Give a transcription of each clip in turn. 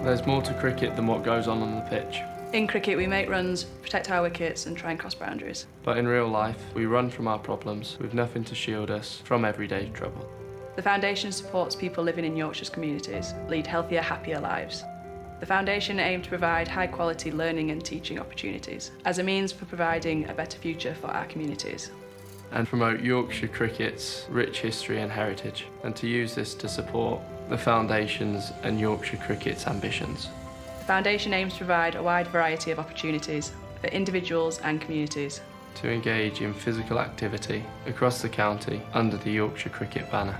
There's more to cricket than what goes on the pitch. In cricket, we make runs, protect our wickets and try and cross boundaries. But in real life, we run from our problems with nothing to shield us from everyday trouble. The Foundation supports people living in Yorkshire's communities lead healthier, happier lives. The Foundation aims to provide high-quality learning and teaching opportunities as a means for providing a better future for our communities. And promote Yorkshire cricket's rich history and heritage, and to use this to support the Foundation's and Yorkshire cricket's ambitions. The Foundation aims to provide a wide variety of opportunities for individuals and communities to engage in physical activity across the county under the Yorkshire cricket banner.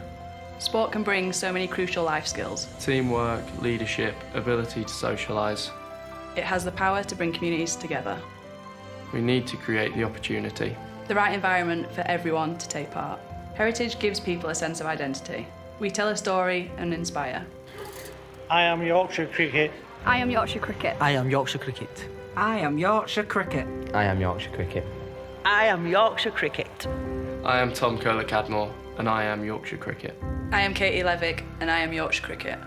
Sport can bring so many crucial life skills. Teamwork, leadership, ability to socialise. It has the power to bring communities together. We need to create the opportunity. The right environment for everyone to take part. Heritage gives people a sense of identity. We tell a story and inspire. I am Yorkshire Cricket. I am Yorkshire Cricket. I am Yorkshire Cricket. I am Yorkshire Cricket. I am Yorkshire Cricket. I am Yorkshire Cricket. I am Tom Kohler-Cadmore and I am Yorkshire Cricket. I am Katie Levick and I am Yorkshire Cricket.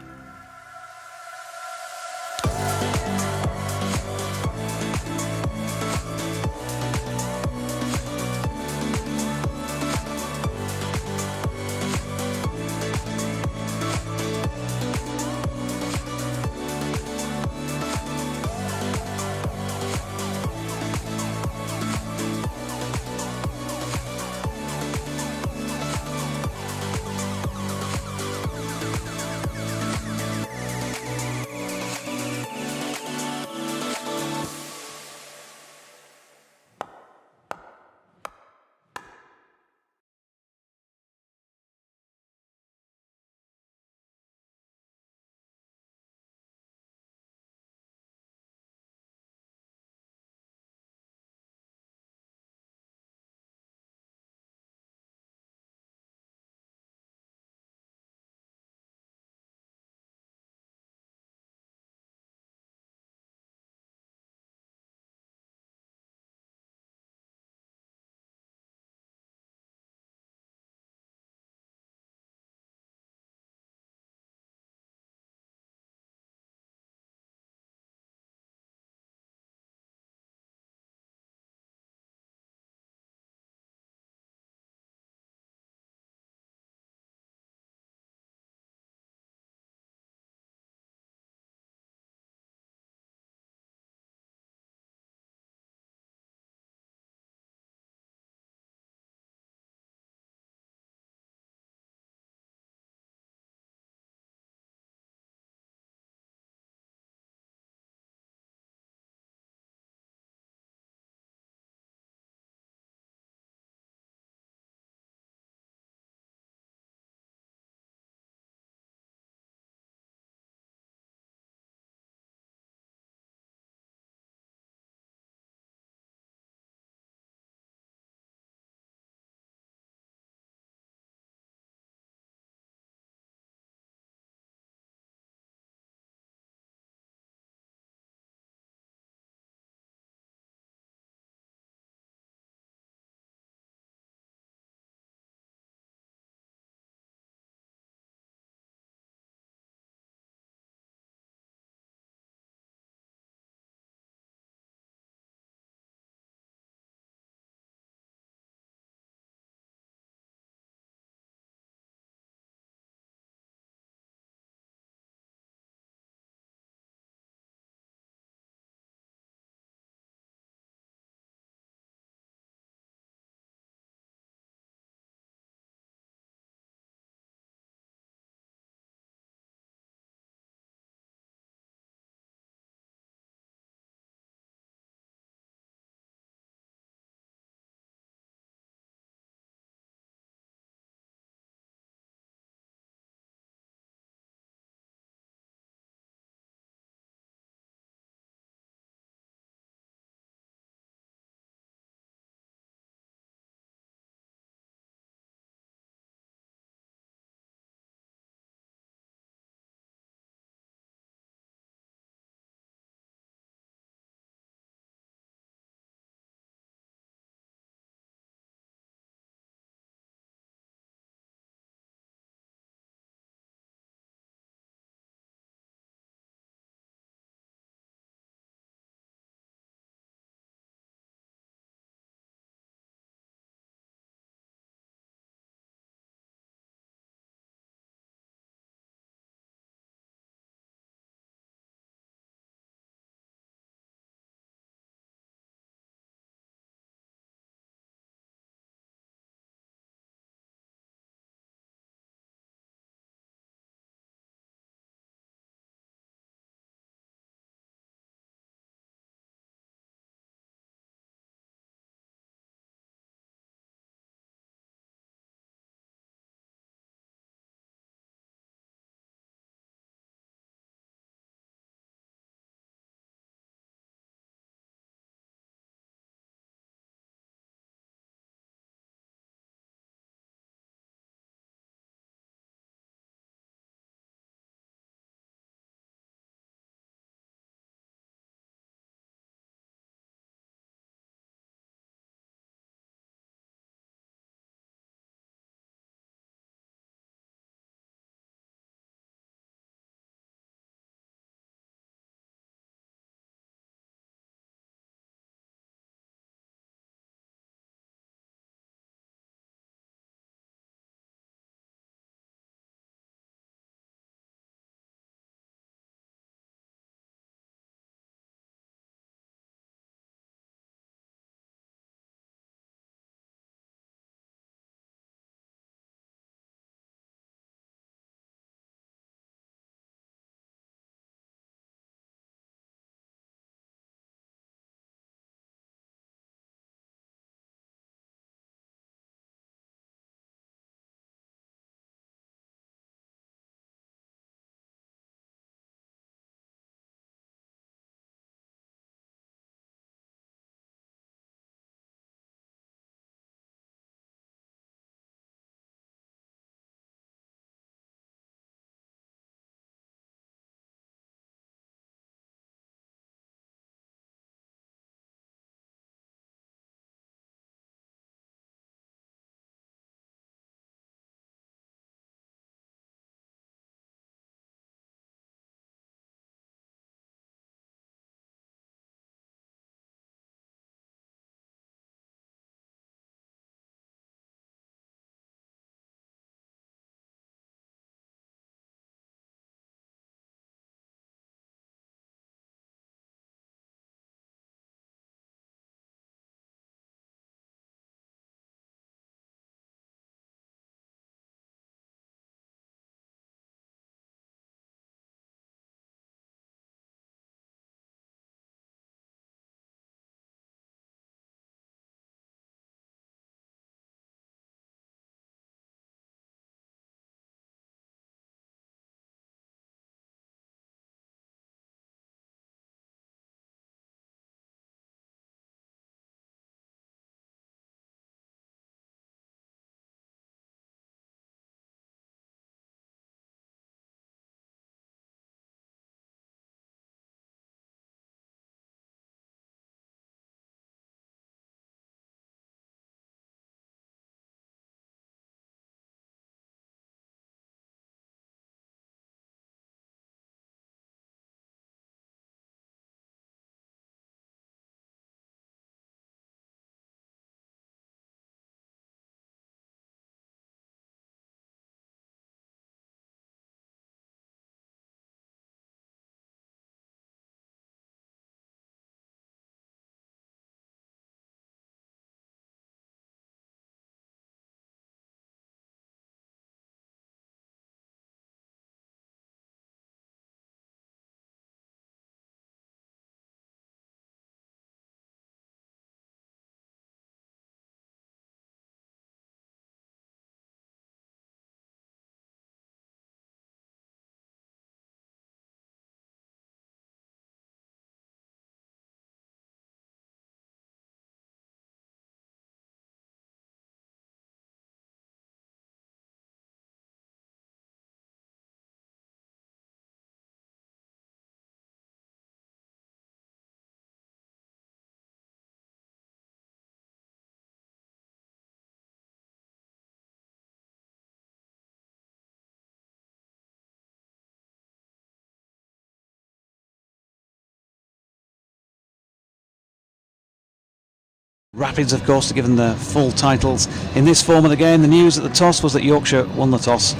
Rapids, of course, are given the full titles in this form of the game. The news at the toss was that Yorkshire won the toss.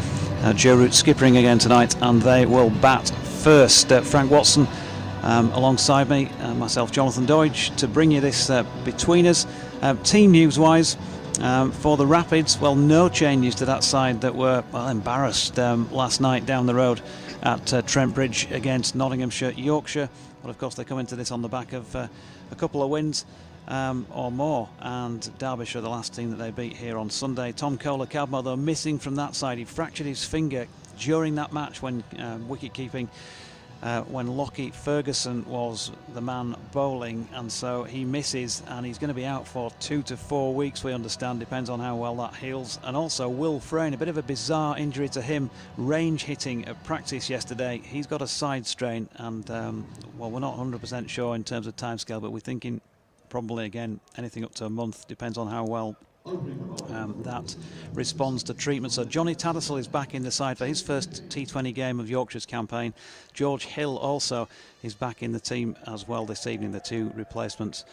Joe Root skippering again tonight, and they will bat first. Frank Watson alongside me, myself, Jonathan Doidge, to bring you this between us. Team news-wise, for the Rapids, well, no changes to that side that were, well, embarrassed last night down the road at Trent Bridge against Nottinghamshire. Yorkshire, well, of course, they come into this on the back of a couple of wins or more, and Derbyshire, the last team that they beat here on Sunday. Tom Kohler-Cadmo, though, missing from that side. He fractured his finger during that match when wicket-keeping, when Lockie Ferguson was the man bowling, and so he misses, and he's going to be out for 2 to 4 weeks, we understand, depends on how well that heals. And also Will Frayne, a bit of a bizarre injury to him, range hitting at practice yesterday. He's got a side strain, and well, we're not 100% sure in terms of timescale, but we're thinking probably, again, anything up to a month, depends on how well that responds to treatment. So Johnny Tattersall is back in the side for his first T20 game of Yorkshire's campaign. George Hill also is back in the team as well this evening, the two replacements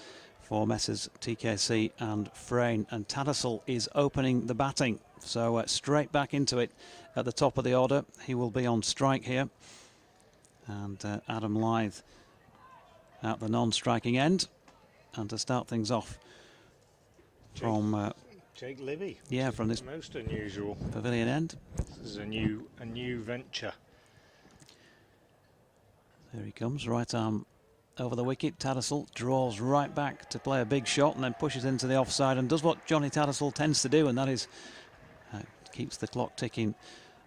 for Messrs TKC and Frayne. And Tattersall is opening the batting, so straight back into it at the top of the order. He will be on strike here, and Adam Lythe at the non-striking end. And to start things off from Jake Libby. Yeah, from this most unusual pavilion end. This is a new venture. There he comes, right arm over the wicket. Tattersall draws right back to play a big shot and then pushes into the offside and does what Johnny Tattersall tends to do, and that is keeps the clock ticking,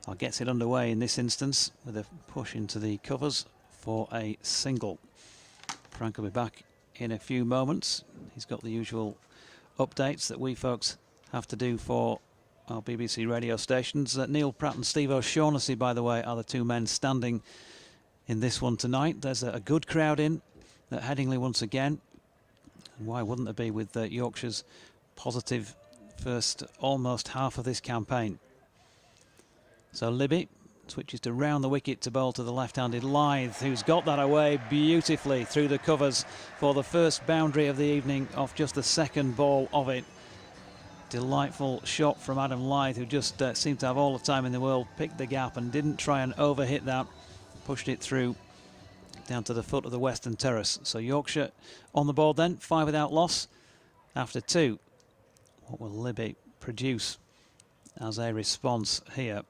or gets it underway in this instance with a push into the covers for a single. Frank will be back in a few moments. He's got the usual updates that we folks have to do for our BBC radio stations. Neil Pratt and Steve O'Shaughnessy, by the way, are the two men standing in this one tonight. There's a good crowd in at Headingley once again, and why wouldn't there be with Yorkshire's positive first almost half of this campaign. So Libby switches to round the wicket to bowl to the left-handed Lythe, who's got that away beautifully through the covers for the first boundary of the evening off just the second ball of it. Delightful shot from Adam Lythe, who just seemed to have all the time in the world, picked the gap and didn't try and overhit that, pushed it through down to the foot of the western terrace. So Yorkshire on the board then, 5 without loss after 2. What will Libby produce as a response here?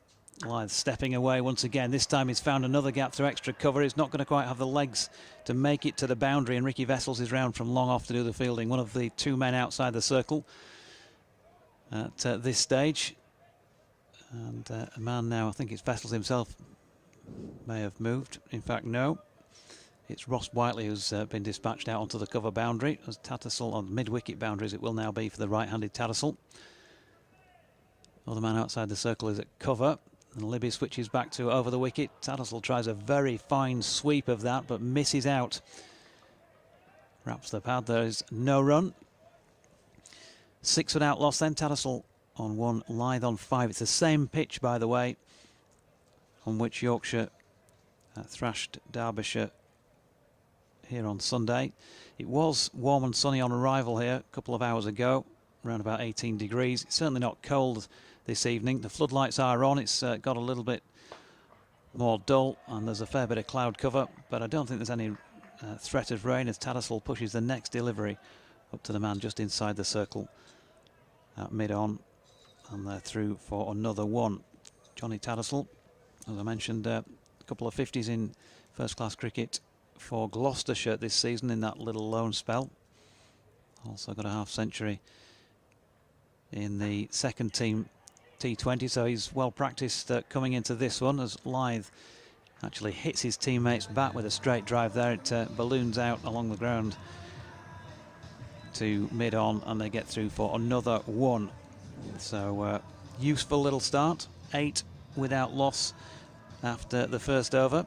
Lythe stepping away once again. This time he's found another gap through extra cover. He's not going to quite have the legs to make it to the boundary, and Ricky Vessels is round from long off to do the fielding. One of the two men outside the circle at this stage. And a man now, I think it's Vessels himself, may have moved. In fact, no. It's Ross Whiteley who's been dispatched out onto the cover boundary, as Tattersall on mid-wicket boundaries it will now be for the right-handed Tattersall. Other man outside the circle is at cover, and Libby switches back to over the wicket. Tattersall tries a very fine sweep of that, but misses out. Wraps the pad, there is no run. 6 without loss then, Tattersall on 1, Lythe on 5. It's the same pitch, by the way, on which Yorkshire thrashed Derbyshire here on Sunday. It was warm and sunny on arrival here a couple of hours ago, around about 18 degrees. It's certainly not cold this evening. The floodlights are on. It's got a little bit more dull, and there's a fair bit of cloud cover, but I don't think there's any threat of rain as Tattersall pushes the next delivery up to the man just inside the circle at mid-on, and they're through for another one. Johnny Tattersall, as I mentioned, a couple of 50s in first-class cricket for Gloucestershire this season in that little loan spell. Also got a half-century in the second team T20, so he's well practiced coming into this one, as Lythe actually hits his teammate's bat with a straight drive there. It balloons out along the ground to mid-on, and they get through for another one. So useful little start, 8 without loss after the first over.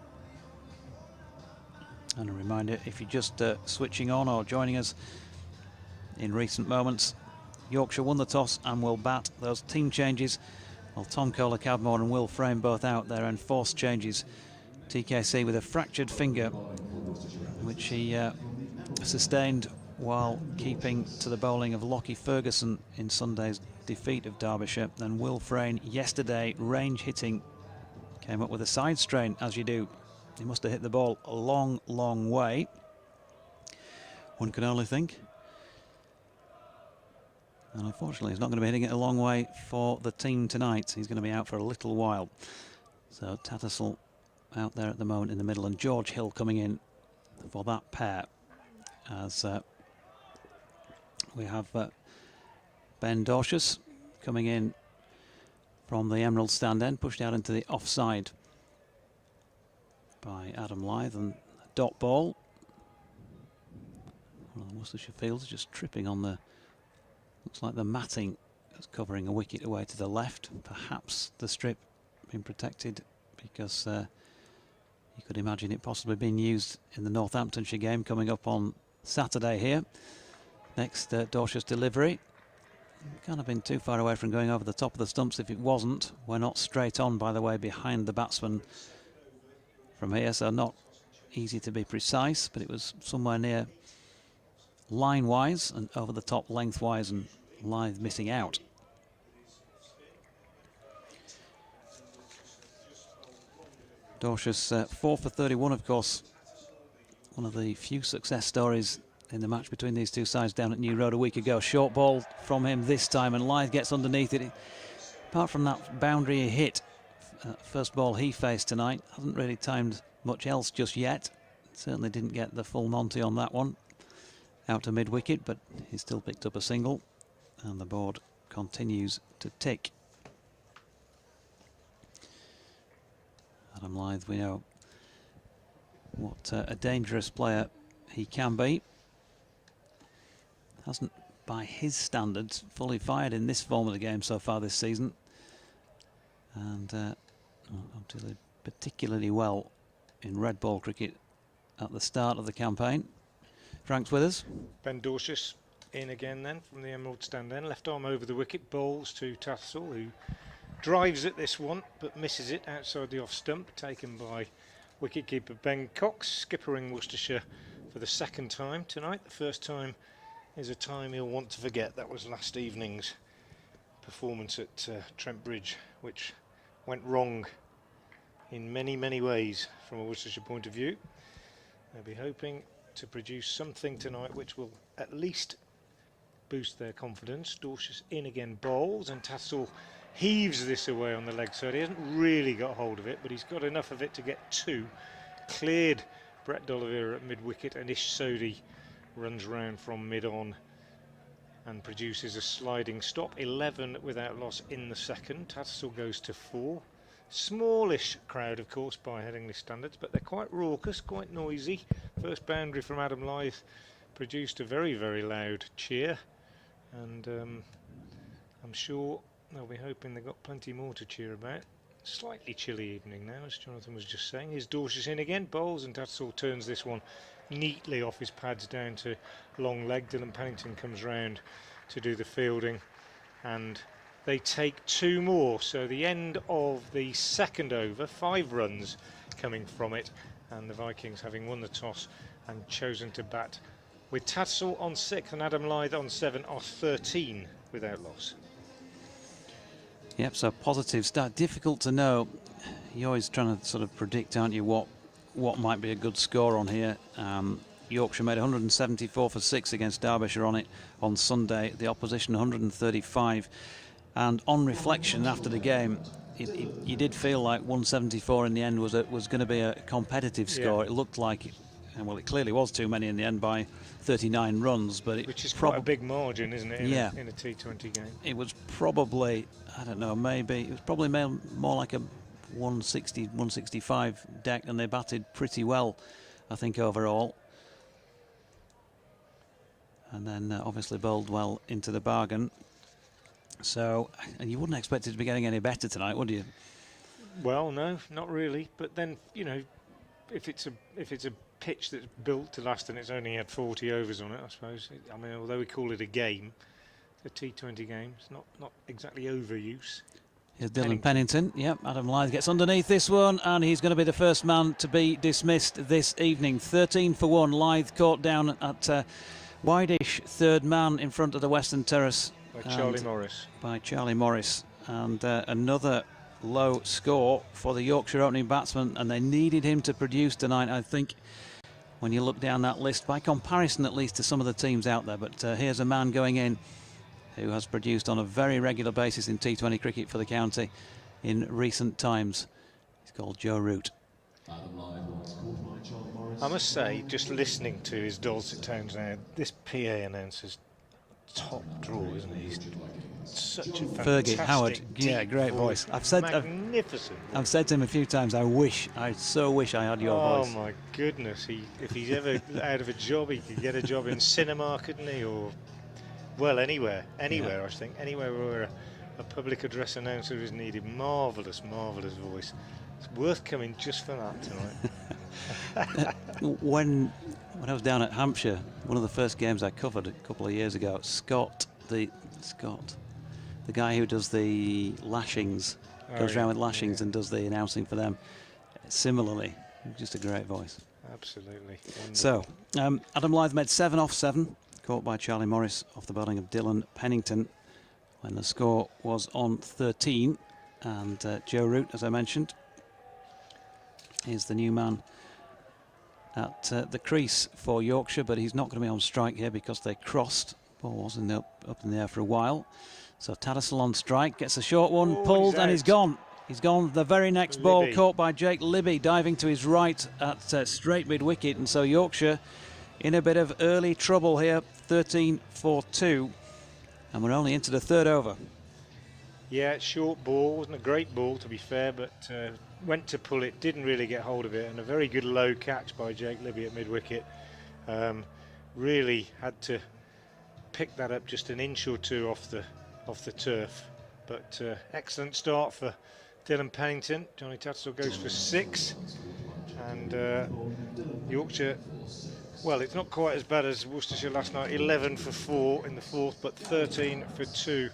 And a reminder, if you're just switching on or joining us in recent moments, Yorkshire won the toss and will bat. Those team changes, well, Tom Kohler-Cadmo and Will Frayne both out there, and forced changes. TKC with a fractured finger, which he sustained while keeping to the bowling of Lockie Ferguson in Sunday's defeat of Derbyshire. And Will Frayne yesterday, range hitting, came up with a side strain, as you do. He must have hit the ball a long, long way, one can only think. And unfortunately, he's not going to be hitting it a long way for the team tonight. He's going to be out for a little while. So Tattersall out there at the moment in the middle, and George Hill coming in for that pair, as we have Ben Dorcius coming in from the Emerald stand end, pushed out into the offside by Adam Lyth, and a dot ball. Well, the Worcestershire fields just tripping on the, looks like the matting is covering a wicket away to the left. Perhaps the strip being protected because you could imagine it possibly being used in the Northamptonshire game coming up on Saturday here. Next, Dorcius delivery. Can't have been too far away from going over the top of the stumps if it wasn't. We're not straight on, by the way, behind the batsman from here, so not easy to be precise, but it was somewhere near line-wise and over the top lengthwise, and Lyth missing out. Dorcius 4 for 31, of course, one of the few success stories in the match between these two sides down at New Road a week ago. Short ball from him this time, and Lyth gets underneath it. Apart from that boundary he hit, first ball he faced tonight, hasn't really timed much else just yet. Certainly didn't get the full Monty on that one. Out to mid-wicket, but he's still picked up a single, and the board continues to tick. Adam Lyth, we know what a dangerous player he can be. Hasn't, by his standards, fully fired in this form of the game so far this season, and not particularly well in red ball cricket at the start of the campaign. Frank's with us. Ben Dorcius in again then from the Emerald stand end. Left arm over the wicket, bowls to Tattersall, who drives at this one but misses it outside the off stump, taken by wicketkeeper Ben Cox, skippering Worcestershire for the second time tonight. The first time is a time he'll want to forget. That was last evening's performance at Trent Bridge, which went wrong in many, many ways from a Worcestershire point of view. They'll be hoping to produce something tonight which will at least boost their confidence. Dorcius in again, bowls, and Tattersall heaves this away on the leg side. He hasn't really got hold of it, but he's got enough of it to get two. Cleared Brett D'Oliveira at mid-wicket, and Ish Sodhi runs round from mid-on and produces a sliding stop. 11 without loss in the second. Tattersall goes to 4. Smallish crowd, of course, by Headingley standards, but they're quite raucous, quite noisy. First boundary from Adam Lyth produced a very, very loud cheer, and I'm sure they'll be hoping they've got plenty more to cheer about. Slightly chilly evening now, as Jonathan was just saying. Here's Dorcius in again, bowls, and Tattersall turns this one neatly off his pads down to long leg. Dylan Pennington comes round to do the fielding, and they take 2 more. So the end of the second over, 5 runs coming from it, and the Vikings, having won the toss and chosen to bat with Tattersall on 6 and Adam Lyth on 7, are 13 without loss. Yep, so positive start. Difficult to know. You're always trying to sort of predict, aren't you, what might be a good score on here. Yorkshire made 174 for 6 against Derbyshire on it on Sunday. The opposition 135. And on reflection after the game, you did feel like 174 in the end was going to be a competitive score. Yeah. It looked like it, and well, it clearly was too many in the end by 39 runs, but which is quite a big margin, isn't it? In a T20 game, it was probably, I don't know, maybe it was probably more like a 160, 165 deck, and they batted pretty well, I think, overall. And then obviously bowled well into the bargain. So, and you wouldn't expect it to be getting any better tonight, would you? Well, no, not really. But then, you know, if it's a pitch that's built to last and it's only had 40 overs on it, I suppose. I mean, although we call it a game, the T20 game, it's not exactly overuse. Here's Dylan Pennington. Yep, Adam Lyth gets underneath this one, and he's going to be the first man to be dismissed this evening. 13 for 1. Lyth caught down at Wideish third man in front of the Western Terrace. By Charlie Morris. By Charlie Morris. And another low score for the Yorkshire opening batsman, and they needed him to produce tonight, I think, when you look down that list, by comparison at least to some of the teams out there. But here's a man going in who has produced on a very regular basis in T20 cricket for the county in recent times. He's called Joe Root. I must say, just listening to his dulcet tones now, this PA announcer's top draw, isn't he? He's such a fantastic, Fergie, Howard, yeah, great voice. Magnificent. I've said to him a few times, I so wish I had your voice. Oh my goodness, if he's ever out of a job, he could get a job in cinema, couldn't he? Or, well, anywhere, I think, anywhere where a public address announcer is needed. Marvellous, marvellous voice. It's worth coming just for that tonight. When I was down at Hampshire, one of the first games I covered a couple of years ago, Scott, the guy who does the lashings, goes around with lashings and does the announcing for them. Similarly, just a great voice. Absolutely. Wonderful. So, Adam Lyth made 7 off 7, caught by Charlie Morris off the bowling of Dylan Pennington when the score was on 13. And Joe Root, as I mentioned, is the new man at the crease for Yorkshire, but he's not going to be on strike here because they crossed. Ball was up in the air for a while. So Tattersall on strike, gets a short one, pulled, and he's gone. He's gone. The very next ball caught by Jake Libby, diving to his right at straight mid-wicket, and so Yorkshire in a bit of early trouble here, 13 for 2, and we're only into the third over. Yeah, short ball, wasn't a great ball to be fair, but went to pull it, didn't really get hold of it, and a very good low catch by Jake Libby at mid-wicket. Really had to pick that up just an inch or two off the turf, but excellent start for Dylan Pennington. Johnny Tattersall goes for 6, and Yorkshire, well, it's not quite as bad as Worcestershire last night, 11 for 4 in the fourth, but 13 for 2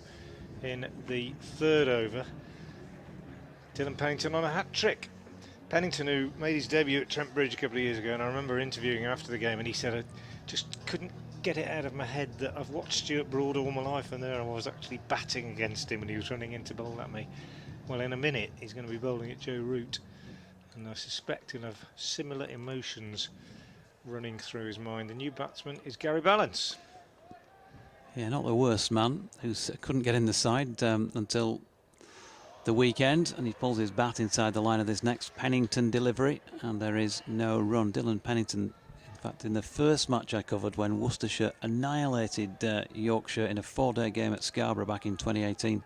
in the third over. Dylan Pennington on a hat-trick. Pennington, who made his debut at Trent Bridge a couple of years ago, and I remember interviewing him after the game, and he said, I just couldn't get it out of my head that I've watched Stuart Broad all my life, and there I was actually batting against him and he was running in to bowl at me. Well, in a minute he's going to be bowling at Joe Root, and I suspect he'll have similar emotions running through his mind. The new batsman is Gary Balance. Yeah, not the worst man, who couldn't get in the side until the weekend, and he pulls his bat inside the line of this next Pennington delivery, and there is no run. Dylan Pennington, in fact, in the first match I covered when Worcestershire annihilated Yorkshire in a 4-day game at Scarborough back in 2018,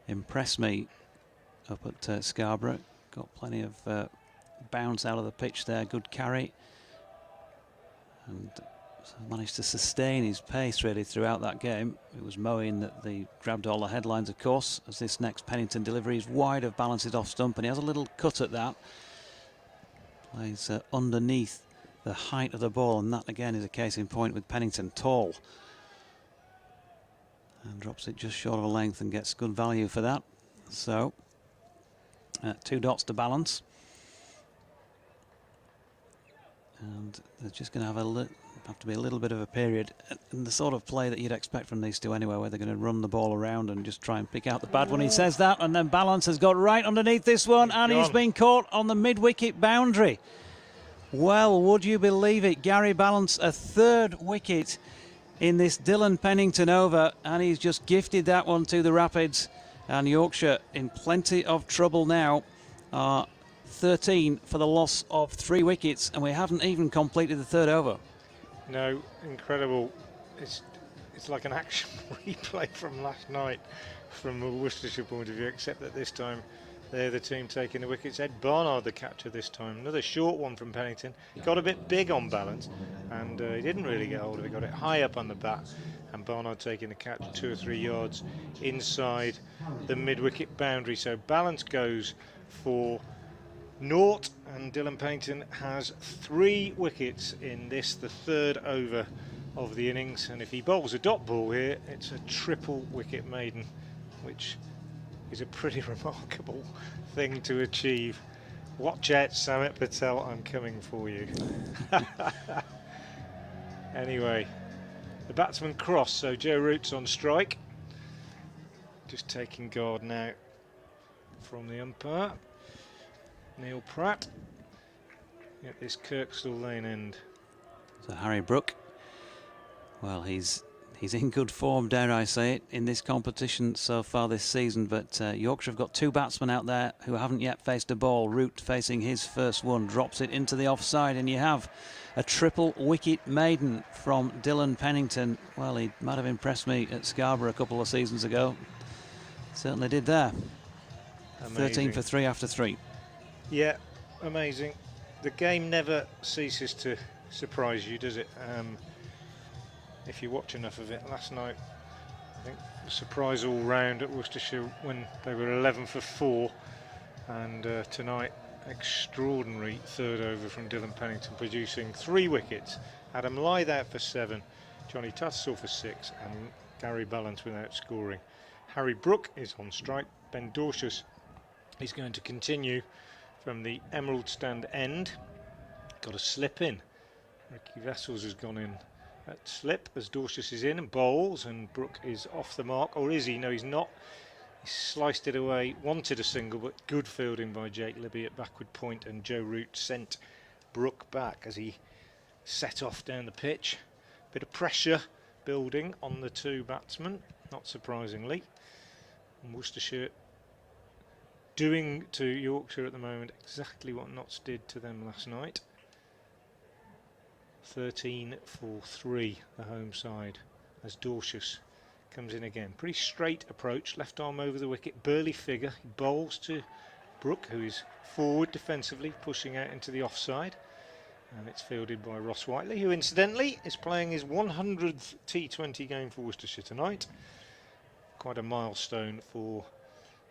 impressed me up at Scarborough. Got plenty of bounce out of the pitch there, good carry, and managed to sustain his pace really throughout that game. It was Moeen that grabbed all the headlines, of course, as this next Pennington delivery is wide of balances off stump, and he has a little cut at that. Plays underneath the height of the ball, and that again is a case in point with Pennington, tall. And drops it just short of a length and gets good value for that. So, 2 dots to balance. And they're just going to have to be a little bit of a period, and the sort of play that you'd expect from these two anyway, where they're going to run the ball around and just try and pick out the bad one. He says that, and then Balance has got right underneath this one, and he's been caught on the mid-wicket boundary. Well, would you believe it? Gary Balance, a 3rd wicket in this Dylan Pennington over, and he's just gifted that one to the Rapids, and Yorkshire in plenty of trouble now. 13 for the loss of 3 wickets, and we haven't even completed the 3rd over. No, incredible. It's like an action replay from last night from a Worcestershire point of view, except that this time they're the team taking the wickets. Ed Barnard the catcher this time. Another short one from Pennington. Got a bit big on Balance, and he didn't really get hold of it. Got it high up on the bat, and Barnard taking the catch 2 or 3 yards inside the mid-wicket boundary. So Balance goes for 0, and Dylan Pennington has 3 wickets in this, the 3rd over of the innings, and if he bowls a dot ball here, it's a triple wicket maiden, which is a pretty remarkable thing to achieve. Watch out, Samit Patel, I'm coming for you. Anyway, the batsman crossed, so Joe Root's on strike. Just taking guard now from the umpire, Neil Pratt, at this Kirkstall Lane end. So Harry Brook, well, he's in good form, dare I say it, in this competition so far this season. But Yorkshire have got two batsmen out there who haven't yet faced a ball. Root facing his first one, drops it into the offside, and you have a triple wicket maiden from Dylan Pennington. Well, he might have impressed me at Scarborough a couple of seasons ago. Certainly did there. Amazing. 13 for 3 after 3. Yeah, amazing. The game never ceases to surprise you, does it? If you watch enough of it. Last night, I think the surprise all round at Worcestershire when they were 11 for 4, and tonight, extraordinary third over from Dylan Pennington, producing 3 wickets. Adam Lyth out for 7, Johnny Tattersall for 6, and Gary Balance without scoring. Harry Brook is on strike. Ben Dorcius is going to continue from the Emerald stand end. Got a slip in. Ricky Vessels has gone in at slip as Dorcius is in and bowls, and Brook is off the mark. Or is he? No, he's not. He sliced it away, wanted a single, but good fielding by Jake Libby at backward point, and Joe Root sent Brook back as he set off down the pitch. Bit of pressure building on the two batsmen, not surprisingly. And Worcestershire doing to Yorkshire at the moment exactly what Notts did to them last night. 13 for 3, the home side, as Dorcius comes in again. Pretty straight approach, left arm over the wicket, burly figure. He bowls to Brook, who is forward defensively, pushing out into the offside. And it's fielded by Ross Whiteley, who incidentally is playing his 100th T20 game for Worcestershire tonight. Quite a milestone for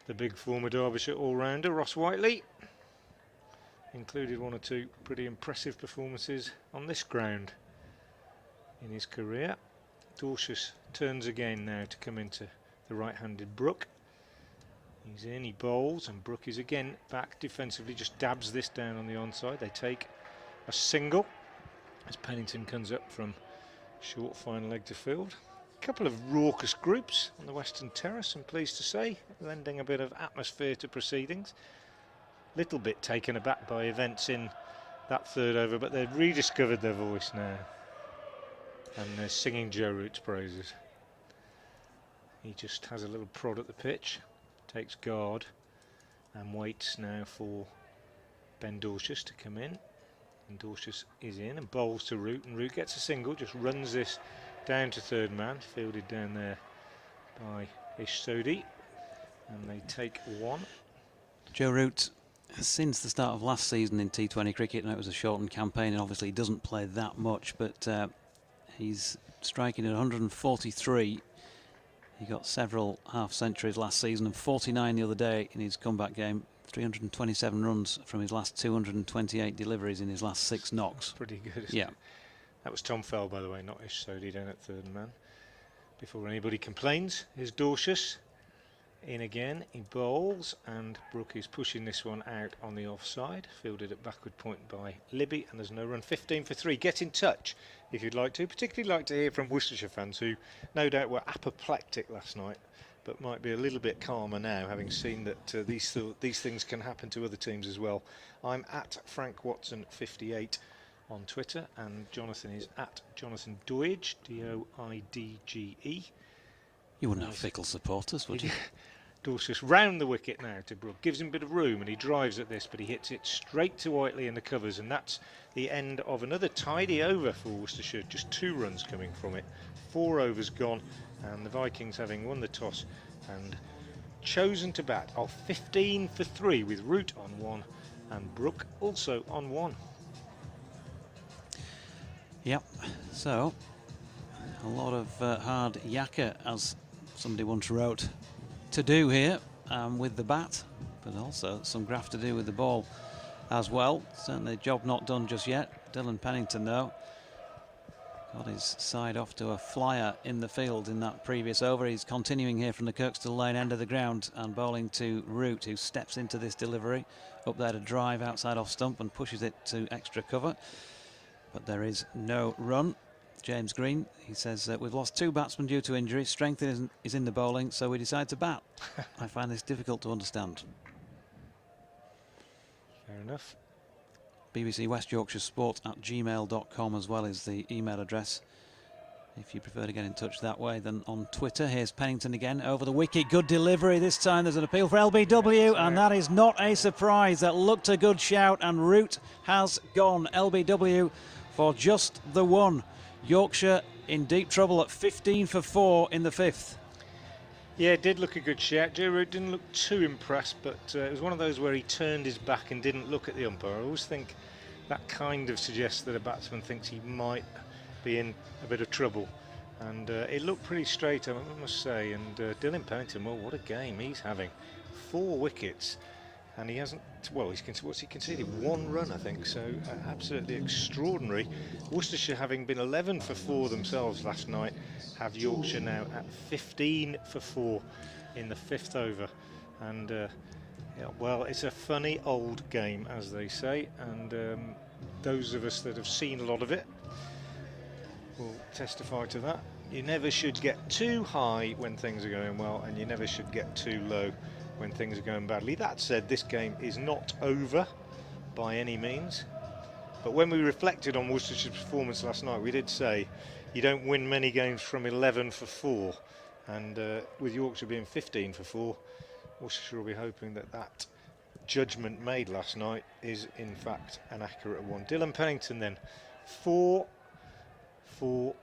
the big former Derbyshire all-rounder, Ross Whiteley. Included 1 or 2 pretty impressive performances on this ground in his career. Dorcius turns again now to come into the right-handed Brook. He's in, he bowls, and Brook is again back defensively, just dabs this down on the onside. They take a single as Pennington comes up from short fine leg to field. A couple of raucous groups on the Western Terrace, I'm pleased to say, lending a bit of atmosphere to proceedings. Little bit taken aback by events in that third over, but they've rediscovered their voice now, and they're singing Joe Root's praises. He just has a little prod at the pitch, takes guard, and waits now for Ben Dorcius to come in. And Dorcius is in and bowls to Root, and Root gets a single, just runs this down to third man, fielded down there by Ish Sodhi, and they take 1. Joe Root, since the start of last season in T20 cricket, and it was a shortened campaign, and obviously he doesn't play that much, but he's striking at 143. He got several half centuries last season and 49 the other day in his comeback game. 327 runs from his last 228 deliveries in his last 6 knocks. Pretty good, yeah. That was Tom Fell, by the way, not Ish Sodhi down at third man. Before anybody complains, here's Dorcius in again. He bowls, and Brook is pushing this one out on the offside, fielded at backward point by Libby, and there's no run. 15 for 3. Get in touch if you'd like to. Particularly like to hear from Worcestershire fans who no doubt were apoplectic last night, but might be a little bit calmer now, having seen that these things can happen to other teams as well. I'm at Frank Watson 58 on Twitter, and Jonathan is at Jonathan Doidge, Doidge. You wouldn't have fickle supporters, would you? Dorcius round the wicket now to Brook, gives him a bit of room, and he drives at this, but he hits it straight to Whiteley in the covers, and that's the end of another tidy over for Worcestershire. Just 2 runs coming from it, 4 overs gone, and the Vikings, having won the toss and chosen to bat, are 15 for 3 with Root on 1 and Brook also on 1. Yep, so a lot of hard yakka, as somebody once wrote, to do here with the bat, but also some graft to do with the ball as well. Certainly job not done just yet. Dylan Pennington, though, got his side off to a flyer in the field in that previous over. He's continuing here from the Kirkstall Lane end of the ground and bowling to Root, who steps into this delivery up there to drive outside off stump and pushes it to extra cover. But there is no run. James Green. He says, we've lost 2 batsmen due to injury. Strength is in the bowling, so we decide to bat. I find this difficult to understand. Fair enough. BBC West Yorkshire Sport at gmail.com as well is the email address. If you prefer to get in touch that way, then on Twitter. Here's Pennington again over the wicket. Good delivery. This time there's an appeal for LBW, and that is not a surprise. That looked a good shout, and Root has gone. LBW for just the 1. Yorkshire in deep trouble at 15 for 4 in the 5th. Yeah, it did look a good shout. Joe Root didn't look too impressed, but it was one of those where he turned his back and didn't look at the umpire. I always think that kind of suggests that a batsman thinks he might be in a bit of trouble. And it looked pretty straight, I must say. And Dylan Pennington, well, what a game he's having. 4 wickets. And he hasn't, well, what's he conceded? 1 run, I think, so absolutely extraordinary. Worcestershire, having been 11 for 4 themselves last night, have Yorkshire now at 15 for 4 in the 5th over. And, yeah, well, it's a funny old game, as they say, and those of us that have seen a lot of it will testify to that. You never should get too high when things are going well, and you never should get too low when things are going badly. That said, this game is not over by any means. But when we reflected on Worcestershire's performance last night, we did say you don't win many games from 11 for 4. And with Yorkshire being 15 for 4, Worcestershire will be hoping that that judgment made last night is in fact an accurate one. Dylan Pennington then, 4 for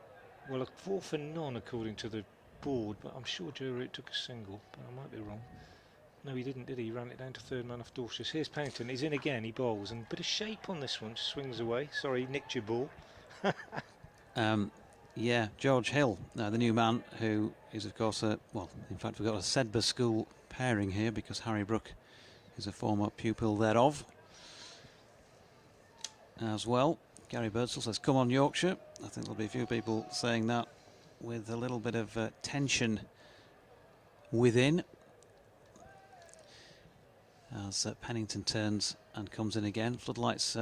none according to the board, but I'm sure Joe Root took a single, but I might be wrong. No, he didn't, did he? He ran it down to 3rd man off Dorset. Here's Pennington. He's in again. He bowls. And a bit of shape on this one. Just swings away. Sorry, nicked your ball. Yeah, George Hill, the new man, who is, of course, well, in fact, we've got a Sedbergh School pairing here because Harry Brook is a former pupil thereof as well. Gary Birdsall says, come on, Yorkshire. I think there'll be a few people saying that with a little bit of tension within. As Pennington turns and comes in again. Floodlights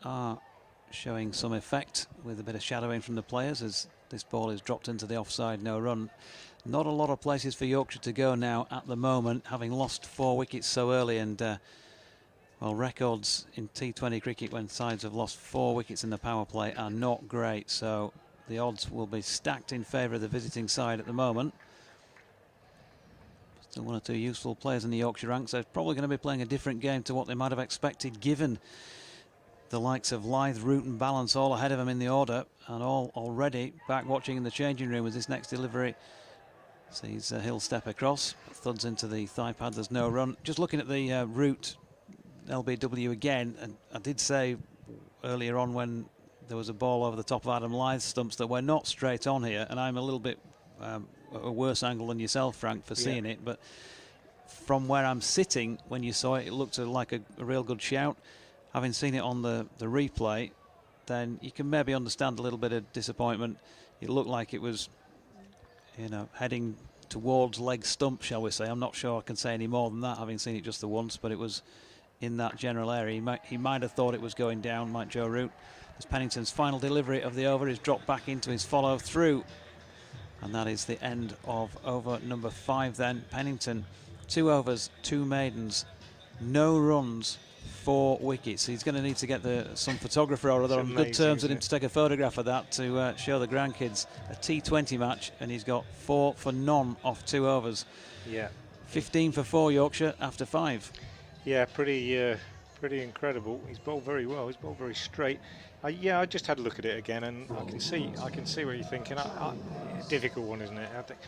are showing some effect with a bit of shadowing from the players as this ball is dropped into the offside, no run. Not a lot of places for Yorkshire to go now at the moment, having lost 4 wickets so early, and well, records in T20 cricket when sides have lost 4 wickets in the power play are not great, so the odds will be stacked in favour of the visiting side at the moment. Still 1 or 2 useful players in the Yorkshire ranks. They're probably going to be playing a different game to what they might have expected, given the likes of Lyth, Root and Balance all ahead of them in the order, and all already back watching in the changing room as this next delivery sees Hill step across, thuds into the thigh pad, there's no run. Just looking at the Root LBW again, and I did say earlier on when there was a ball over the top of Adam Lyth's stumps that we're not straight on here, and I'm a little bit a worse angle than yourself, Frank, for seeing it, but from where I'm sitting when you saw it, it looked like a real good shout. Having seen it on the replay, then you can maybe understand a little bit of disappointment. It looked like it was, you know, heading towards leg stump, shall we say. I'm not sure I can say any more than that, having seen it just the once, but it was in that general area. He might have thought it was going down, might Joe Root. As Pennington's final delivery of the over is dropped back into his follow through. And that is the end of over number 5 then. Pennington, 2 overs, 2 maidens, no runs, 4 wickets. He's going to need to get some photographer or other on good terms with him to take a photograph of that to show the grandkids. A T20 match, and he's got 4 for none off 2 overs. Yeah. 15 for 4 Yorkshire after 5. Yeah, pretty incredible. He's bowled very well. He's bowled very straight. Yeah, I just had a look at it again, and I can see what you're thinking. Difficult one, isn't it? I think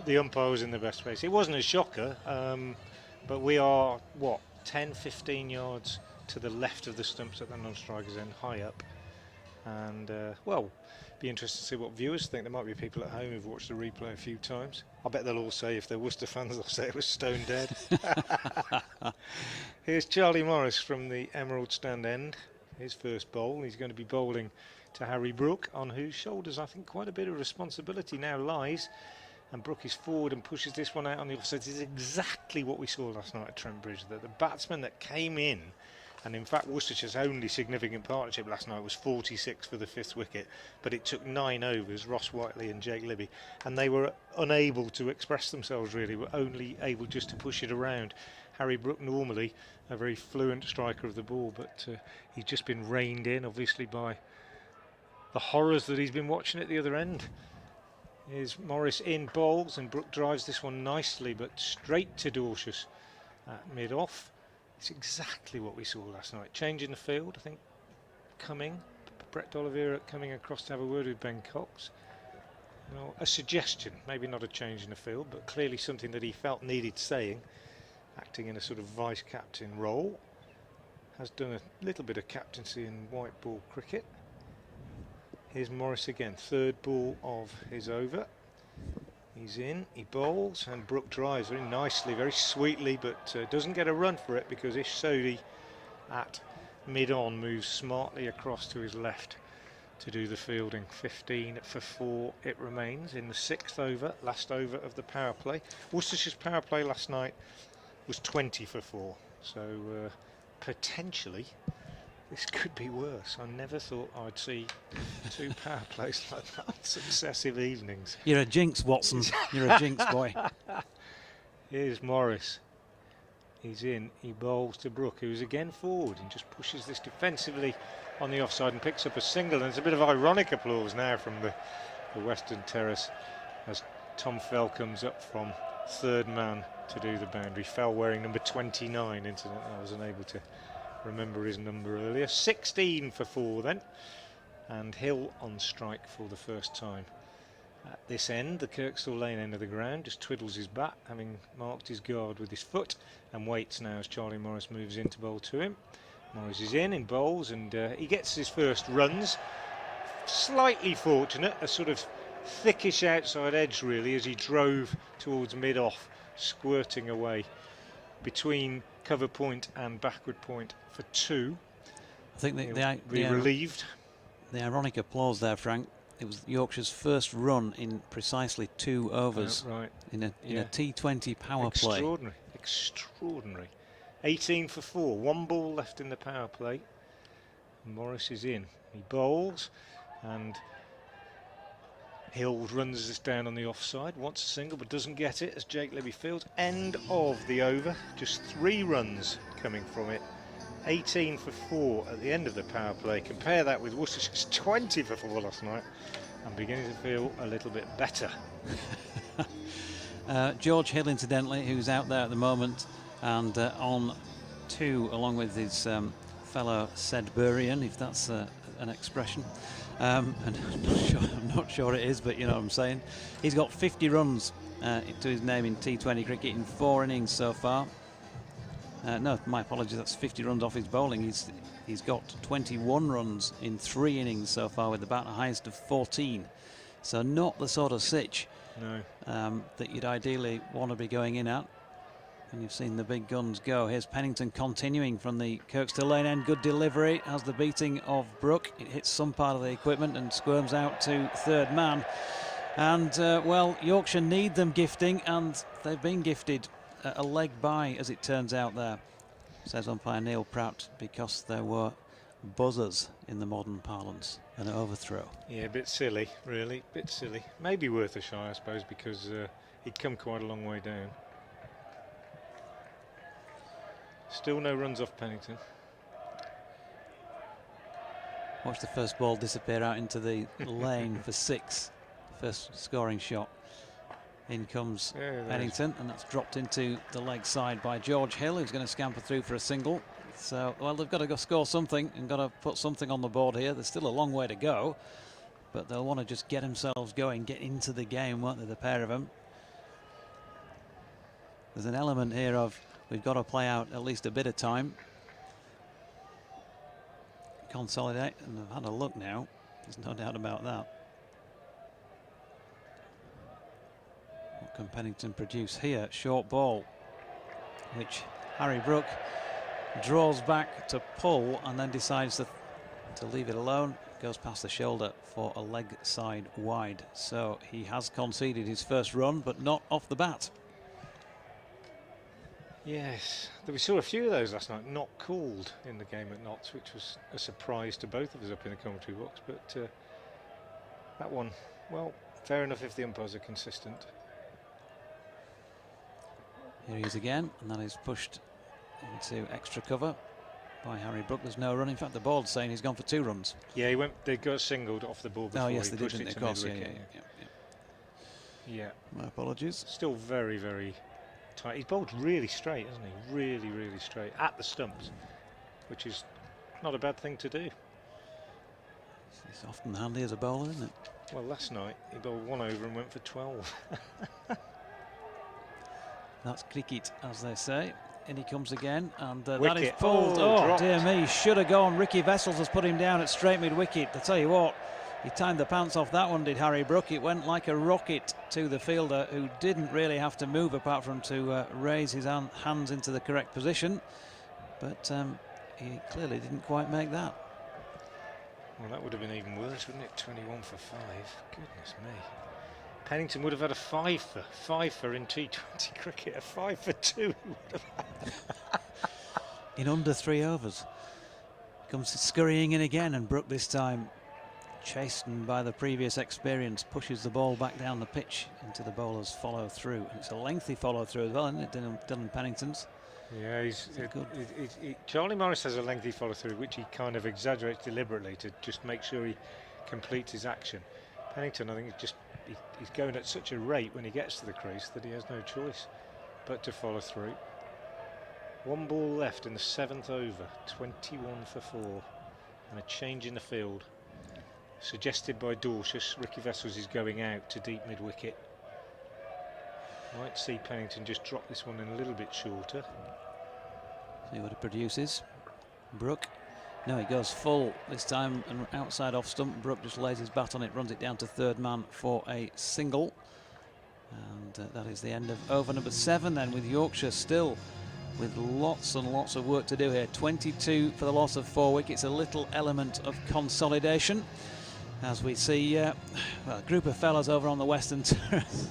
the umpire was in the best place. It wasn't a shocker, but we are, what, 10, 15 yards to the left of the stumps at the non-strikers end, high up. And, well, be interested to see what viewers think. There might be people at home who've watched the replay a few times. I bet they'll all say, if they're Worcester fans, they'll say it was stone dead. Here's Charlie Morris from the Emerald stand end. His first bowl. He's going to be bowling to Harry Brook, on whose shoulders I think quite a bit of responsibility now lies. And Brook is forward and pushes this one out on the offside. This is exactly what we saw last night at Trent Bridge. The batsman that came in And in fact, Worcestershire's only significant partnership last night was 46 for the 5th wicket, but it took 9 overs, Ross Whiteley and Jake Libby, and they were unable to express themselves really, were only able just to push it around. Harry Brook, normally a very fluent striker of the ball, but he's just been reined in, obviously, by the horrors that he's been watching at the other end. Here's Morris in bowls, and Brook drives this one nicely, but straight to Dorcas at mid-off. It's exactly what we saw last night. Change in the field, I think, coming. Brett D'Oliveira coming across to have a word with Ben Cox. Well, a suggestion, maybe not a change in the field, but clearly something that he felt needed saying. Acting in a sort of vice-captain role. Has done a little bit of captaincy in white ball cricket. Here's Morris again, 3rd ball of his over. He's in, he bowls, and Brook drives very nicely, very sweetly, but doesn't get a run for it because Ish Sodhi at mid-on moves smartly across to his left to do the fielding. 15 for 4 it remains in the 6th over, last over of the power play. Worcestershire's power play last night was 20 for 4, so potentially this could be worse. I never thought I'd see 2 power plays like that successive evenings. You're a jinx, Watson. You're a jinx, boy. Here's Morris. He's in. He bowls to Brook, who's again forward and just pushes this defensively on the offside and picks up a single. And there's a bit of ironic applause now from the Western Terrace as Tom Fell comes up from 3rd man to do the boundary. Fell wearing number 29, incidentally. I was unable to remember his number earlier. 16 for 4 then, and Hill on strike for the first time. At this end, the Kirkstall Lane end of the ground, just twiddles his bat, having marked his guard with his foot, and waits now as Charlie Morris moves in to bowl to him. Morris is in bowls, and he gets his first runs. Slightly fortunate, a sort of thickish outside edge really, as he drove towards mid-off, squirting away between cover point and backward point for 2. I think be relieved. The ironic applause there, Frank. It was Yorkshire's first run in precisely 2 overs right. in a T20 power play. Extraordinary. 18 for 4, 1 ball left in the power play. Morris is in. He bowls, and Hill runs this down on the offside, wants a single but doesn't get it as Jake Libby fields. End of the over, just 3 runs coming from it. 18 for 4 at the end of the power play. Compare that with Worcestershire's 20 for 4 last night. I'm beginning to feel a little bit better. George Hill, incidentally, who's out there at the moment and on 2 along with his fellow Sedburian, if that's an expression. And I'm not sure it is, but you know what I'm saying. He's got 50 runs to his name in T20 cricket in 4 innings so far. No, my apologies, that's 50 runs off his bowling. He's got 21 runs in 3 innings so far with the bat highest of 14. So not the sort of sitch that you'd ideally want to be going in at. And you've seen the big guns go. Here's Pennington continuing from the Kirkstall Lane end. Good delivery, has the beating of Brook. It hits some part of the equipment and squirms out to 3rd man. And, well, Yorkshire need them gifting, and they've been gifted a leg by, as it turns out there, says umpire Neil Pratt, because there were buzzers in the modern parlance. An overthrow. Yeah, a bit silly, really, a bit silly. Maybe worth a shy, I suppose, because he'd come quite a long way down. Still no runs off Pennington. Watch the first ball disappear out into the lane for 6. First scoring shot. In comes Pennington, and that's dropped into the leg side by George Hill, who's going to scamper through for a single. So, well, they've got to go score something and got to put something on the board here. There's still a long way to go, but they'll want to just get themselves going, get into the game, won't they, the pair of them? There's an element here of we've got to play out at least a bit of time. Consolidate, and I've had a look now. There's no doubt about that. What can Pennington produce here? Short ball, which Harry Brook draws back to pull and then decides to leave it alone. Goes past the shoulder for a leg side wide. So he has conceded his first run, but not off the bat. Yes, we saw a few of those last night, not called in the game at Notts, which was a surprise to both of us up in the commentary box. But that one, well, fair enough if the umpires are consistent. Here he is again, and that is pushed into extra cover by Harry Brook. There's no run. In fact, the board's saying he's gone for 2 runs. Yeah, they got singled off the ball before. Oh yes, he they pushed did, it didn't to they? Of course, mid-wicket. Yeah. My apologies. Still very, very tight. He's bowled really straight, hasn't he? Really, really straight at the stumps, which is not a bad thing to do. It's often handy as a bowler, isn't it? Well, last night he bowled 1 over and went for 12. That's cricket, as they say. In he comes again, and that is Wicket. pulled. Oh, Oh, dropped. dear me, should have gone. Ricky Vessels has put him down at straight mid-wicket. I tell you what, he timed the pants off that one, did Harry Brook. It went like a rocket to the fielder, who didn't really have to move apart from to raise his hands into the correct position. But he clearly didn't quite make that. Well, that would have been even worse, wouldn't it? 21 for 5. Goodness me. Pennington would have had a 5 for in T20 cricket. A 5 for 2 he would have had. In under 3 overs. Comes scurrying in again, and Brook this time, chastened by the previous experience, pushes the ball back down the pitch into the bowler's follow through. And it's a lengthy follow through as well, isn't it, Dylan Pennington's? Yeah, Charlie Morris has a lengthy follow through, which he kind of exaggerates deliberately to just make sure he completes his action. Pennington, I think, he's going at such a rate when he gets to the crease that he has no choice but to follow through. 1 ball left in the 7th over, 21 for 4, and a change in the field suggested by Dorcas. Ricky Vessels is going out to deep mid-wicket. Might see Pennington just drop this one in a little bit shorter. See what it produces. Brook. No, he goes full this time and outside off stump. Brook just lays his bat on it, runs it down to 3rd man for a single. And that is the end of over number 7 then, with Yorkshire still with lots and lots of work to do here. 22 for the loss of 4 wickets, a little element of consolidation. As we see well, a group of fellas over on the Western Terrace.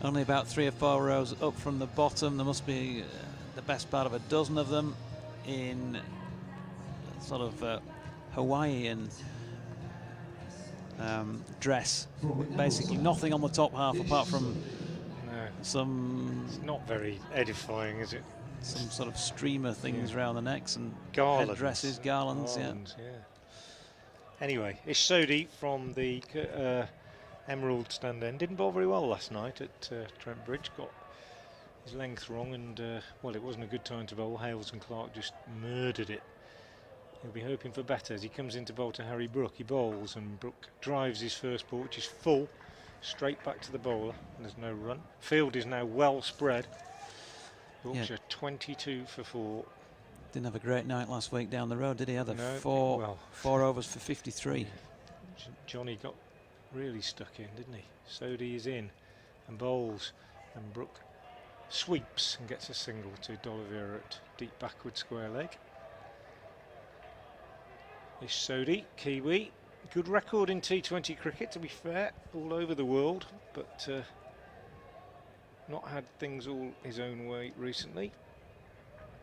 Only about 3 or 4 rows up from the bottom. There must be the best part of a dozen of them in sort of Hawaiian dress. Basically nothing on the top half apart from some... It's not very edifying, is it? Some sort of streamer things around the necks and garlands. Headdresses, garlands, yeah. Anyway, Ish Sodhi from the Emerald stand end didn't bowl very well last night at Trent Bridge. Got his length wrong, and well, it wasn't a good time to bowl. Hales and Clark just murdered it. He'll be hoping for better as he comes in to bowl to Harry Brook. He bowls, and Brook drives his first ball, which is full, straight back to the bowler, and there's no run. Field is now well spread. Yorkshire 22 for 4. Didn't have a great night last week down the road, did he? Had No, 4 overs for 53. Johnny got really stuck in, didn't he? Sodhi is in and bowls, and Brook sweeps and gets a single to D'Oliveira at deep backward square leg. Ish Sodhi, Kiwi, good record in T20 cricket, to be fair, all over the world, but not had things all his own way recently.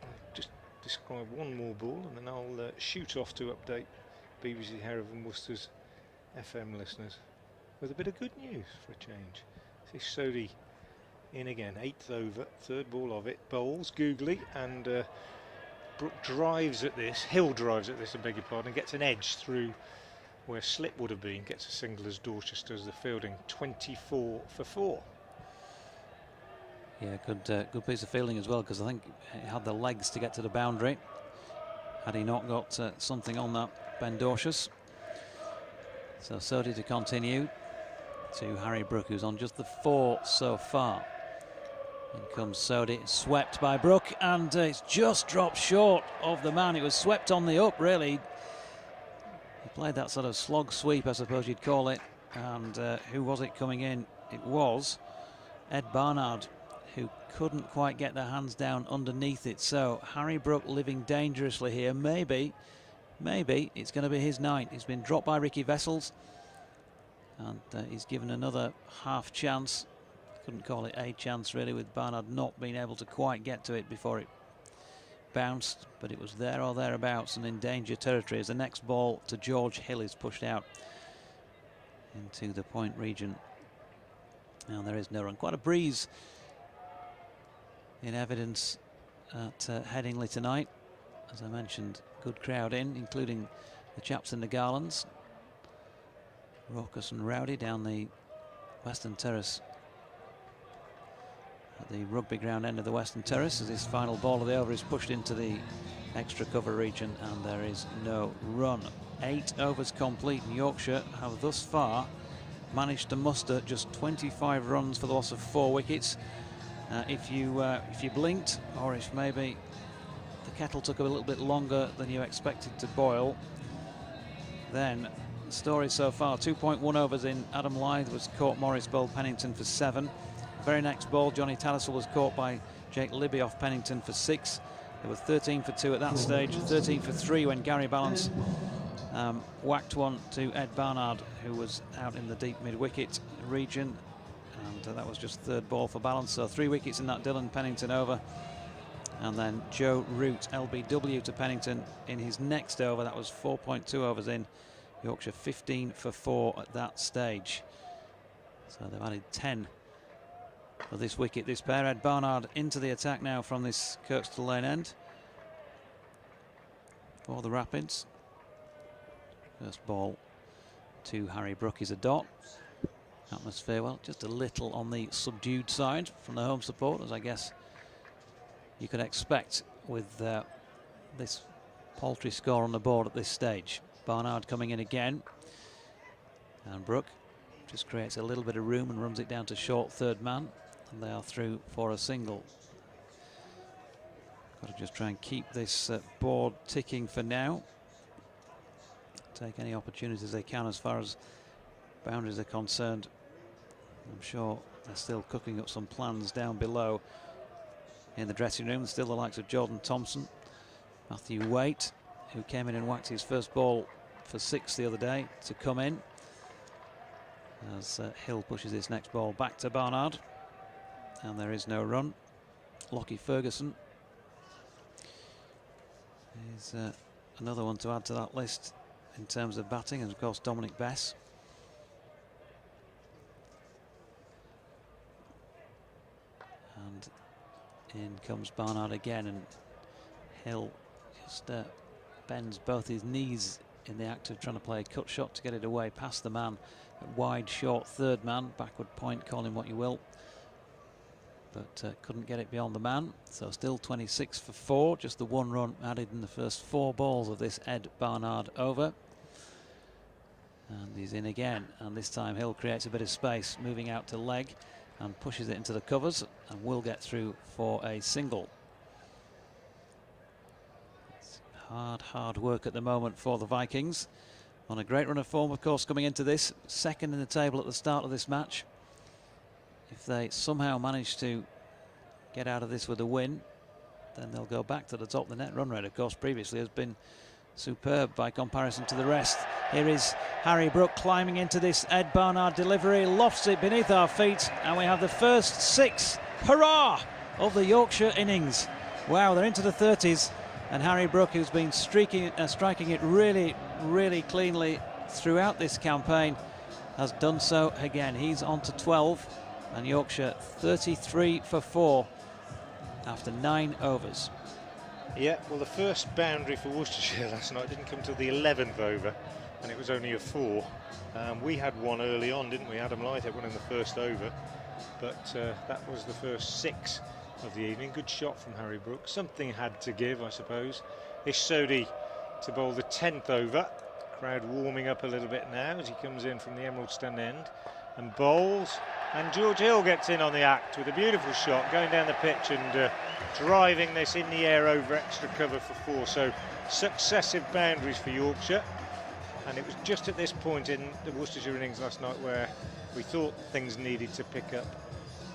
I'll just describe one more ball and then I'll shoot off to update BBC Hereford Worcester's FM listeners with a bit of good news for a change. Ish Sodhi in again, 8th over, 3rd ball of it, bowls googly, and Brook drives at this, Hill drives at this, I beg your pardon, and gets an edge through where slip would have been, gets a single as Dorchester does the fielding. 24 for 4. Yeah, good piece of fielding as well, because I think he had the legs to get to the boundary. Had he not got something on that, Ben Dorcas. So Sodhi to continue to Harry Brook, who's on just the 4 so far. In comes Sodhi, swept by Brook, and it's just dropped short of the man. It was swept on the up, really. He played that sort of slog sweep, I suppose you'd call it. And who was it coming in? It was Ed Barnard, who couldn't quite get their hands down underneath it. So Harry Brook living dangerously here. Maybe it's going to be his night. He's been dropped by Ricky Vessels, and he's given another half chance. couldn't call it a chance really, with Barnard not being able to quite get to it before it bounced, but it was there or thereabouts and in danger territory as the next ball to George Hill is pushed out into the point region. Now there is no run. Quite a breeze in evidence at Headingley tonight. As I mentioned, good crowd in, including the chaps in the garlands. Raucous and rowdy down the Western Terrace, at the rugby ground end of the Western Terrace, as this final ball of the over is pushed into the extra cover region, and there is no run. 8 overs complete, and Yorkshire have thus far managed to muster just 25 runs for the loss of 4 wickets. If you blinked, or if maybe the kettle took a little bit longer than you expected to boil, then the story so far: 2.1 overs in, Adam Lyth was caught, Morris bowled Pennington for 7. Very next ball, Johnny Tattersall was caught by Jake Libby off Pennington for 6. They were 13 for 2 at that stage, 13 for 3 when Gary Balance whacked one to Ed Barnard, who was out in the deep mid-wicket region, and that was just third ball for Balance. So 3 wickets in that Dylan Pennington over, and then Joe Root LBW to Pennington in his next over. That was 4.2 overs in. Yorkshire 15 for 4 at that stage. So they've added 10 for this wicket, this pair. Ed Barnard into the attack now from this Kirkstall Lane end for the Rapids. First ball to Harry Brook is a dot. Atmosphere, well, just a little on the subdued side from the home support, as I guess you could expect with this paltry score on the board at this stage. Barnard coming in again, and Brook just creates a little bit of room and runs it down to short third man, and they are through for a single. Got to just try and keep this board ticking for now. Take any opportunities they can as far as boundaries are concerned. I'm sure they're still cooking up some plans down below in the dressing room. Still the likes of Jordan Thompson, Matthew Waite, who came in and whacked his first ball for 6 the other day, to come in as Hill pushes his next ball back to Barnard, and there is no run. Lockie Ferguson is another one to add to that list in terms of batting, and of course Dominic Bess. And in comes Barnard again, and Hill just bends both his knees in the act of trying to play a cut shot to get it away past the man. Wide, short third man, backward point, call him what you will, but couldn't get it beyond the man. So still 26 for 4, just the 1 run added in the first 4 balls of this Ed Barnard over. And he's in again, and this time Hill creates a bit of space, moving out to leg, and pushes it into the covers, and will get through for a single. It's hard work at the moment for the Vikings. On a great run of form, of course, coming into this, second in the table at the start of this match. If they somehow manage to get out of this with a win, then they'll go back to the top. The net run rate, of course, previously has been superb by comparison to the rest. Here is Harry Brook climbing into this Ed Barnard delivery, lofts it beneath our feet, and we have the first 6, hurrah, of the Yorkshire innings. Wow, they're into the 30s, and Harry Brook, who's been striking it really cleanly throughout this campaign, has done so again. He's on to 12, and Yorkshire 33 for 4 after 9 overs. Yeah, well, the first boundary for Worcestershire last night didn't come till the 11th over, and it was only a 4. We had one early on, didn't we? Adam Lyth had one in the first over, but that was the first 6 of the evening. Good shot from Harry Brook. Something had to give, I suppose. Ish Sodhi to bowl the 10th over. Crowd warming up a little bit now as he comes in from the Emerald stand end and bowls. And George Hill gets in on the act with a beautiful shot, going down the pitch and driving this in the air over extra cover for 4. So successive boundaries for Yorkshire. And it was just at this point in the Worcestershire innings last night where we thought things needed to pick up,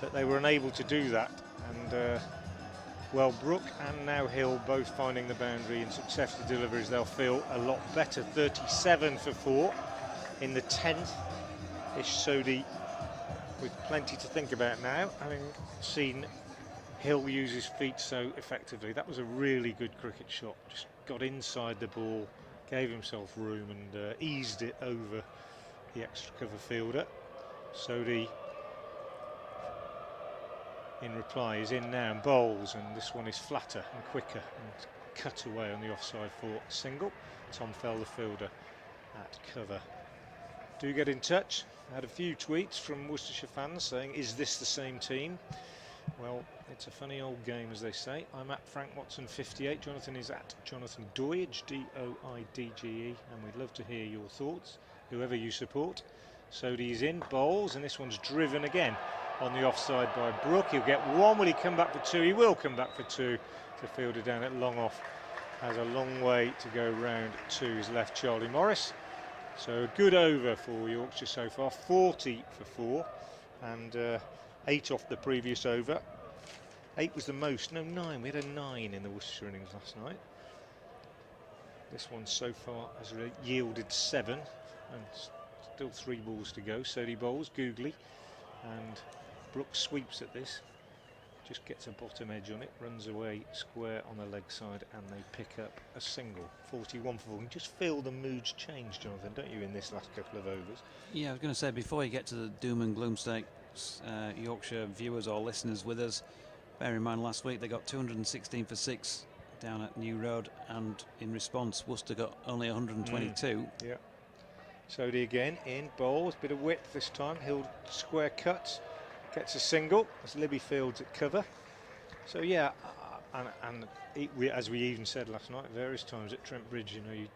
that they were unable to do that. And well, Brook and now Hill both finding the boundary in successive deliveries. They'll feel a lot better. 37 for 4 in the 10th. Ish Sodhi with plenty to think about now, having seen Hill use his feet so effectively. That was a really good cricket shot. Just got inside the ball, gave himself room and eased it over the extra cover fielder. Sodhi, in reply, is in now and bowls, and this one is flatter and quicker and cut away on the offside for single. Tom Fell, the fielder, at cover. Do get in touch. I had a few tweets from Worcestershire fans saying, is this the same team? Well, it's a funny old game, as they say. I'm at Frank Watson 58. Jonathan is at Jonathan Doidge, D-O-I-D-G-E, and we'd love to hear your thoughts, whoever you support. Sodhi is in, bowls, and this one's driven again on the offside by Brook. He'll get one. Will he come back for two? He will come back for two. The fielder down at long off has a long way to go round to his left, Charlie Morris. So a good over for Yorkshire so far, 40 for 4, and 8 off the previous over. 8 was the most, no 9, we had a 9 in the Worcestershire innings last night. This one so far has yielded 7, and still 3 balls to go. Sodhi bowls, googly, and Brooks sweeps at this. Just gets a bottom edge on it, runs away square on the leg side, and they pick up a single. 41 for 4. You can just feel the moods change, Jonathan, don't you, in this last couple of overs? Yeah, I was going to say, before you get to the doom and gloom stakes, Yorkshire viewers or listeners with us, bear in mind last week they got 216 for 6 down at New Road, and in response Worcester got only 122. Yeah. Sodhi again in, bowls, bit of width this time. Hill square cuts, gets a single as Libby fields at cover. So yeah, as we even said last night, various times at Trent Bridge, you know, you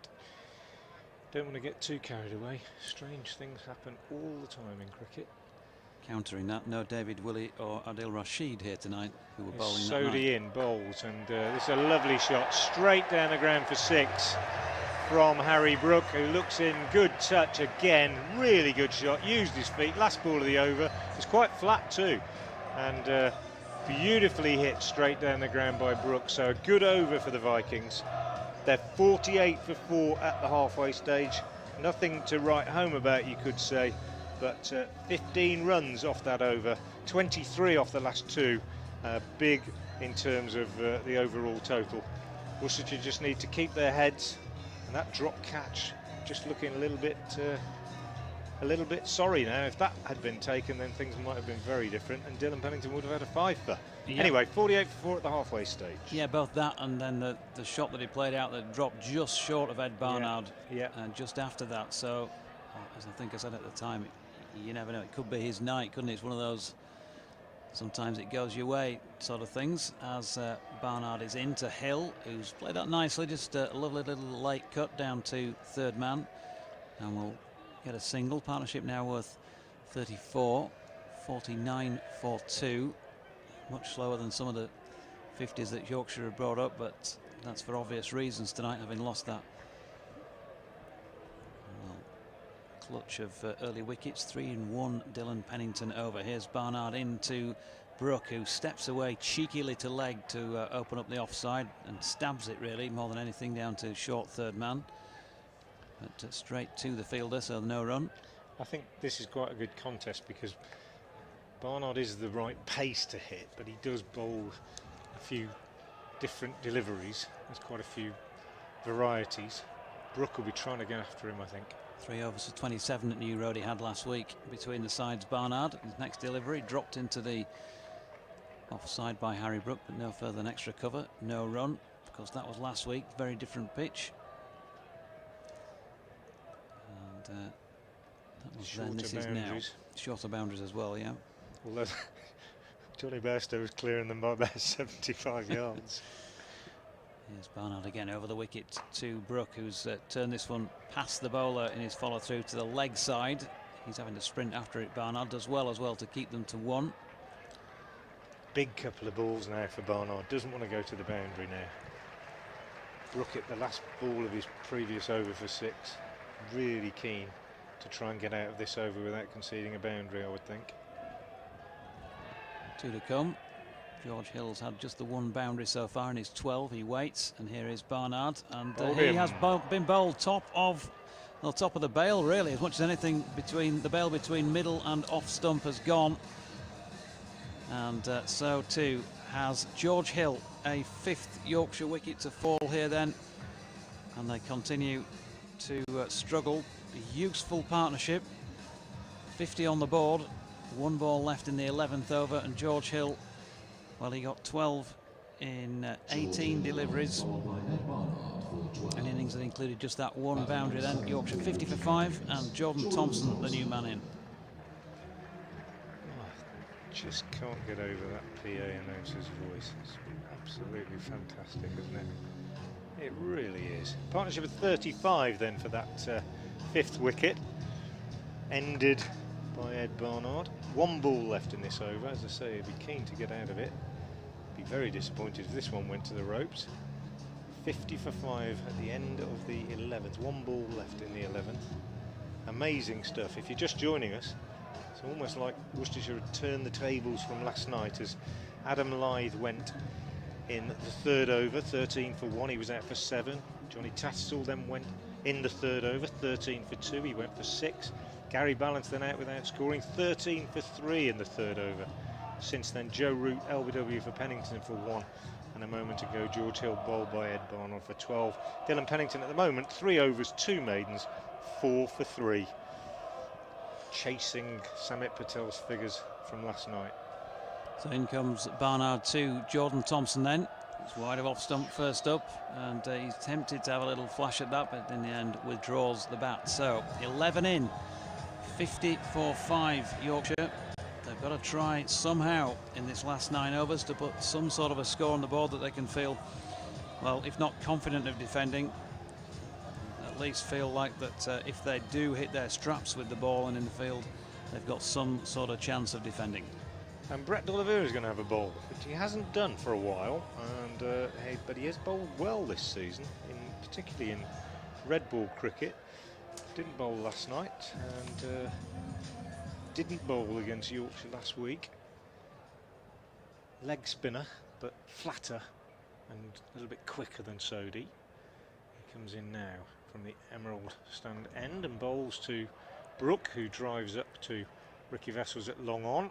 don't want to get too carried away. Strange things happen all the time in cricket. Countering that, no David Willey or Adil Rashid here tonight, who were bowling that night. Sodhi in, bowls, and this is a lovely shot, straight down the ground for 6 from Harry Brook, who looks in, good touch again, really good shot, used his feet, last ball of the over, it's quite flat too, and beautifully hit straight down the ground by Brook. So a good over for the Vikings. They're 48 for 4 at the halfway stage, nothing to write home about, you could say, but 15 runs off that over, 23 off the last 2, big in terms of the overall total. Worcestershire just need to keep their heads, and that drop catch just looking a little bit sorry now. If that had been taken, then things might have been very different, and Dylan Pennington would have had a 5-for. Yep. Anyway, 48 for 4 at the halfway stage. Yeah, both that and then the shot that he played out that dropped just short of Ed Barnard, and just after that. So, as I think I said at the time, you never know, it could be his night, couldn't it? It's one of those, sometimes it goes your way sort of things, as Barnard is into Hill, who's played that nicely, just a lovely little late cut down to third man, and we'll get a single. Partnership now worth 34, 49 for 2, much slower than some of the 50s that Yorkshire have brought up, but that's for obvious reasons tonight, having lost that clutch of early wickets. 3-1 Dylan Pennington over. Here's Barnard into Brook, who steps away cheekily to leg to open up the offside and stabs it really more than anything down to short third man, but straight to the fielder, so no run. I think this is quite a good contest because Barnard is the right pace to hit, but he does bowl a few different deliveries. There's quite a few varieties. Brook will be trying to go after him, I think. 3 overs for 27 at New Road he had last week. Between the sides, Barnard, his next delivery dropped into the offside by Harry Brook, but no further than extra cover, no run. Of course, that was last week, very different pitch. And that was then, this is now. Shorter boundaries as well, yeah. Although Johnny Bairstow was clearing them by about 75 yards. Here's Barnard again over the wicket to Brook, who's turned this one past the bowler in his follow through to the leg side. He's having to sprint after it. Barnard does well as well to keep them to 1. Big couple of balls now for Barnard. Doesn't want to go to the boundary now. Brook at the last ball of his previous over for 6. Really keen to try and get out of this over without conceding a boundary, I would think. 2 to come. George Hill's had just the 1 boundary so far in his 12. He waits, and here is Barnard, and he has been bowled top of Well, top of the bail, really, as much as anything. Between the bail between middle and off stump has gone. And so too has George Hill, a 5th Yorkshire wicket to fall here then. And they continue to struggle. A useful partnership. 50 on the board. 1 ball left in the 11th over. And George Hill, well, he got 12 in 18 deliveries. An innings that included just that 1 boundary then. Yorkshire 50 for 5. And Jordan Thompson, the new man in. Just can't get over that PA announcer's voice. It's absolutely fantastic, isn't it? It really is. Partnership of 35 then for that 5th wicket. Ended by Ed Barnard. 1 ball left in this over. As I say, he'd be keen to get out of it. Be very disappointed if this one went to the ropes. 50 for 5 at the end of the 11th. 1 ball left in the 11th. Amazing stuff. If you're just joining us, it's almost like Worcestershire had turned the tables from last night as Adam Lythe went in the 3rd over, 13 for 1, he was out for 7. Johnny Tattersall then went in the 3rd over, 13 for 2, he went for 6. Gary Balance then out without scoring, 13 for 3 in the 3rd over. Since then, Joe Root, LBW for Pennington for 1. And a moment ago, George Hill bowled by Ed Barnard for 12. Dylan Pennington at the moment, 3 overs, 2 maidens, 4 for 3. Chasing Samit Patel's figures from last night. So in comes Barnard to Jordan Thompson then. He's wide of off stump first up, and he's tempted to have a little flash at that, but in the end withdraws the bat. So 11 in, 50 for 5 Yorkshire. They've got to try somehow in this last 9 overs to put some sort of a score on the board that they can feel, well, if not confident of defending, at least feel like that if they do hit their straps with the ball and in the field, they've got some sort of chance of defending. And Brett D'Oliveira is going to have a bowl, which he hasn't done for a while, and but he has bowled well this season, particularly in red ball cricket. Didn't bowl last night, and didn't bowl against Yorkshire last week. Leg spinner, but flatter and a little bit quicker than Sodhi. He comes in now from the Emerald stand end and bowls to Brook, who drives up to Ricky Vessels at long on.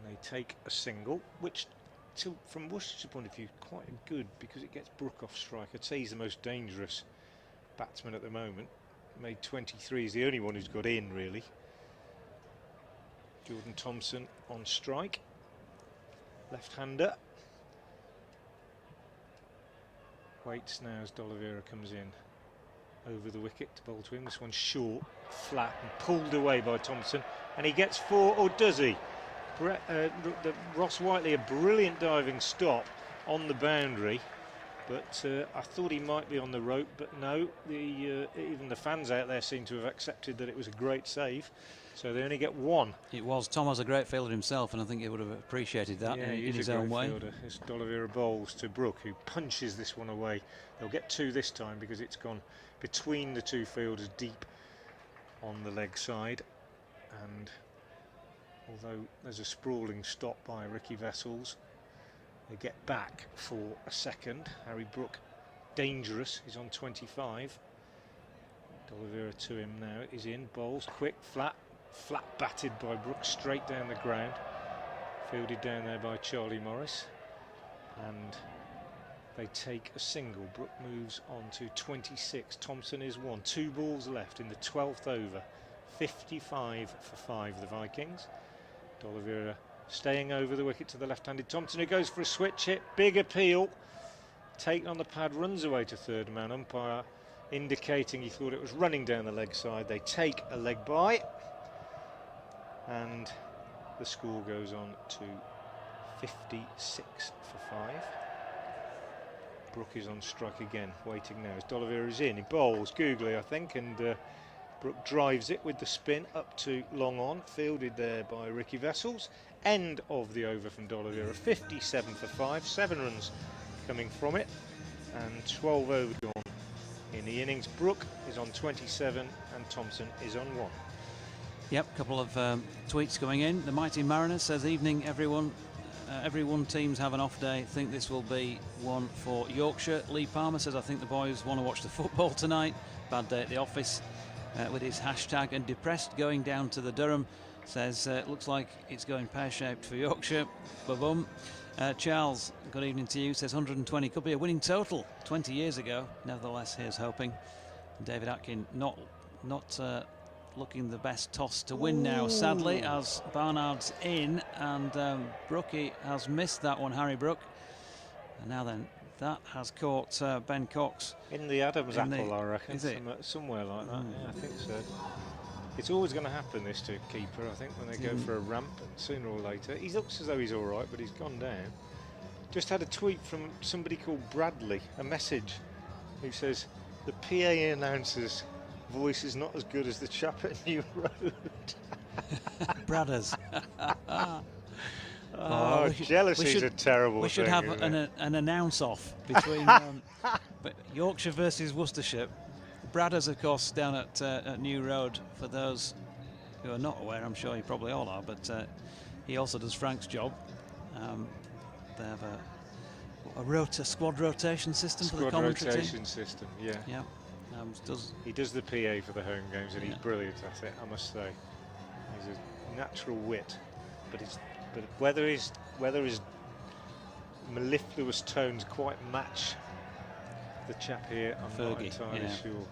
And they take a single, which from Worcestershire's point of view quite good because it gets Brook off strike. I'd say he's the most dangerous batsman at the moment. Made 23, he's the only one who's got in really. Jordan Thompson on strike, left-hander. Waits now as D'Oliveira comes in over the wicket to bowl to him. This one's short, flat and pulled away by Thompson, and he gets 4, or does he? Ross Whiteley, a brilliant diving stop on the boundary, but I thought he might be on the rope, but no, even the fans out there seem to have accepted that it was a great save, so they only get 1. It was. Tom was a great fielder himself, and I think he would have appreciated that in his own way. As D'Oliveira bowls to Brook, who punches this one away. They'll get 2 this time because it's gone between the 2 fielders deep on the leg side, and although there's a sprawling stop by Ricky Vessels, they get back for a second. Harry Brook, dangerous, he's on 25. D'Oliveira to him now, is in, bowls, quick, flat batted by Brook, straight down the ground. Fielded down there by Charlie Morris. And they take a single. Brook moves on to 26. Thompson is 1. 2 balls left in the 12th over. 55 for 5, the Vikings. D'Oliveira staying over the wicket to the left-handed Thompson, who goes for a switch hit. Big appeal. Taken on the pad, runs away to third man. Umpire indicating he thought it was running down the leg side. They take a leg by, and the score goes on to 56 for 5. Brook is on strike again, waiting now as D'Oliveira is in. He bowls googly, I think, and Brook drives it with the spin up to long on, fielded there by Ricky Vessels. End of the over from D'Oliveira, 57 for 5, 7 runs coming from it, and 12 over gone in the innings. Brook is on 27 and Thompson is on 1. Yep, a couple of tweets coming in. The Mighty Mariner says, evening everyone. Everyone teams have an off day. Think this will be one for Yorkshire. Lee Palmer says, I think the boys want to watch the football tonight. Bad day at the office. with his hashtag, and Depressed going down to the Durham says looks like it's going pear-shaped for Yorkshire. Ba-bum. Charles, good evening to you, says 120 could be a winning total 20 years ago. Nevertheless, here's hoping. David Atkin not looking the best toss to win now, sadly, as Barnard's in, and Brookie has missed that one, Harry Brook. And now then, that has caught Ben Cox. In the Adam's apple, I reckon. Is it? Somewhere like that, yeah, I think so. It's always going to happen, this to a keeper, I think, when they go for a ramp, and sooner or later. He looks as though he's all right, but he's gone down. Just had a tweet from somebody called Bradley, a message, who says, the PA announcer's voice is not as good as the chap at New Road. Bradders. Jealousy's a terrible thing. We should have an announce-off between Yorkshire versus Worcestershire. Bradders, of course, down at New Road, for those who are not aware. I'm sure you probably all are, but he also does Frank's job. They have a squad rotation system for the commentary team. Squad rotation system, yeah. Yeah. He does the PA for the home games, and he's brilliant at it, I must say. He's a natural wit, but whether his mellifluous tones quite match the chap here, I'm not entirely sure.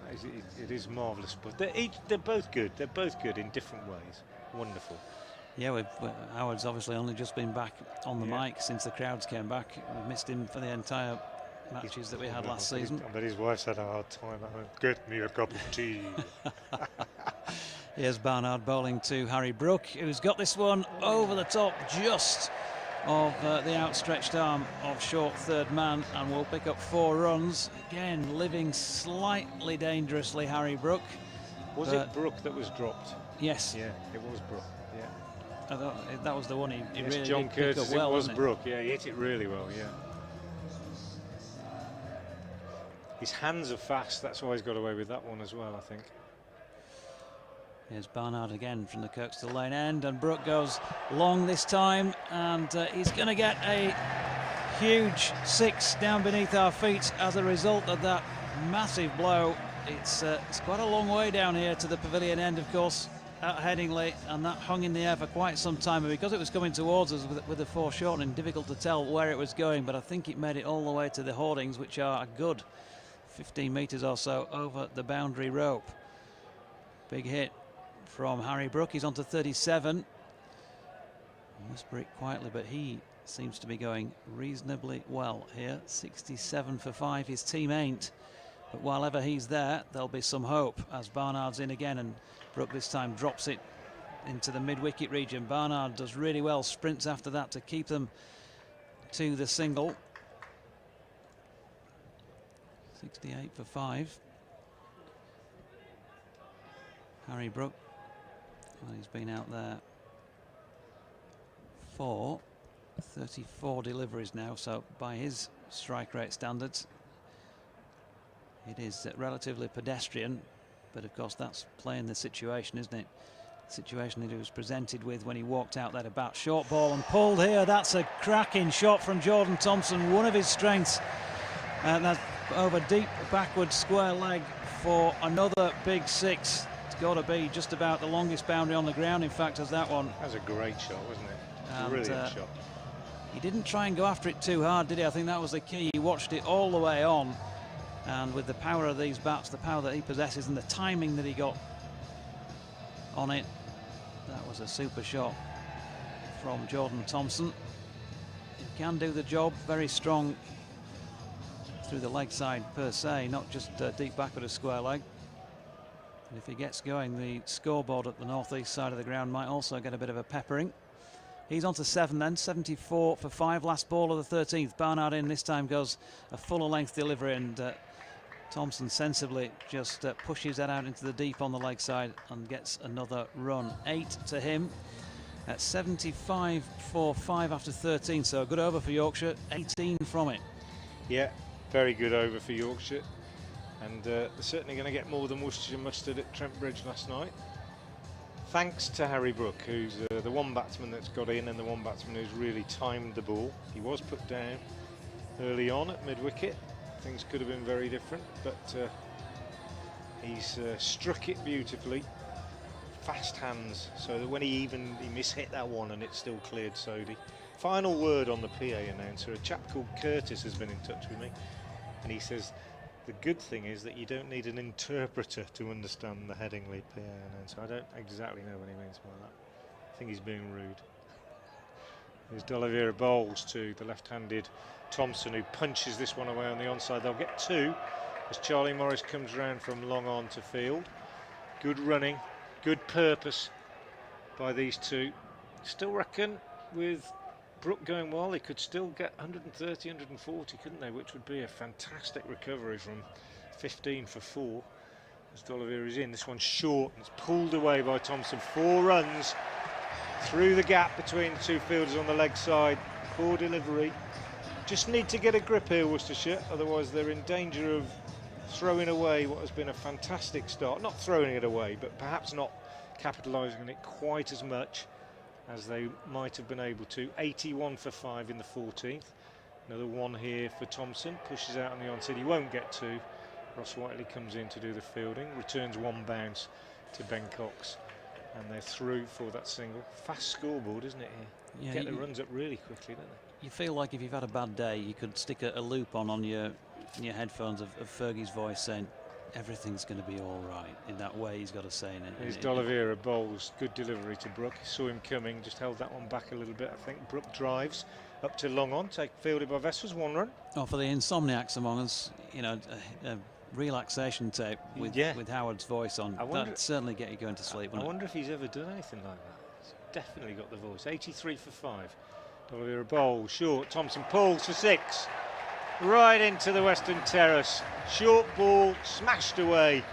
It is marvellous, but they're both good. They're both good in different ways. Wonderful. Yeah, Howard's obviously only just been back on the mic since the crowds came back. We missed him for the entire matches that we had last season. But his wife's had a hard time. Get me a cup of tea. Here's Barnard bowling to Harry Brook, who's got this one over the top just of the outstretched arm of short third man, and will pick up 4 runs. Again, living slightly dangerously, Harry Brook. Was it Brook that was dropped? Yes. Yeah, it was Brook. Yeah. I thought that was the one he really John did pick Curtis, up well, it was Brook. Yeah, he hit it really well, yeah. His hands are fast, that's why he's got away with that one as well, I think. Here's Barnard again from the Kirkstall Lane end, and Brook goes long this time, and he's going to get a huge 6 down beneath our feet as a result of that massive blow. It's quite a long way down here to the pavilion end, of course, at Headingley, and that hung in the air for quite some time. And because it was coming towards us with the foreshortening, difficult to tell where it was going, but I think it made it all the way to the hoardings, which are a good 15 metres or so over the boundary rope. Big hit from Harry Brook. He's on to 37. Whisper it quietly, but he seems to be going reasonably well here. 67 for 5. His team ain't, but while ever he's there, there'll be some hope as Barnard's in again, and Brook this time drops it into the mid-wicket region. Barnard does really well, sprints after that to keep them to the single. 68 for 5. Harry Brook, well, he's been out there for 34 deliveries now, so by his strike rate standards, it is relatively pedestrian, but of course that's playing the situation, isn't it? The situation that he was presented with when he walked out there to bat. Short ball and pulled here. That's a cracking shot from Jordan Thompson, one of his strengths. And that's over deep backward square leg for another big 6. Got to be just about the longest boundary on the ground, in fact, as that one. That was a great shot, wasn't it? Brilliant shot. He didn't try and go after it too hard, did he? I think that was the key. He watched it all the way on, and with the power of these bats, the power that he possesses and the timing that he got on it, that was a super shot from Jordan Thompson. He can do the job, very strong through the leg side per se, not just deep backward of square leg. And if he gets going, the scoreboard at the northeast side of the ground might also get a bit of a peppering. He's on to 7 then, 74 for 5, last ball of the 13th. Barnard in this time goes a fuller length delivery, and Thompson sensibly just pushes that out into the deep on the leg side and gets another run. 8 to him at 75 for 5 after 13, so a good over for Yorkshire, 18 from it. Yeah, very good over for Yorkshire. And they're certainly going to get more than Worcestershire mustered at Trent Bridge last night. Thanks to Harry Brook, who's the one batsman that's got in and the one batsman who's really timed the ball. He was put down early on at mid-wicket. Things could have been very different, but He's struck it beautifully. Fast hands, so that when he mishit that one and it still cleared Sodhi. Final word on the PA announcer. A chap called Curtis has been in touch with me, and he says the good thing is that you don't need an interpreter to understand the Headingley PA announcer. I don't exactly know what he means by that. I think he's being rude. There's D'Oliveira bowls to the left-handed Thompson, who punches this one away on the onside. They'll get two as Charlie Morris comes round from long on to field. Good running, good purpose by these two. Still reckon with Brook going well, they could still get 130, 140, couldn't they? Which would be a fantastic recovery from 15 for 4. As D'Oliveira is in, this one's short and it's pulled away by Thompson. 4 runs through the gap between the two fielders on the leg side. Poor delivery. Just need to get a grip here, Worcestershire, otherwise they're in danger of throwing away what has been a fantastic start. Not throwing it away, but perhaps not capitalising on it quite as much as they might have been able to. 81 for 5 in the 14th. Another one here for Thompson. Pushes out on the onside. He won't get 2. Ross Whiteley comes in to do the fielding. Returns 1 bounce to Ben Cox. And they're through for that single. Fast scoreboard, isn't it here? Yeah, Get the runs up really quickly, don't they? You feel like if you've had a bad day, you could stick a loop on your headphones of Fergie's voice saying everything's going to be all right. In that way, he's got to say it. Here's D'Oliveira bowls. Good delivery to Brook. Saw him coming, just held that one back a little bit, I think. Brook drives up to long on, fielded by Vessels, 1 run. Oh, for the insomniacs among us, you know, a relaxation tape with Howard's voice on, that'd certainly get you going to sleep. I wonder if he's ever done anything like that. He's definitely got the voice. 83 for 5. D'Oliveira bowl, short. Thompson pulls for 6. Right into the Western Terrace. Short ball smashed away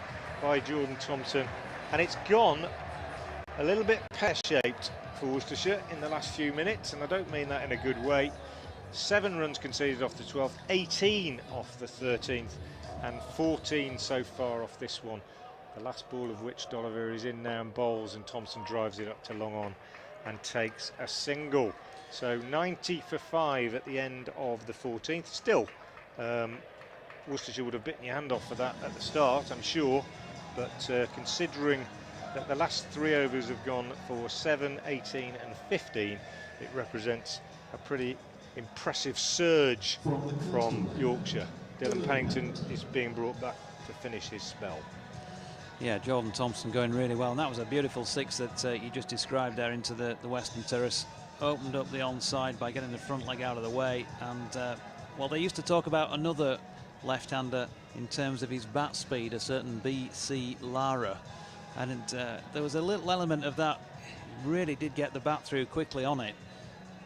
by Jordan Thompson. And it's gone a little bit pear-shaped for Worcestershire in the last few minutes. And I don't mean that in a good way. 7 runs conceded off the 12th, 18 off the 13th, and 14 so far off this one. The last ball of which D'Oliveira is in now and bowls, and Thompson drives it up to long on and takes a single. So 90 for 5 at the end of the 14th. Still, Worcestershire would have bitten your hand off for that at the start, I'm sure. But considering that the last 3 overs have gone for 7, 18 and 15, it represents a pretty impressive surge from Yorkshire. Dylan Pennington is being brought back to finish his spell. Yeah, Jordan Thompson going really well, and that was a beautiful 6 that you just described there into the Western Terrace. Opened up the onside by getting the front leg out of the way, and well, they used to talk about another left-hander in terms of his bat speed, a certain B.C. Lara, and there was a little element of that. He really did get the bat through quickly on it,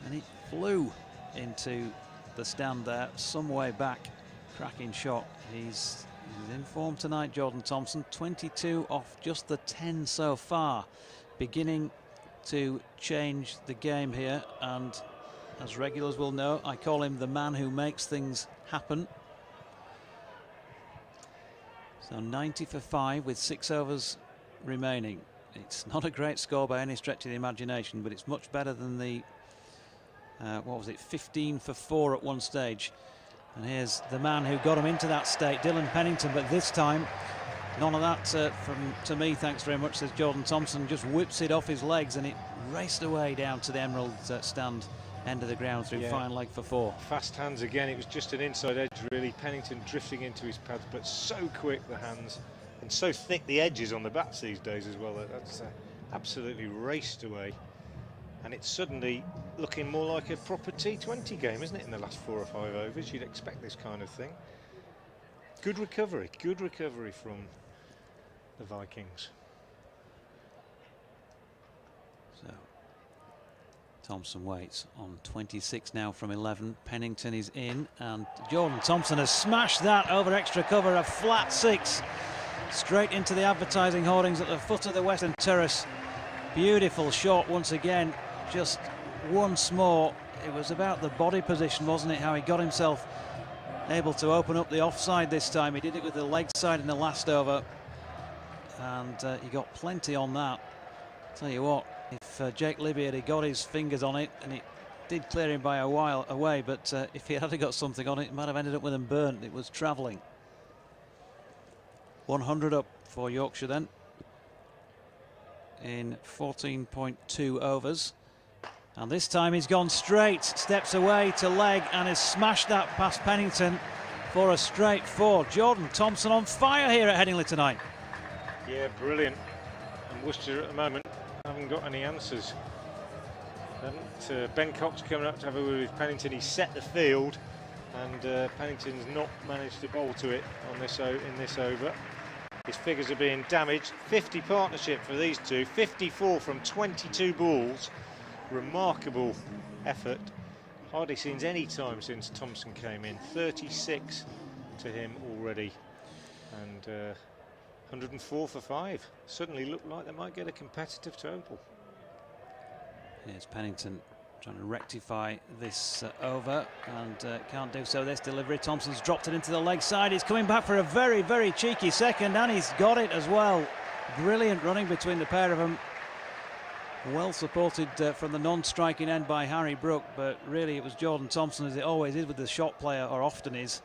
and it flew into the stand there, some way back. Cracking shot. He's in form tonight, Jordan Thompson. 22 off just the 10 so far. Beginning to change the game here, and as regulars will know, I call him the man who makes things happen. So 90 for 5 with 6 overs remaining. It's not a great score by any stretch of the imagination, but it's much better than the what was it, 15 for 4 at one stage. And here's the man who got him into that state, Dylan Pennington, but this time none of that to me, thanks very much, says Jordan Thompson. Just whips it off his legs and it raced away down to the Emerald stand end of the ground through fine leg for 4. Fast hands again. It was just an inside edge really. Pennington drifting into his pads, but so quick the hands and so thick the edges on the bats these days as well. That's absolutely raced away. And it's suddenly looking more like a proper T20 game, isn't it, in the last 4 or 5 overs? You'd expect this kind of thing. Good recovery from the Vikings. So Thompson waits on 26 now from 11. Pennington is in, and Jordan Thompson has smashed that over extra cover, a flat 6 straight into the advertising hoardings at the foot of the Western Terrace. Beautiful shot once again, just once more. It was about the body position, wasn't it, how he got himself able to open up the offside this time. He did it with the leg side in the last over, and he got plenty on that. Tell you what, if Jake Libby had got his fingers on it, and it did clear him by a while away, but if he had got something on it, it might have ended up with him burnt. It was travelling. 100 up for Yorkshire then in 14.2 overs. And this time he's gone straight, steps away to leg and has smashed that past Pennington for a straight 4. Jordan Thompson on fire here at Headingley tonight. Yeah, brilliant. And Worcester at the moment haven't got any answers. Ben Cox coming up to have a word with Pennington. He set the field, and Pennington's not managed to bowl to it on this in this over. His figures are being damaged. 50 partnership for these two. 54 from 22 balls. Remarkable effort. Hardly seen any time since Thompson came in. 36 to him already, and 104 for 5. Suddenly looked like they might get a competitive total. Here's Pennington trying to rectify this over, and can't do so. This delivery, Thompson's dropped it into the leg side. He's coming back for a very, very cheeky second, and he's got it as well. Brilliant running between the pair of them. Well supported from the non-striking end by Harry Brook, but really it was Jordan Thompson, as it always is with the shot player, or often is,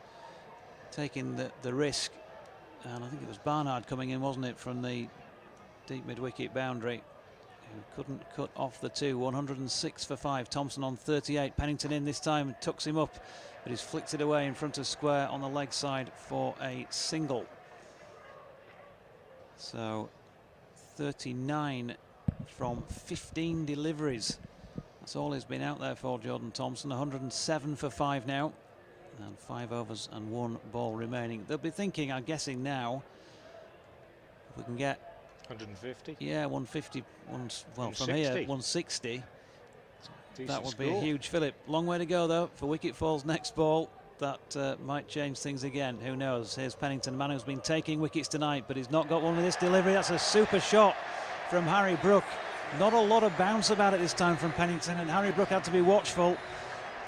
taking the risk. And I think it was Barnard coming in, wasn't it, from the deep mid-wicket boundary, who couldn't cut off the 2. 106 for 5. Thompson on 38. Pennington in this time, tucks him up, but he's flicked it away in front of square on the leg side for a single. So 39 from 15 deliveries. That's all he's been out there for, Jordan Thompson. 107 for 5 now, and 5 overs and 1 ball remaining. They'll be thinking, I'm guessing now, if we can get 150. Yeah, 150. Well, 160. from here, 160. Decent That would score. be a huge fillip. Long way to go though for Wicket Fall's next ball. That might change things again. Who knows? Here's Pennington, man who's been taking wickets tonight, but he's not got one with this delivery. That's a super shot from Harry Brook. Not a lot of bounce about it this time from Pennington, and Harry Brook had to be watchful.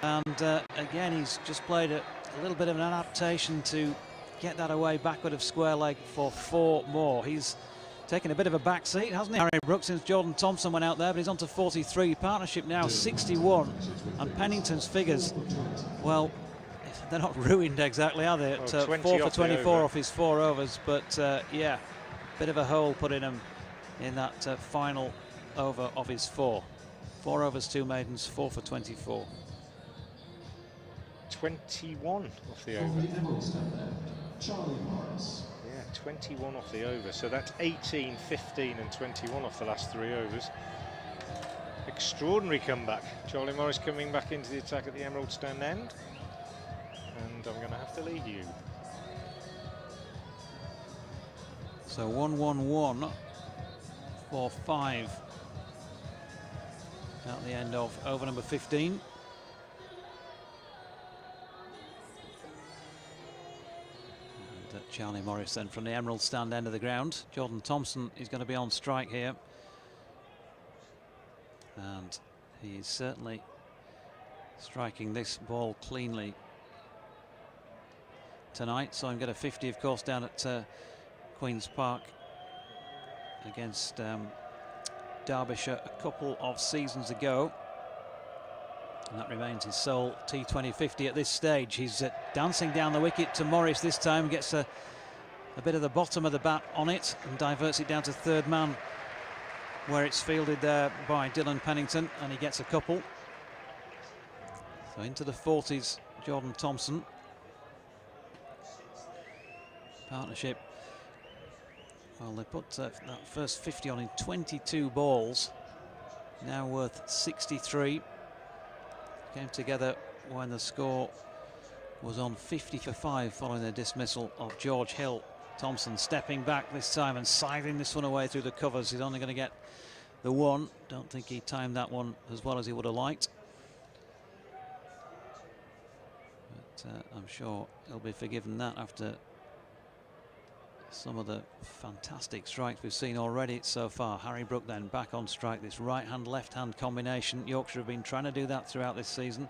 And again, he's just played a little bit of an adaptation to get that away backward of square leg for 4 more. He's taken a bit of a back seat, hasn't he, Harry Brook, since Jordan Thompson went out there, but he's on to 43. Partnership now 61, and Pennington's figures, well, they're not ruined exactly, are they? At 4 for 24 off his 4 overs, but yeah, bit of a hole put in him in that final over of his 4. 4 overs, 2 maidens, 4 for 24. 21 off the over. Yeah, 21 off the over. So that's 18, 15 and 21 off the last 3 overs. Extraordinary comeback. Charlie Morris coming back into the attack at the Emerald stand end. And I'm going to have to lead you. So 1-1-1 for 5 at the end of over number 15. And Charlie Morris then from the Emerald stand end of the ground. Jordan Thompson is going to be on strike here, and he is certainly striking this ball cleanly tonight. Saw him get a 50, of course, down at Queen's Park against Derbyshire a couple of seasons ago, and that remains his sole T20 50 at this stage. He's dancing down the wicket to Morris this time, gets a bit of the bottom of the bat on it and diverts it down to third man, where it's fielded there by Dylan Pennington, and he gets a couple. So into the 40s, Jordan Thompson. Partnership, well, they put that first 50 on in 22 balls, now worth 63. Came together when the score was on 50 for 5 following the dismissal of George Hill. Thompson stepping back this time and siding this one away through the covers. He's only going to get the 1. Don't think he timed that one as well as he would have liked, but I'm sure he'll be forgiven that after some of the fantastic strikes we've seen already so far. Harry Brook then back on strike, this right-hand, left-hand combination. Yorkshire have been trying to do that throughout this season,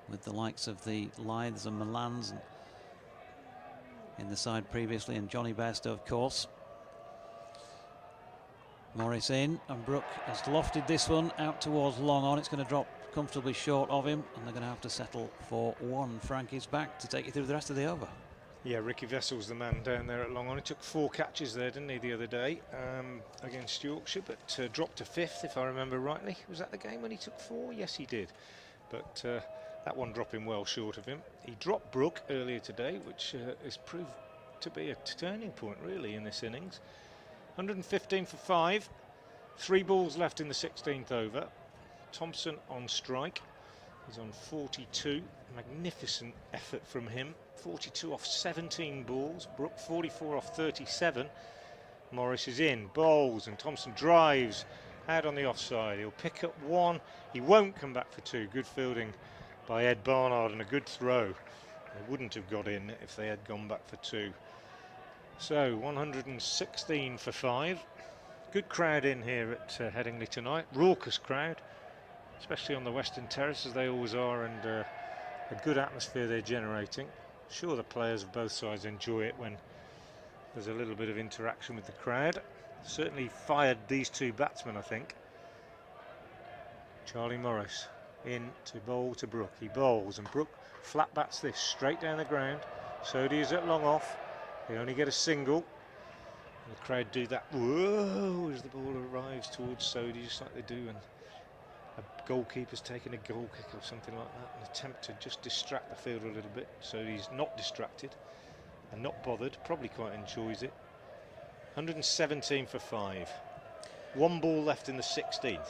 with the likes of the Lyths and Milans in the side previously, and Johnny Bairstow, of course. Morris in, and Brook has lofted this one out towards long on. It's going to drop comfortably short of him, and they're going to have to settle for 1. Frank is back to take you through the rest of the over. Yeah, Ricky Vessel's the man down there at long on. He took 4 catches there, didn't he, the other day against Yorkshire, but dropped to 5th, if I remember rightly. Was that the game when he took 4? Yes, he did. But that one dropping well short of him. He dropped Brook earlier today, which has proved to be a turning point, really, in this innings. 115 for 5. 3 balls left in the 16th over. Thompson on strike. He's on 42. Magnificent effort from him. 42 off 17 balls. Brook 44 off 37. Morris is in, bowls, and Thompson drives out on the offside. He'll pick up 1. He won't come back for 2. Good fielding by Ed Barnard and a good throw. They wouldn't have got in if they had gone back for 2. So 116 for 5. Good crowd in here at Headingley tonight. Raucous crowd, especially on the Western Terrace, as they always are, and a good atmosphere they're generating. Sure, the players of both sides enjoy it when there's a little bit of interaction with the crowd. Certainly fired these 2 batsmen, I think. Charlie Morris in to bowl to Brook. He bowls, and Brook flat bats this straight down the ground. Sodhi is at long off. They only get a single. And the crowd do that whoa as the ball arrives towards Sodhi, just like they do, and a goalkeeper's taking a goal kick or something like that, an attempt to just distract the fielder a little bit, so he's not distracted and not bothered, probably quite enjoys it. 117 for 5. 1 ball left in the 16th.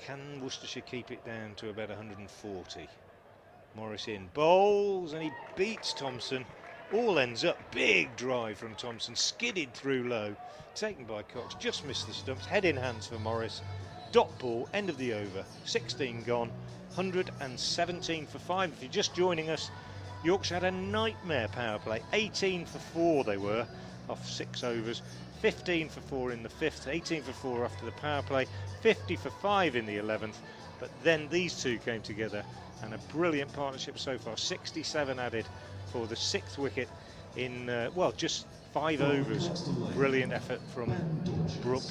Can Worcestershire keep it down to about 140? Morris in, bowls, and he beats Thompson. All ends up, big drive from Thompson, skidded through low, taken by Cox, just missed the stumps, head in hands for Morris. Dot ball, end of the over, 16 gone, 117 for 5. If you're just joining us, Yorkshire had a nightmare power play. 18 for 4 they were, off 6 overs. 15 for 4 in the 5th, 18 for 4 after the power play, 50 for 5 in the 11th. But then these two came together, and a brilliant partnership so far. 67 added for the 6th wicket in, well, just 5 overs. Brilliant effort from Brook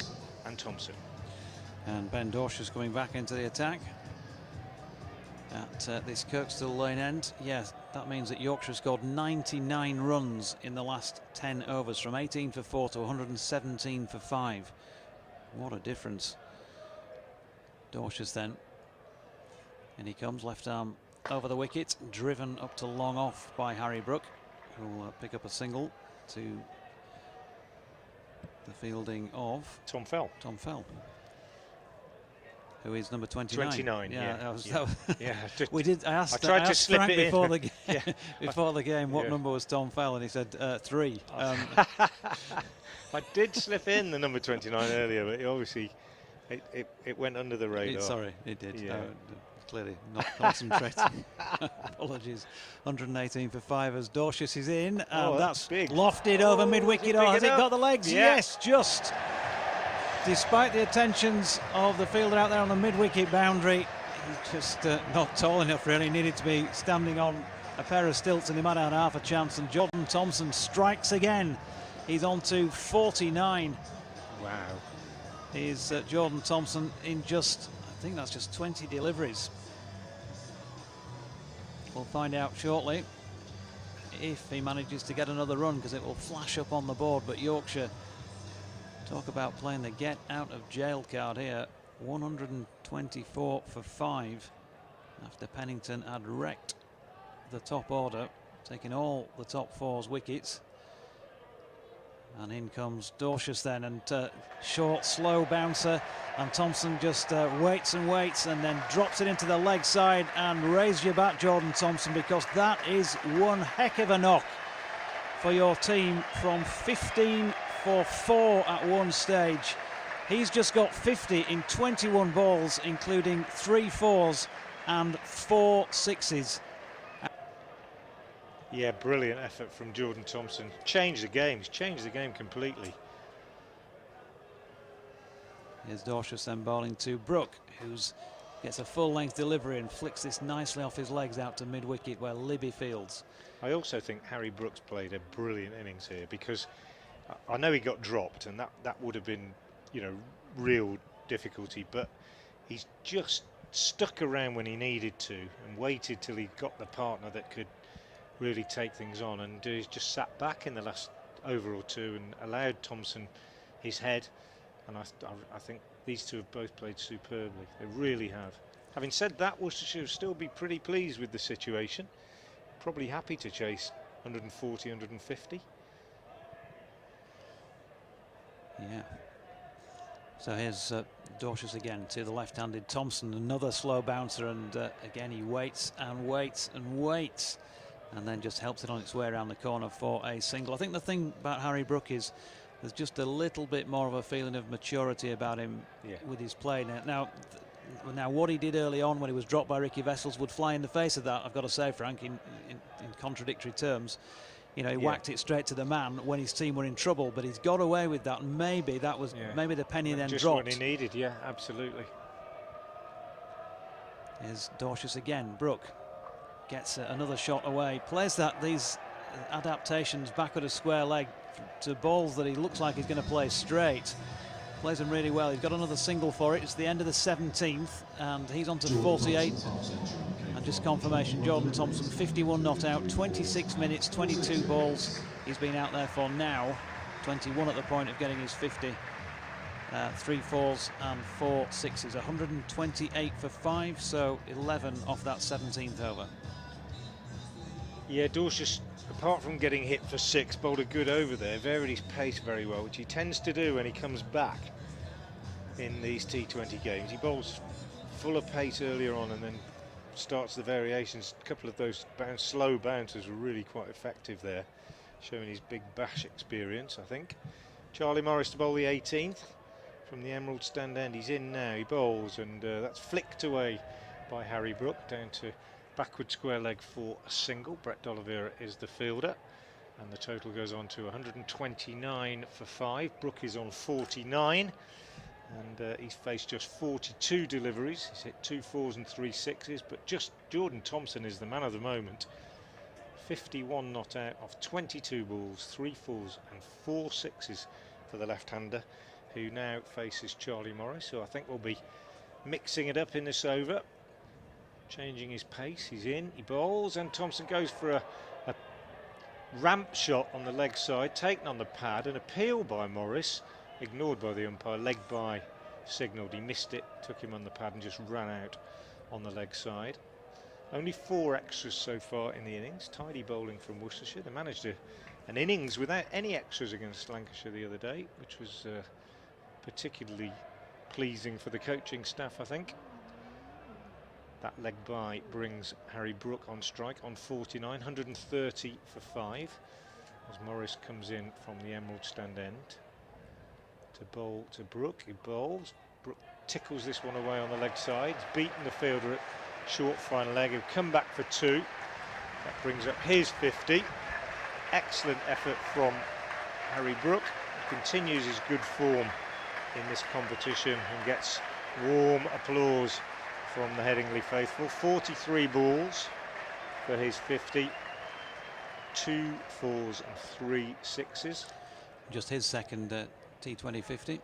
and Thompson. And Ben Dorsh's coming back into the attack at this Kirkstall Lane end. Yes, that means that Yorkshire scored 99 runs in the last 10 overs, from 18 for 4 to 117 for 5. What a difference. Dorsh's then. And he comes, left arm over the wicket, driven up to long off by Harry Brook, who will pick up a single to the fielding of Tom Fell. Tom Fell, who is number 29. 29, yeah. That was, yeah. yeah. Just, we did. I asked tried to slip Frank it before in. the game. Before the game, what number was Tom Fell, and he said 3. I did slip in the number 29 earlier, but obviously it went under the radar. Sorry, it did. Yeah. Clearly not concentrating. Apologies. 118 for 5 as Dorshus is in, and that's big. Lofted over mid-wicket. Has it got the legs? Yeah. Yes, just. Despite the attentions of the fielder out there on the mid-wicket boundary, he's just not tall enough, really. Needed to be standing on a pair of stilts, and he might have half a chance. And Jordan Thompson strikes again. He's on to 49. Wow. Is Jordan Thompson in just, I think that's just 20 deliveries. We'll find out shortly if he manages to get another run, because it will flash up on the board. But Yorkshire, talk about playing the get out of jail card here. 124 for 5 after Pennington had wrecked the top order, taking all the top 4's wickets. And in comes Dorshus then, and short, slow bouncer, and Thompson just waits and waits, and then drops it into the leg side. And raise your bat, Jordan Thompson, because that is one heck of a knock for your team, from 15 for 4 at one stage. He's just got 50 in 21 balls, including 3 4s and 4 6s. Yeah, brilliant effort from Jordan Thompson. Changed the game. He's changed the game completely. Here's Dorshus then bowling to Brook, who gets a full-length delivery and flicks this nicely off his legs out to mid-wicket, where Libby fields. I also think Harry Brooks played a brilliant innings here, because I know he got dropped, and that would have been, you know, real difficulty, but he's just stuck around when he needed to and waited till he got the partner that could really take things on, and he's just sat back in the last over or two and allowed Thompson his head. And I think these two have both played superbly. They really have. Having said that, Worcestershire will still be pretty pleased with the situation. Probably happy to chase 140, 150. Yeah. So here's Dorshus again to the left-handed Thompson, another slow bouncer, and again he waits and waits and waits, and then just helps it on its way around the corner for a single. I think the thing about Harry Brook is there's just a little bit more of a feeling of maturity about him with his play now. Now, what he did early on when he was dropped by Ricky Vessels would fly in the face of that, I've got to say, Frank, in contradictory terms. You know, he whacked it straight to the man when his team were in trouble, but he's got away with that. And maybe that was maybe the penny then just dropped. Just what he needed, yeah, absolutely. Here's Dorshus again. Brook gets another shot away. Plays these adaptations back at a square leg to balls that he looks like he's going to play straight. Plays them really well. He's got another single for it. It's the end of the 17th, and he's on to 48. And just confirmation, Jordan Thompson, 51 not out, 26 minutes, 22 balls. He's been out there for now. 21 at the point of getting his 50. 3 fours and 4 sixes. 128 for 5, so 11 off that 17th over. Yeah, Dorshus, apart from getting hit for 6, bowled a good over there, varied his pace very well, which he tends to do when he comes back in these T20 games. He bowls full of pace earlier on and then starts the variations. A couple of those slow bouncers were really quite effective there, showing his big bash experience, I think. Charlie Morris to bowl the 18th from the Emerald stand end. He's in now, he bowls, and that's flicked away by Harry Brook down to backward square leg for a single. Brett D'Oliveira is the fielder, and the total goes on to 129 for 5. Brook is on 49, and he's faced just 42 deliveries. He's hit 2 fours and 3 sixes, but just Jordan Thompson is the man of the moment. 51 not out of 22 balls, 3 fours and 4 sixes for the left-hander, who now faces Charlie Morris, who I think will be mixing it up in this over. Changing his pace, he's in, he bowls, and Thompson goes for a ramp shot on the leg side, taken on the pad, and appealed by Morris, ignored by the umpire, leg by signalled. He missed it, took him on the pad and just ran out on the leg side. Only 4 extras so far in the innings. Tidy bowling from Worcestershire. They managed an innings without any extras against Lancashire the other day, which was particularly pleasing for the coaching staff, I think. That leg by brings Harry Brook on strike on 49, 130 for 5, as Morris comes in from the Emerald stand end to bowl to Brook. He bowls. Brook tickles this one away on the leg side. He's beaten the fielder at short final leg. He'll come back for 2. That brings up his 50. Excellent effort from Harry Brook. He continues his good form in this competition and gets warm applause from the Headingley faithful. 43 balls for his 50, 2 fours and 3 sixes. Just his second T20 50.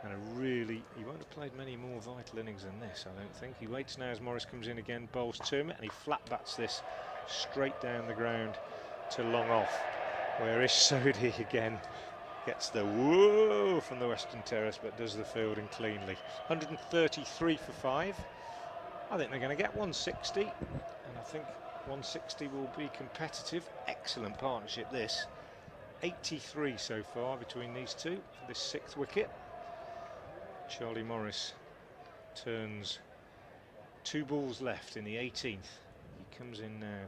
And he won't have played many more vital innings than this, I don't think. He waits now as Morris comes in again, bowls to him, and he flat bats this straight down the ground to long off, where Ish Sodhi again gets the whoa from the Western Terrace, but does the fielding cleanly. 133 for 5. I think they're going to get 160, and I think 160 will be competitive. Excellent partnership this. 83 so far between these two for this 6th wicket. Charlie Morris turns 2 balls left in the 18th. He comes in now.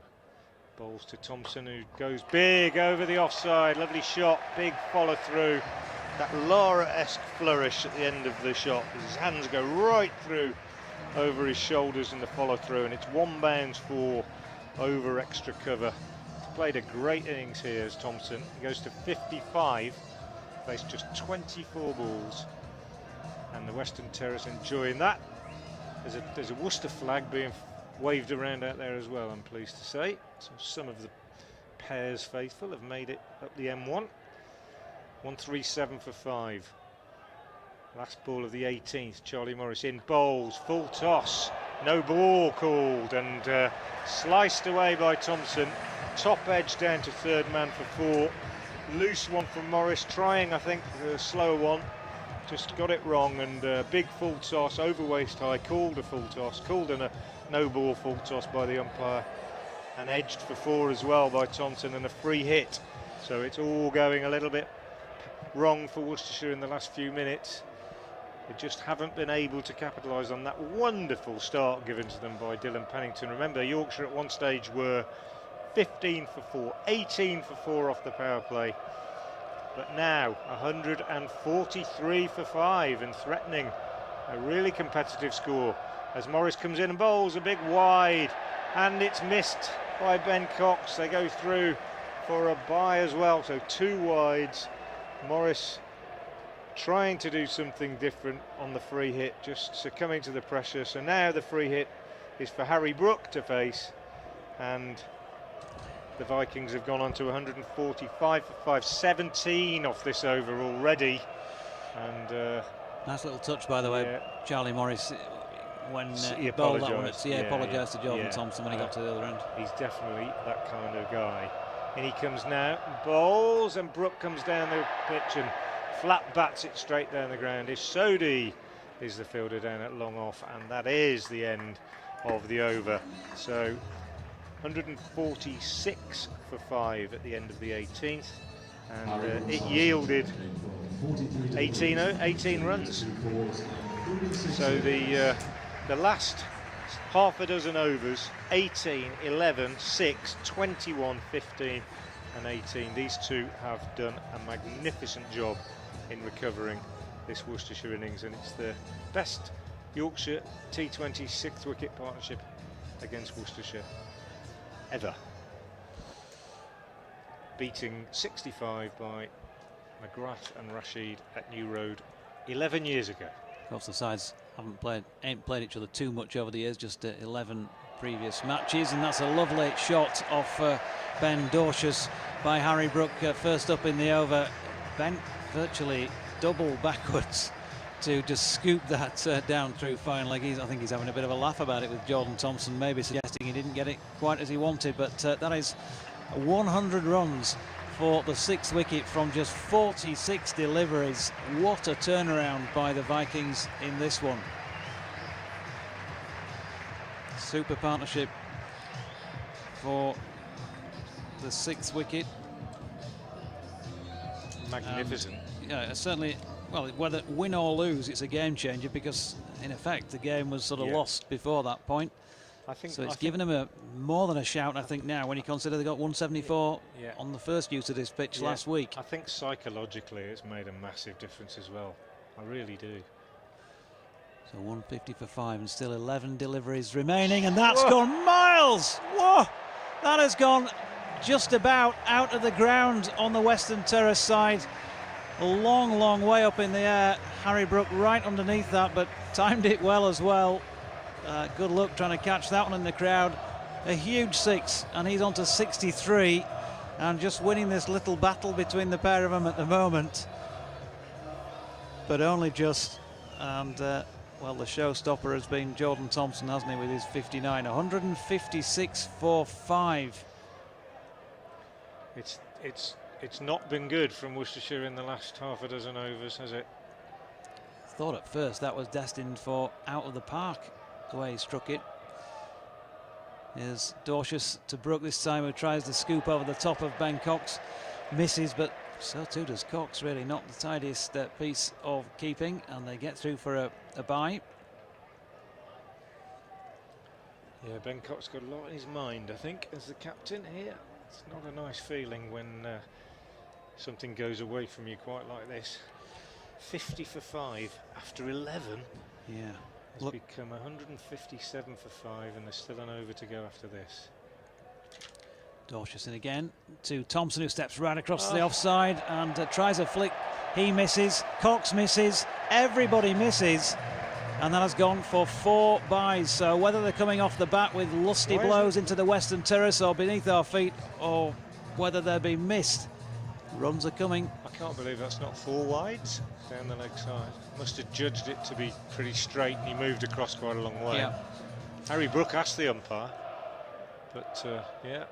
Bowls to Thompson, who goes big over the offside. Lovely shot, big follow through. That Lara-esque flourish at the end of the shot. His hands go right through over his shoulders in the follow through, and it's 1 bounce for over extra cover. He's played a great innings here as Thompson. He goes to 55, faced just 24 balls, and the Western Terrace enjoying that. There's a Worcester flag being waved around out there as well, I'm pleased to say. So some of the pairs faithful have made it up the M1. 137 for 5. Last ball of the 18th. Charlie Morris in, bowls, full toss, no ball called, and Sliced away by Thompson. Top edge down to third man for 4. Loose one from Morris, trying, I think, the slower one. Just got it wrong, and big full toss, over waist high, called a full toss, called in a no ball full toss by the umpire, and edged for 4 as well by Thompson, and a free hit. So it's all going a little bit wrong for Worcestershire in the last few minutes. They just haven't been able to capitalise on that wonderful start given to them by Dylan Pennington. Remember, Yorkshire at one stage were 15 for 4, 18 for 4 off the power play. But now 143 for 5 and threatening a really competitive score as Morris comes in and bowls a big wide, and it's missed by Ben Cox. They go through for a bye as well, so 2 wides. Morris trying to do something different on the free hit, just succumbing to the pressure. So now the free hit is for Harry Brook to face, and the Vikings have gone on to 145 for 5, 17 off this over already. And nice little touch, by the way, Charlie Morris, when he bowled that one. apologised. Apologised to Jordan Thompson when he got to the other end. He's definitely that kind of guy. And he comes now, bowls, and Brook comes down the pitch and flat bats it straight down the ground. Sodi is the fielder down at long off, and that is the end of the over. So 146 for 5 at the end of the 18th, and it yielded 18 runs. So the last half a dozen overs, 18, 11, 6, 21, 15 and 18. These two have done a magnificent job in recovering this Worcestershire innings, and it's the best Yorkshire T20 6th wicket partnership against Worcestershire ever. Beating 65 by McGrath and Rashid at New Road 11 years ago. Of course, the sides ain't played each other too much over the years, just 11 previous matches, and that's a lovely shot off Ben Dorshus by Harry Brook, first up in the over. Ben virtually double backwards to just scoop that down through fine leg. I think he's having a bit of a laugh about it with Jordan Thompson, maybe suggesting he didn't get it quite as he wanted, but that is 100 runs for the 6th wicket from just 46 deliveries. What a turnaround by the Vikings in this one. Super partnership for the 6th wicket. Magnificent. Yeah, certainly. Well, whether win or lose, it's a game changer, because in effect the game was sort of lost before that point. So it's given them more than a shout, I think, now, when you consider they got 174 on the first use of this pitch last week. I think psychologically it's made a massive difference as well. I really do. So 150 for 5 and still 11 deliveries remaining, and that's gone miles. Whoa! That has gone just about out of the ground on the Western Terrace side. A long, long way up in the air. Harry Brook right underneath that, but timed it well as well. Good luck trying to catch that one in the crowd. A huge 6, and he's on to 63, and just winning this little battle between the pair of them at the moment. But only just. And well, the showstopper has been Jordan Thompson, hasn't he, with his 59. 156 for 5. It's not been good from Worcestershire in the last half a dozen overs, has it? Thought at first that was destined for out of the park, the way he struck it. Here's Dorshus to Brook this time, who tries to scoop over the top of Ben Cox. Misses, but so too does Cox, really. Not the tidiest piece of keeping, and they get through for a bye. Yeah, Ben Cox got a lot in his mind, I think, as the captain here. It's not a nice feeling when something goes away from you quite like this. 50 for 5 after 11. Yeah. It's become 157 for 5, and there's still an over to go after this. Dorshus in again to Thompson, who steps right across the offside and tries a flick. He misses. Cox misses. Everybody misses. And that has gone for 4 byes. So whether they're coming off the bat with lusty blows into the Western Terrace or beneath our feet, or whether they're being missed, runs are coming. I can't believe that's not 4 wides down the leg side. Must have judged it to be pretty straight, and he moved across quite a long way. Yeah. Harry Brook asked the umpire. But yeah,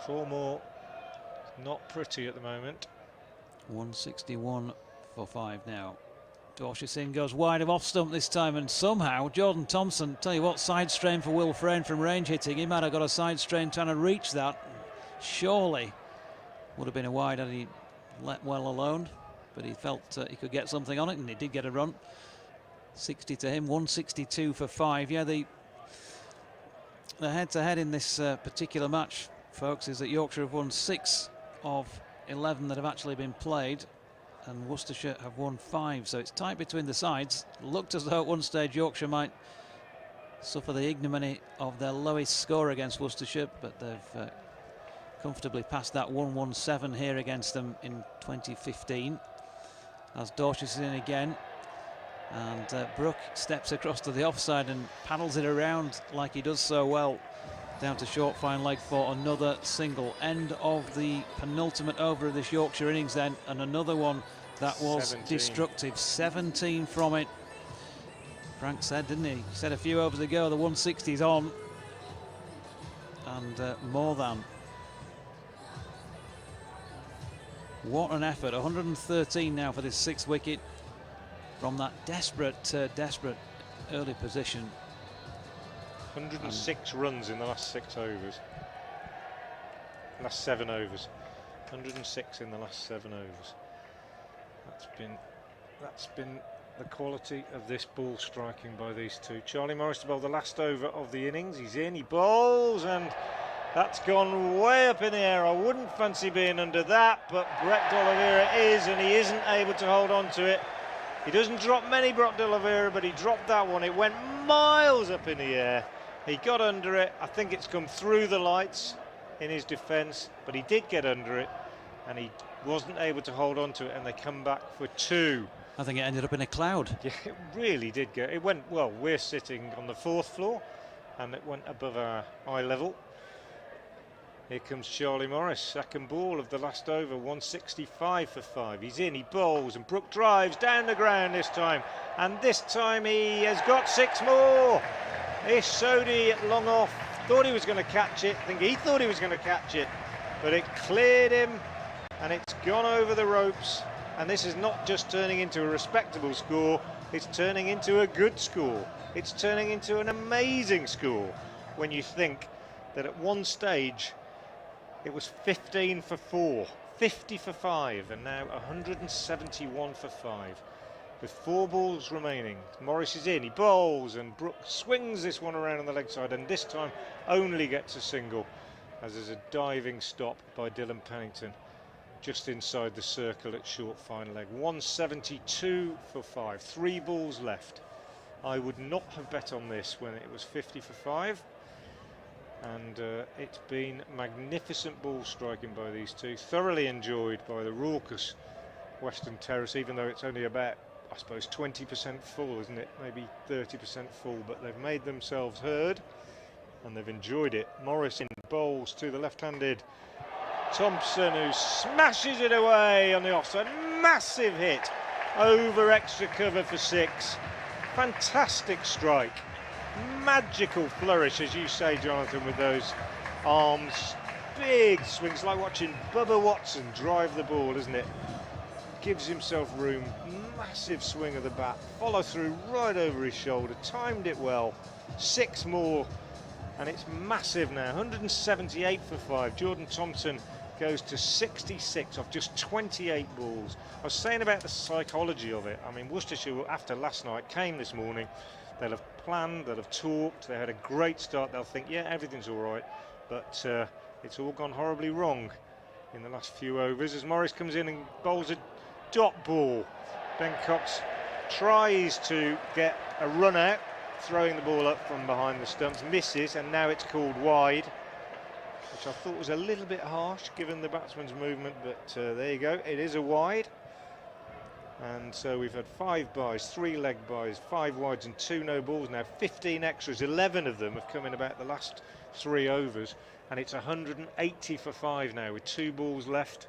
4 more. Not pretty at the moment. 161 for 5 now. Dorshire goes wide of off stump this time, and somehow Jordan Thompson, tell you what, side strain for Will Frayne from range hitting. He might have got a side strain trying to reach that. Surely would have been a wide had he let well alone, but he felt he could get something on it, and he did get a run. 60 to him, 162 for 5. Yeah, the head-to-head in this particular match, folks, is that Yorkshire have won 6 of 11 that have actually been played, and Worcestershire have won 5, so it's tight between the sides. Looked as though at one stage Yorkshire might suffer the ignominy of their lowest score against Worcestershire, but they've comfortably passed that 117 here against them in 2015. As Dorshire in again, and Brook steps across to the offside and paddles it around like he does so well, down to short fine leg for another single. End of the penultimate over of this Yorkshire innings then, and another one that was 17. Destructive. 17 from it. Frank said, didn't he? He said a few overs ago the 160's on, and more than. What an effort. 113 now for this 6th wicket from that desperate early position. 106 runs in the last 6 overs. Last 7 overs. 106 in the last 7 overs. That's been the quality of this ball striking by these two. Charlie Morris to bowl the last over of the innings. He's in, he bowls, and that's gone way up in the air. I wouldn't fancy being under that, but Brett D'Oliveira is, and he isn't able to hold on to it. He doesn't drop many, Brett D'Oliveira, but he dropped that one. It went miles up in the air. He got under it. I think it's come through the lights in his defence, but he did get under it, and he wasn't able to hold on to it, and they come back for 2. I think it ended up in a cloud. Yeah, it really did go. It went, well, we're sitting on the 4th floor, and it went above our eye level. Here comes Charlie Morris, second ball of the last over, 165 for 5. He's in, he bowls, and Brook drives down the ground this time. And this time he has got 6 more. Ish Sodhi at long off, thought he was going to catch it. I think he thought he was going to catch it, but it cleared him, and it's gone over the ropes. And this is not just turning into a respectable score, it's turning into a good score. It's turning into an amazing score when you think that at one stage it was 15 for 4, 50 for 5, and now 171 for 5. With 4 balls remaining, Morris is in, he bowls, and Brook swings this one around on the leg side, and this time only gets a single, as there's a diving stop by Dylan Pennington just inside the circle at short fine leg. 172 for 5, 3 balls left. I would not have bet on this when it was 50 for 5. And it's been magnificent ball striking by these two, thoroughly enjoyed by the raucous Western Terrace, even though it's only about, I suppose, 20% full, isn't it? Maybe 30% full, but they've made themselves heard and they've enjoyed it. Morris in bowls to the left-handed Thompson, who smashes it away on the offside. Massive hit over extra cover for 6. Fantastic strike. Magical flourish, as you say, Jonathan, with those arms. Big swings, like watching Bubba Watson drive the ball, isn't it? Gives himself room. Massive swing of the bat. Follow through right over his shoulder. Timed it well. 6 more, and it's massive now. 178 for 5. Jordan Thompson goes to 66 off just 28 balls. I was saying about the psychology of it. I mean, Worcestershire, after last night, came this morning. They'll have planned, they'll have talked, they had a great start. They'll think, yeah, everything's all right, but it's all gone horribly wrong in the last few overs. As Morris comes in and bowls a dot ball, Ben Cox tries to get a run out, throwing the ball up from behind the stumps, misses, and now it's called wide, which I thought was a little bit harsh given the batsman's movement, but there you go, it is a wide. And so we've had 5 byes, 3 leg byes, 5 wides and 2 no balls now. 15 extras, 11 of them have come in about the last 3 overs, and it's 180 for 5 now with 2 balls left.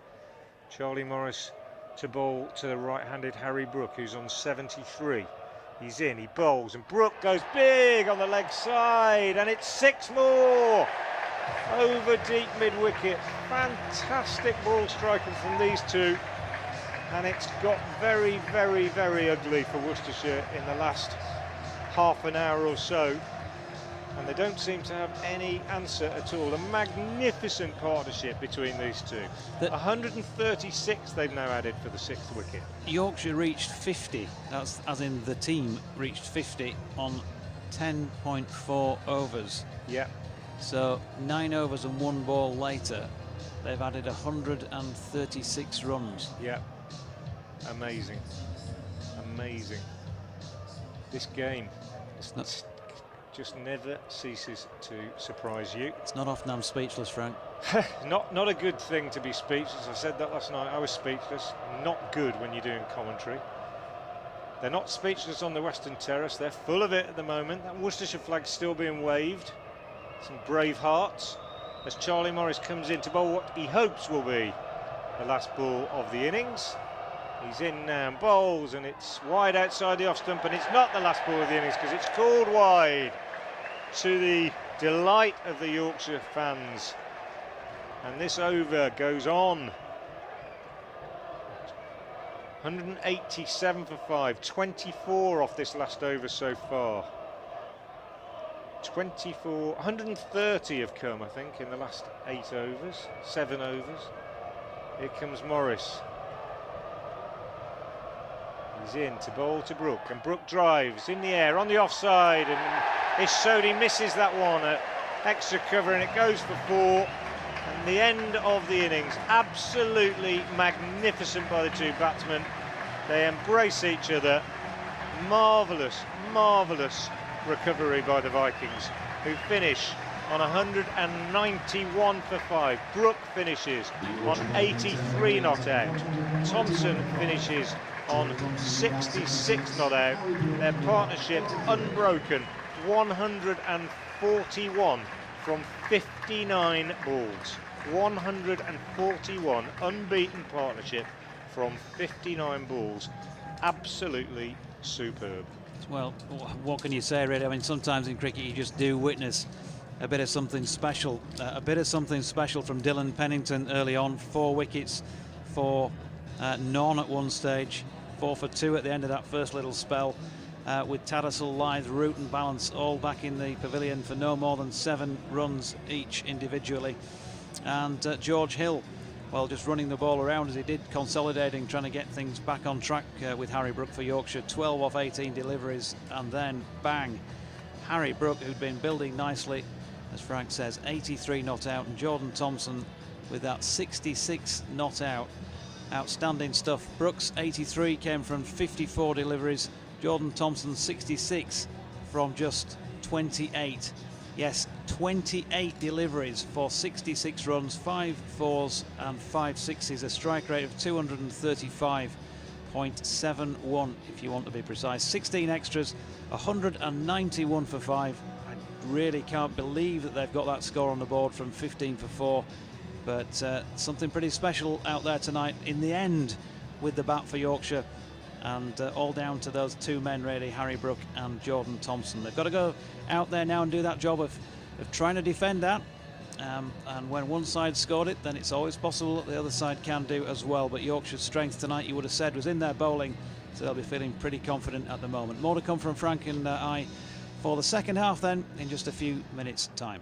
Charlie Morris to bowl to the right-handed Harry Brook, who's on 73. He's in, he bowls, and Brook goes big on the leg side, and it's 6 more. over deep mid-wicket. Fantastic ball striking from these two. And it's got very, very, very ugly for Worcestershire in the last half an hour or so. And they don't seem to have any answer at all. A magnificent partnership between these two. 136 they've now added for the 6th wicket. Yorkshire reached 50, that's as in the team reached 50 on 10.4 overs. Yeah. So 9 overs and 1 ball later, they've added 136 runs. Yeah. Amazing. Amazing. This game just never ceases to surprise you. It's not often I'm speechless, Frank. Not a good thing to be speechless. I said that last night. I was speechless. Not good when you're doing commentary. They're not speechless on the Western Terrace. They're full of it at the moment. That Worcestershire flag's still being waved. Some brave hearts as Charlie Morris comes in to bowl what he hopes will be the last ball of the innings. He's in now and bowls, and it's wide outside the off stump, and it's not the last ball of the innings because it's called wide, to the delight of the Yorkshire fans. And this over goes on. 187 for 5, 24 off this last over so far. 24, 130 have come, I think, in the last 8 overs, 7 overs. Here comes Morris. He's in to bowl to Brook, and Brook drives in the air on the offside, and Ishodi misses that one at extra cover, and it goes for 4. And the end of the innings, absolutely magnificent by the two batsmen. They embrace each other. Marvellous, marvellous recovery by the Vikings, who finish on 191 for 5. Brook finishes on 83 not out. Thompson finishes on 66 not out. Their partnership unbroken, 141 from 59 balls. 141 unbeaten partnership from 59 balls. Absolutely superb. Well, what can you say, really? I mean, sometimes in cricket you just do witness a bit of something special. A bit of something special from Dylan Pennington early on. 4 wickets for none at one stage. 4 for 2 at the end of that first little spell. With Tattersall, Lyth, Root and Balance all back in the pavilion for no more than 7 runs each individually. And George Hill, well, just running the ball around as he did, consolidating, trying to get things back on track with Harry Brook for Yorkshire. 12 off 18 deliveries, and then bang, Harry Brook, who'd been building nicely, as Frank says, 83 not out, and Jordan Thompson with that 66 not out. Outstanding stuff. Brooks 83 came from 54 deliveries. Jordan Thompson 66 from just 28. Yes, 28 deliveries for 66 runs, 5 fours and 5 sixes, a strike rate of 235.71 if you want to be precise. 16 extras, 191 for 5. I really can't believe that they've got that score on the board from 15 for 4. But something pretty special out there tonight in the end with the bat for Yorkshire, and all down to those 2 men really, Harry Brook and Jordan Thompson. They've got to go out there now and do that job of trying to defend that, and when one side scored it, then it's always possible that the other side can do as well. But Yorkshire's strength tonight, you would have said, was in their bowling, so they'll be feeling pretty confident at the moment. More to come from Frank and I for the second half then in just a few minutes time.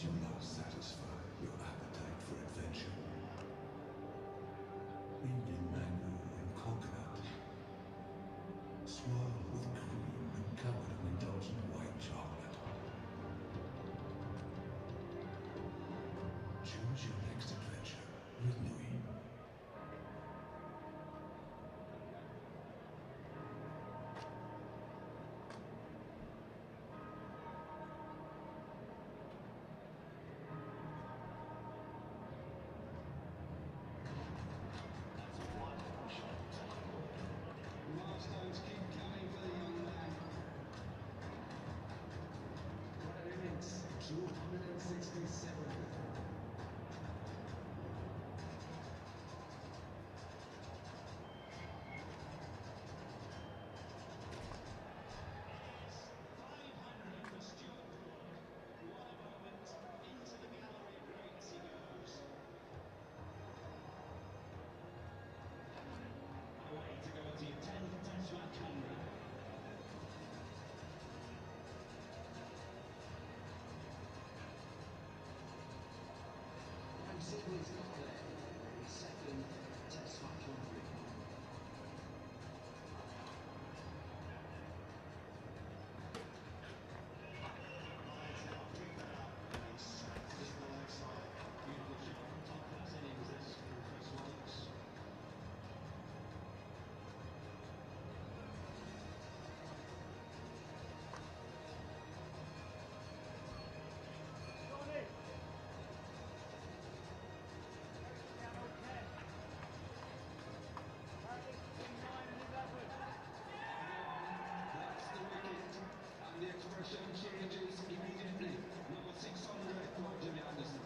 do not satisfy your appetite for adventure. Indian mango and coconut, swirled with cream and covered in indulgent white chocolate. Choose your next adventure with Louis. Milestones keep coming for the young man. Innings 267. Sydney's got there. Second test match on three. The expression changes immediately. Number 600 for Jimmy Anderson.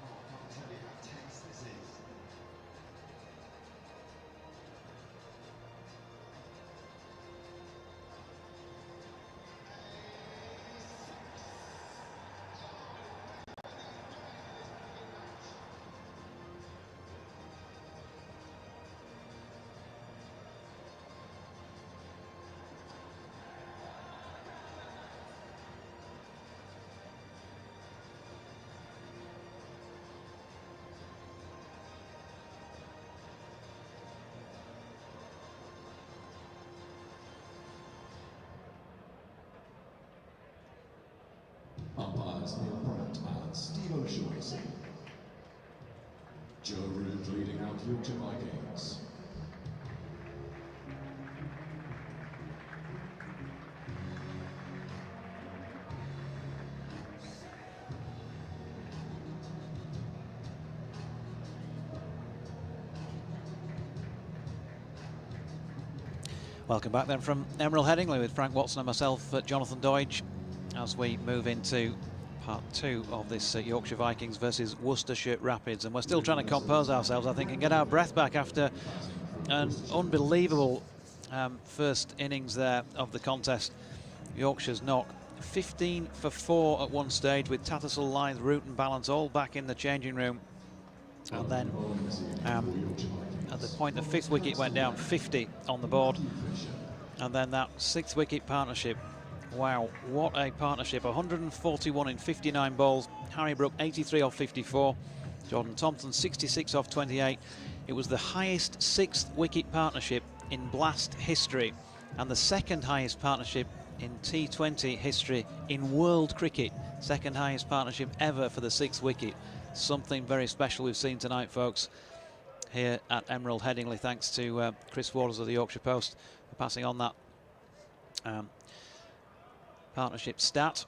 Oh, I can't tell you how tense this is. Umpires Neil Pratt and Steve O'Shaughnessy. Joe Root leading out Yorkshire Vikings. Welcome back then from Emerald Headingley with Frank Watson and myself, Jonathan Doidge, as we move into part two of this Yorkshire Vikings versus Worcestershire Rapids. And we're still trying to compose ourselves, I think, and get our breath back after an unbelievable first innings there of the contest. Yorkshire's knock 15 for 4 at one stage, with Tattersall, Lyth, Root and Balance all back in the changing room. And then at the point the 5th wicket went down, 50 on the board. And then that 6th wicket partnership. Wow, what a partnership. 141 in 59 balls. Harry Brook 83 off 54. Jordan Thompson 66 off 28. It was the highest 6th wicket partnership in Blast history, and the second highest partnership in T20 history in world cricket. Second highest partnership ever for the 6th wicket. Something very special we've seen tonight, folks, here at Emerald Headingley, thanks to Chris Waters of the Yorkshire Post for passing on that partnership stat.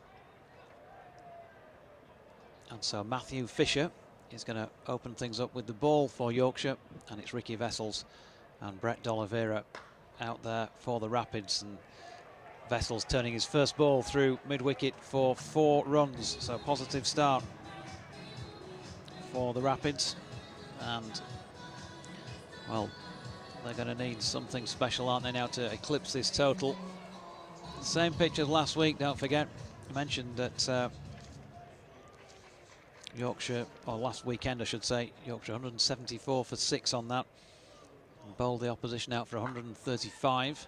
And so Matthew Fisher is going to open things up with the ball for Yorkshire, and it's Ricky Vessels and Brett D'Oliveira out there for the Rapids, and Vessels turning his first ball through mid-wicket for 4 runs, so positive start for the Rapids. And well, they're going to need something special, aren't they, now, to eclipse this total. Same pitch as last week, don't forget. mentioned that Yorkshire, or last weekend I should say, Yorkshire 174 for 6 on that. And bowled the opposition out for 135.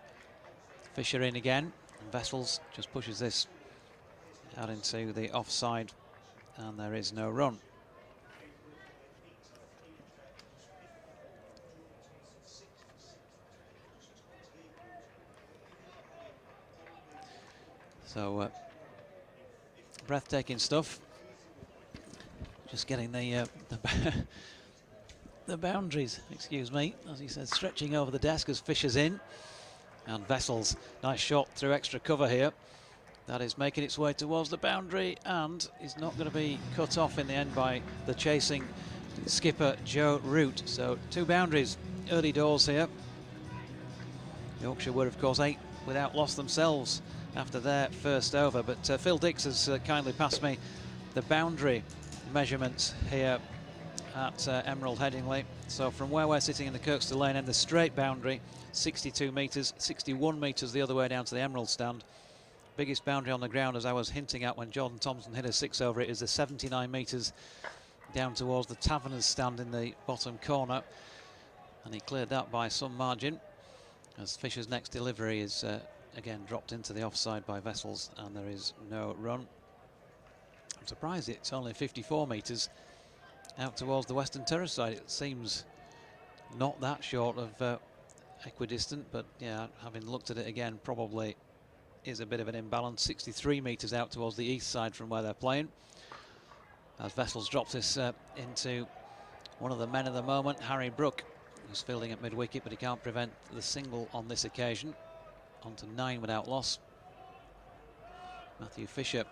Fisher in again. And Vessels just pushes this out into the offside, and there is no run. So breathtaking stuff. Just getting the the boundaries, excuse me, as he says, stretching over the desk as Fisher's in. And Vessels, nice shot through extra cover here. That is making its way towards the boundary and is not going to be cut off in the end by the chasing skipper Joe Root. So 2 boundaries early doors here. Yorkshire were of course 8 without loss themselves after their first over, but Phil Dix has kindly passed me the boundary measurements here at Emerald Headingley. So from where we're sitting in the Kirkstall Lane end, the straight boundary 62 metres, 61 metres the other way down to the Emerald stand. Biggest boundary on the ground, as I was hinting at when Jordan Thompson hit a 6 over it, is the 79 metres down towards the Taverners stand in the bottom corner, and he cleared that by some margin, as Fisher's next delivery is again dropped into the offside by Vessels, and there is no run. I'm surprised it's only 54 metres out towards the Western Terrace side. It seems not that short of equidistant, but yeah, having looked at it again, probably is a bit of an imbalance. 63 metres out towards the east side from where they're playing, as Vessels drops this into one of the men of the moment, Harry Brook, who's fielding at mid-wicket, but he can't prevent the single on this occasion. On to 9 without loss. Matthew Fisher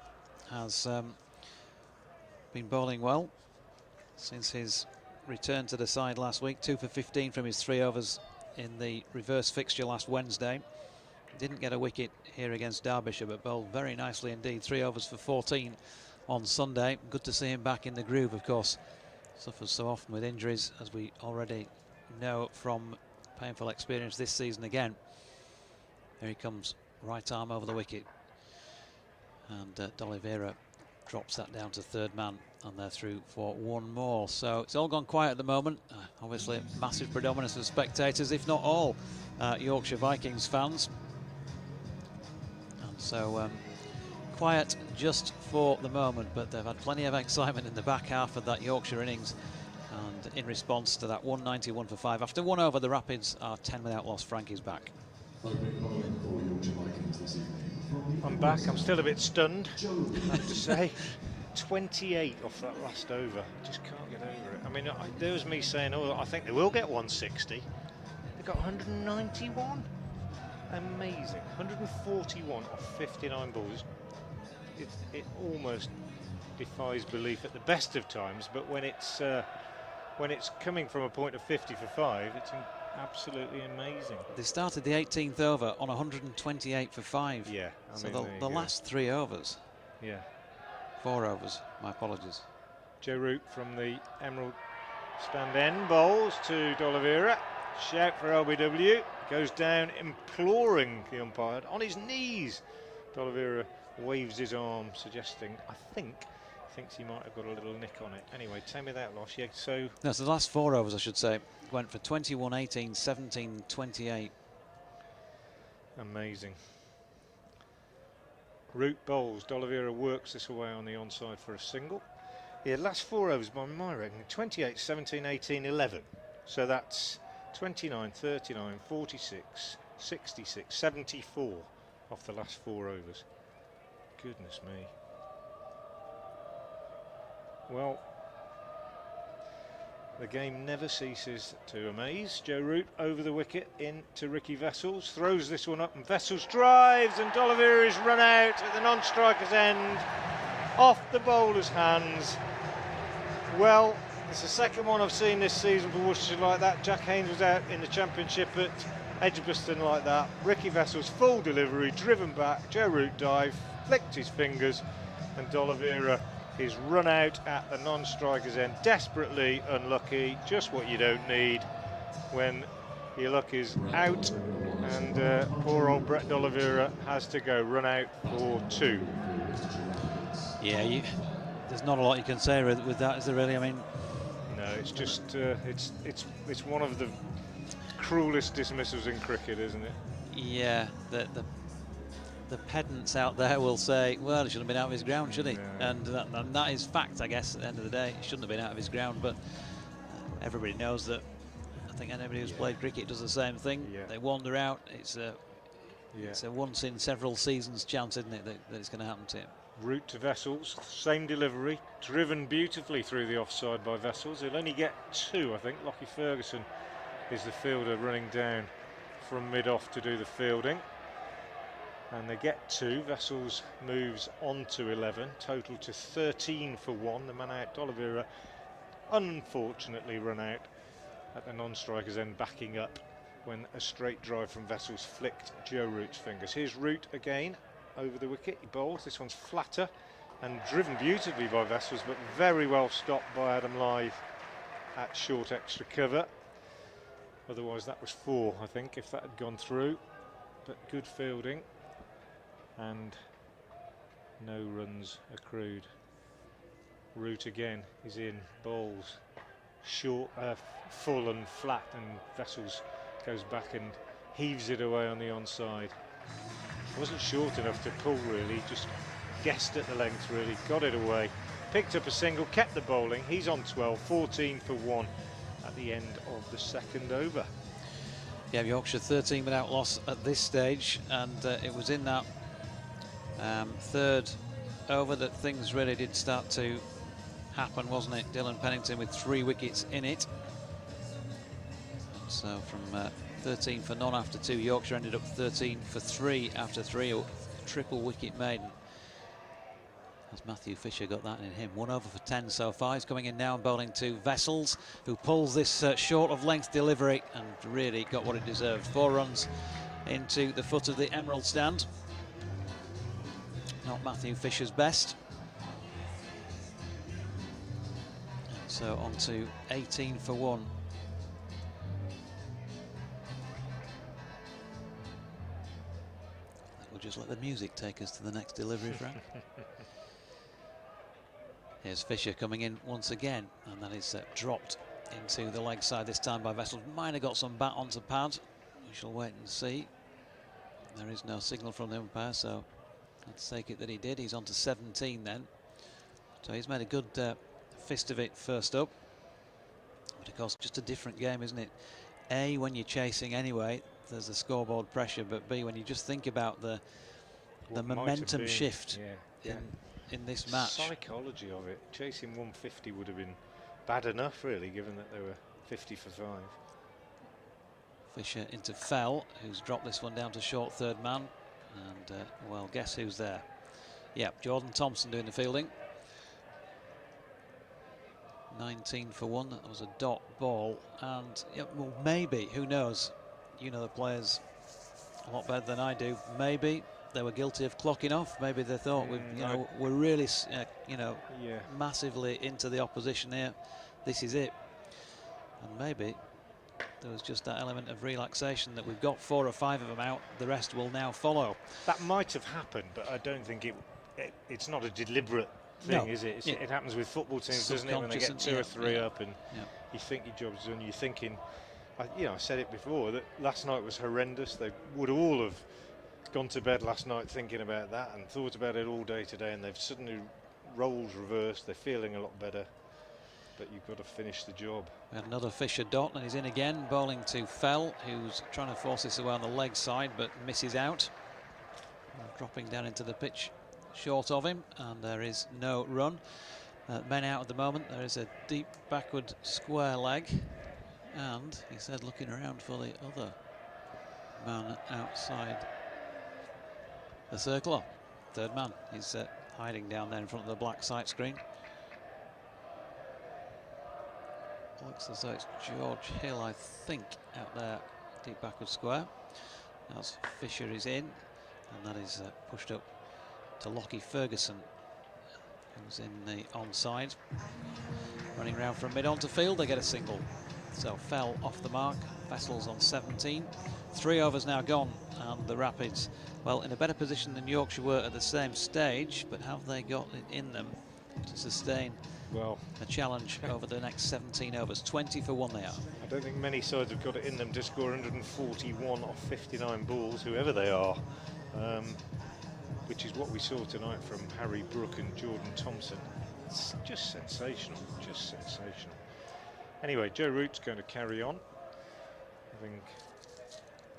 has been bowling well since his return to the side last week. 2 for 15 from his 3 overs in the reverse fixture last Wednesday. Didn't get a wicket here against Derbyshire, but bowled very nicely indeed. 3 overs for 14 on Sunday. Good to see him back in the groove, of course. Suffers so often with injuries, as we already know from painful experience this season again. Here he comes, right arm over the wicket. And D'Oliveira drops that down to 3rd man, and they're through for 1 more. So it's all gone quiet at the moment. Obviously, massive predominance of spectators, if not all, Yorkshire Vikings fans. And so quiet just for the moment, but they've had plenty of excitement in the back half of that Yorkshire innings. And in response to that 191 for 5, after 1 over, the Rapids are 10 without loss. Frankie's back. I'm back. I'm still a bit stunned, I have to say. 28 off that last over. Just can't get over it. I mean, there was me saying, oh, I think they will get 160. They got 191. Amazing. 141 off 59 balls. It almost defies belief at the best of times, but when it's coming from a point of 50 for 5, it's absolutely amazing. They started the 18th over on 128 for 5. Yeah. So the last 3 overs. Yeah. 4 overs, my apologies. Joe Root from the Emerald stand end bowls to D'Oliveira. Shout for LBW. Goes down imploring the umpire on his knees. D'Oliveira waves his arm, suggesting, thinks he might have got a little nick on it. Anyway, 10 without loss. Yeah, so the last 4 overs, I should say, went for 21, 18, 17, 28. Amazing. Root bowls. D'Oliveira works this away on the onside for a single. Yeah, last 4 overs by my reckoning, 28, 17, 18, 11. So that's 29, 39, 46, 66, 74 off the last 4 overs. Goodness me. Well, the game never ceases to amaze. Joe Root over the wicket into Ricky Vessels, throws this one up, and Vessels drives, and D'Oliveira is run out at the non-striker's end, off the bowler's hands. Well, it's the second one I've seen this season for Worcestershire like that. Jack Haynes was out in the Championship at Edgbaston like that. Ricky Vessels, full delivery, driven back, Joe Root dive, flicked his fingers, and D'Oliveira is run out at the non-striker's end. Desperately unlucky, just what you don't need when your luck is out, and poor old Brett D'Oliveira has to go run out for 2. Yeah, there's not a lot you can say with that, is there really? I mean, no, it's just it's one of the cruelest dismissals in cricket, isn't it? yeah, the pedants out there will say, well, he shouldn't have been out of his ground, should he? No. And that is fact, I guess. At the end of the day, he shouldn't have been out of his ground. But everybody knows that. I think anybody who's played cricket does the same thing. Yeah. They wander out. It's a once in several seasons chance, isn't it, that it's going to happen to him. Route to Vessels, same delivery, driven beautifully through the offside by Vessels. He'll only get 2, I think. Lockie Ferguson is the fielder running down from mid-off to do the fielding. And they get 2. Vessels moves on to 11, total to 13 for 1. The man out, D'Oliveira, unfortunately run out at the non-striker's end, backing up when a straight drive from Vessels flicked Joe Root's fingers. Here's Root again over the wicket. He bowls. This one's flatter and driven beautifully by Vessels, but very well stopped by Adam Lyth at short extra cover. Otherwise that was 4, I think, if that had gone through. But good fielding and no runs accrued. Root again is in, bowls short, full and flat, and Vessels goes back and heaves it away on the onside. Wasn't short enough to pull really, just guessed at the length really, got it away, picked up a single, kept the bowling. He's on 12, 14 for 1 at the end of the second over. Yeah, Yorkshire 13 without loss at this stage, and it was in that third over that things really did start to happen, wasn't it? Dylan Pennington with 3 wickets in it. So from 13 for none after 2, Yorkshire ended up 13 for 3 after 3, a triple wicket maiden. As Matthew Fisher got that in him. 1 over for 10 so far. He's coming in now and bowling to Vessels, who pulls this short of length delivery and really got what it deserved. 4 runs into the foot of the Emerald stand. Not Matthew Fisher's best. So on to 18 for 1. We'll just let the music take us to the next delivery, Frank. Here's Fisher coming in once again, and that is dropped into the leg side this time by Vessels. Might have got some bat onto pad. We shall wait and see. There is no signal from the umpire, so let's take it that he did. He's on to 17 then. So he's made a good fist of it first up. But of course, just a different game, isn't it? A, when you're chasing anyway, there's the scoreboard pressure, but B, when you just think about the momentum shift in this match. Psychology of it. Chasing 150 would have been bad enough, really, given that they were 50 for 5. Fisher into Fell, who's dropped this one down to short third man. And, well, guess who's there? Yeah, Jordan Thompson doing the fielding. 19 for 1. That was a dot ball. And, yeah, well, maybe, who knows? You know the players a lot better than I do. Maybe they were guilty of clocking off. Maybe they thought we're really, massively into the opposition here. This is it. And maybe there was just that element of relaxation that we've got 4 or 5 of them out. The rest will now follow. That might have happened, but I don't think it's not a deliberate thing, is it? It happens with football teams, doesn't it? When they get 2 or 3 up and you think your job's done, you're thinking. I said it before that last night was horrendous. They would all have gone to bed last night thinking about that and thought about it all day today, and they've suddenly roles reversed. They're feeling a lot better, but you've got to finish the job. We had another Fisher dot, and he's in again, bowling to Fell, who's trying to force this away on the leg side, but misses out. Dropping down into the pitch short of him, and there is no run. Men out at the moment. There is a deep backward square leg. And he said looking around for the other man outside the circle. Third man, he's hiding down there in front of the black sight screen. Looks as though it's George Hill, I think, out there, deep backward square. As Fisher is in, and that is pushed up to Lockie Ferguson, who's in the onside. Running round from mid-on to field, they get a single. So Fell off the mark, Vessels on 17. 3 overs now gone, and the Rapids, well, in a better position than Yorkshire were at the same stage, but have they got it in them to sustain a challenge over the next 17 overs? 20 for 1 they are. I don't think many sides have got it in them to score 141 off 59 balls, whoever they are, which is what we saw tonight from Harry Brook and Jordan Thompson. It's just sensational, just sensational. Anyway, Joe Root's going to carry on, having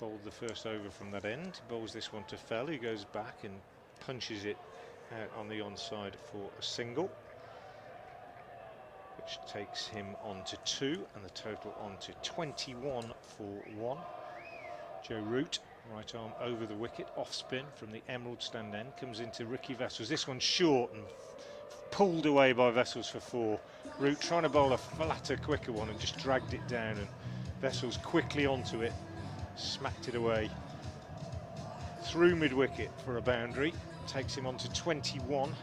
bowled the first over from that end. Bowls this one to Fell, who goes back and punches it out on the onside for a single, which takes him on to 2 and the total on to 21 for 1. Joe Root, right arm over the wicket, off spin from the Emerald stand end, comes into Ricky Vessels. This one's short and pulled away by Vessels for 4. Root trying to bowl a flatter, quicker one and just dragged it down, and Vessels quickly onto it, smacked it away through mid-wicket for a boundary. Takes him on to 21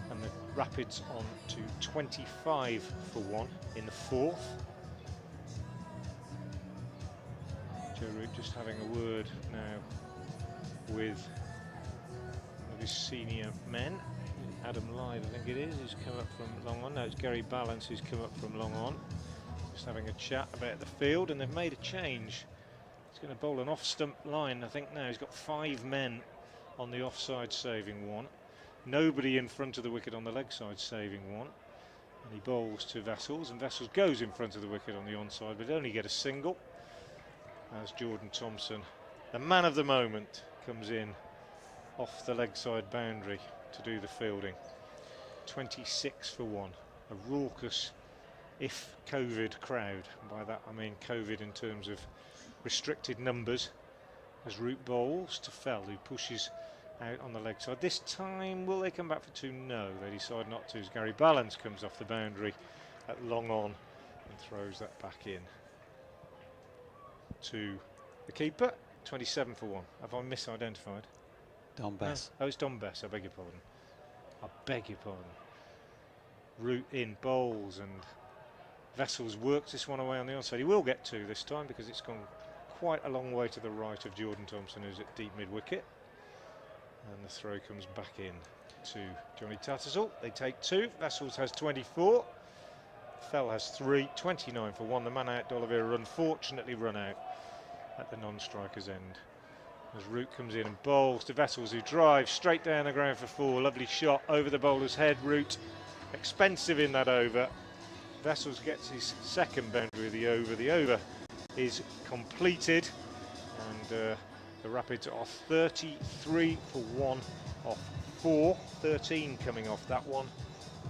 and the Rapids on to 25 for 1 in the 4th. Joe Root just having a word now with one of his senior men. Adam Lyde, I think it is, who's come up from long on. No, it's Gary Balance who's come up from long on. Just having a chat about the field, and they've made a change. He's going to bowl an off-stump line, I think now. He's got 5 men on the offside saving 1. Nobody in front of the wicket on the leg side saving 1. And he bowls to Vessels, and Vessels goes in front of the wicket on the onside, but only get a single. As Jordan Thompson, the man of the moment, comes in off the leg side boundary to do the fielding. 26 for 1. A raucous, if COVID, crowd. By that I mean COVID in terms of restricted numbers, as Root bowls to Fell, who pushes out on the leg side. This time, will they come back for 2? No, they decide not to, as Gary Balance comes off the boundary at long on and throws that back in to the keeper. 27 for 1. Have I misidentified? Don Bess. Oh, it's Don Bess, I beg your pardon. I beg your pardon. Root in, bowls, and Vessels works this one away on the onside. He will get 2 this time because it's gone quite a long way to the right of Jordan Thompson, who's at deep mid-wicket. And the throw comes back in to Johnny Tattersall. They take 2. Vessels has 24. Fell has 3. 29 for 1. The man out, D'Oliveira, unfortunately run out at the non-striker's end. As Root comes in and bowls to Vessels, who drives straight down the ground for 4. Lovely shot over the bowler's head. Root expensive in that over. Vessels gets his second boundary of the over. The over is completed, and the Rapids are 33 for 1 off 4. 13 coming off that one,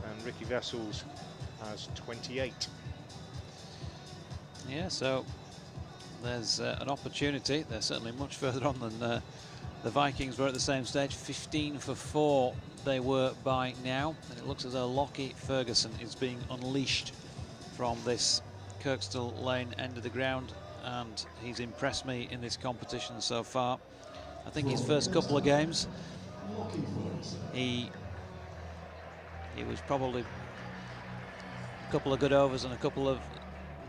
and Ricky Vessels has 28. Yeah, so there's an opportunity. They're certainly much further on than the Vikings were at the same stage. 15 for 4 they were by now, and it looks as though Lockie Ferguson is being unleashed from this Kirkstall Lane end of the ground, and he's impressed me in this competition so far. I think his first couple of games, he was probably a couple of good overs and a couple of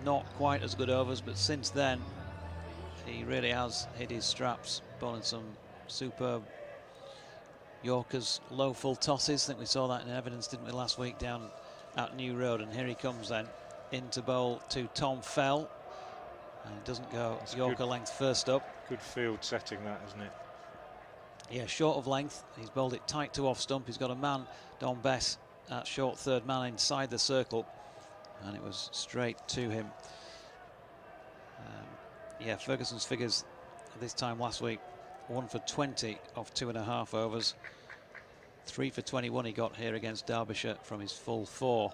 not quite as good overs, but since then he really has hit his straps, bowling some superb Yorkers, low full tosses. I think we saw that in evidence, didn't we, last week down at New Road. And here he comes then into bowl to Tom Fell, and it doesn't go Yorker length first up. Good field setting that, isn't it? Yeah, short of length. He's bowled it tight to off stump. He's got a man, Don Bess, at short third man inside the circle, and it was straight to him. Yeah, Ferguson's figures this time last week: 1 for 20 off 2.5 overs. 3 for 21 he got here against Derbyshire from his full 4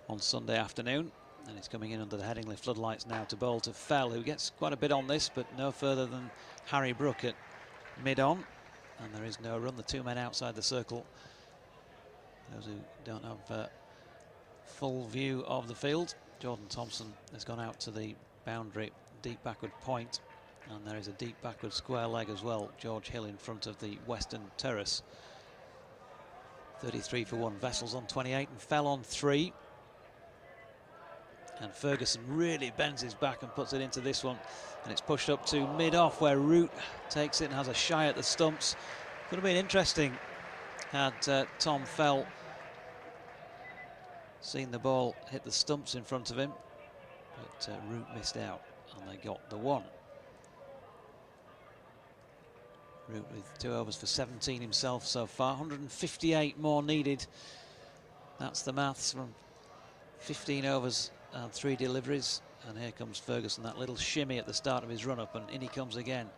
on Sunday afternoon. And he's coming in under the Headingley floodlights now to bowl to Fell, who gets quite a bit on this, but no further than Harry Brook at mid-on. And there is no run. The 2 men outside the circle, those who don't have full view of the field. Jordan Thompson has gone out to the boundary, deep backward point, and there is a deep backward square leg as well. George Hill in front of the western terrace. 33 for 1. Vessels on 28 and Fell on 3. And Ferguson really bends his back and puts it into this one. And it's pushed up to mid-off where Root takes it and has a shy at the stumps. Could have been interesting had Tom Fell seen the ball hit the stumps in front of him. But Root missed out and they got the one. Root with 2 overs for 17 himself so far. 158 more needed. That's the maths from 15 overs and 3 deliveries. And here comes Ferguson, that little shimmy at the start of his run-up, and in he comes again.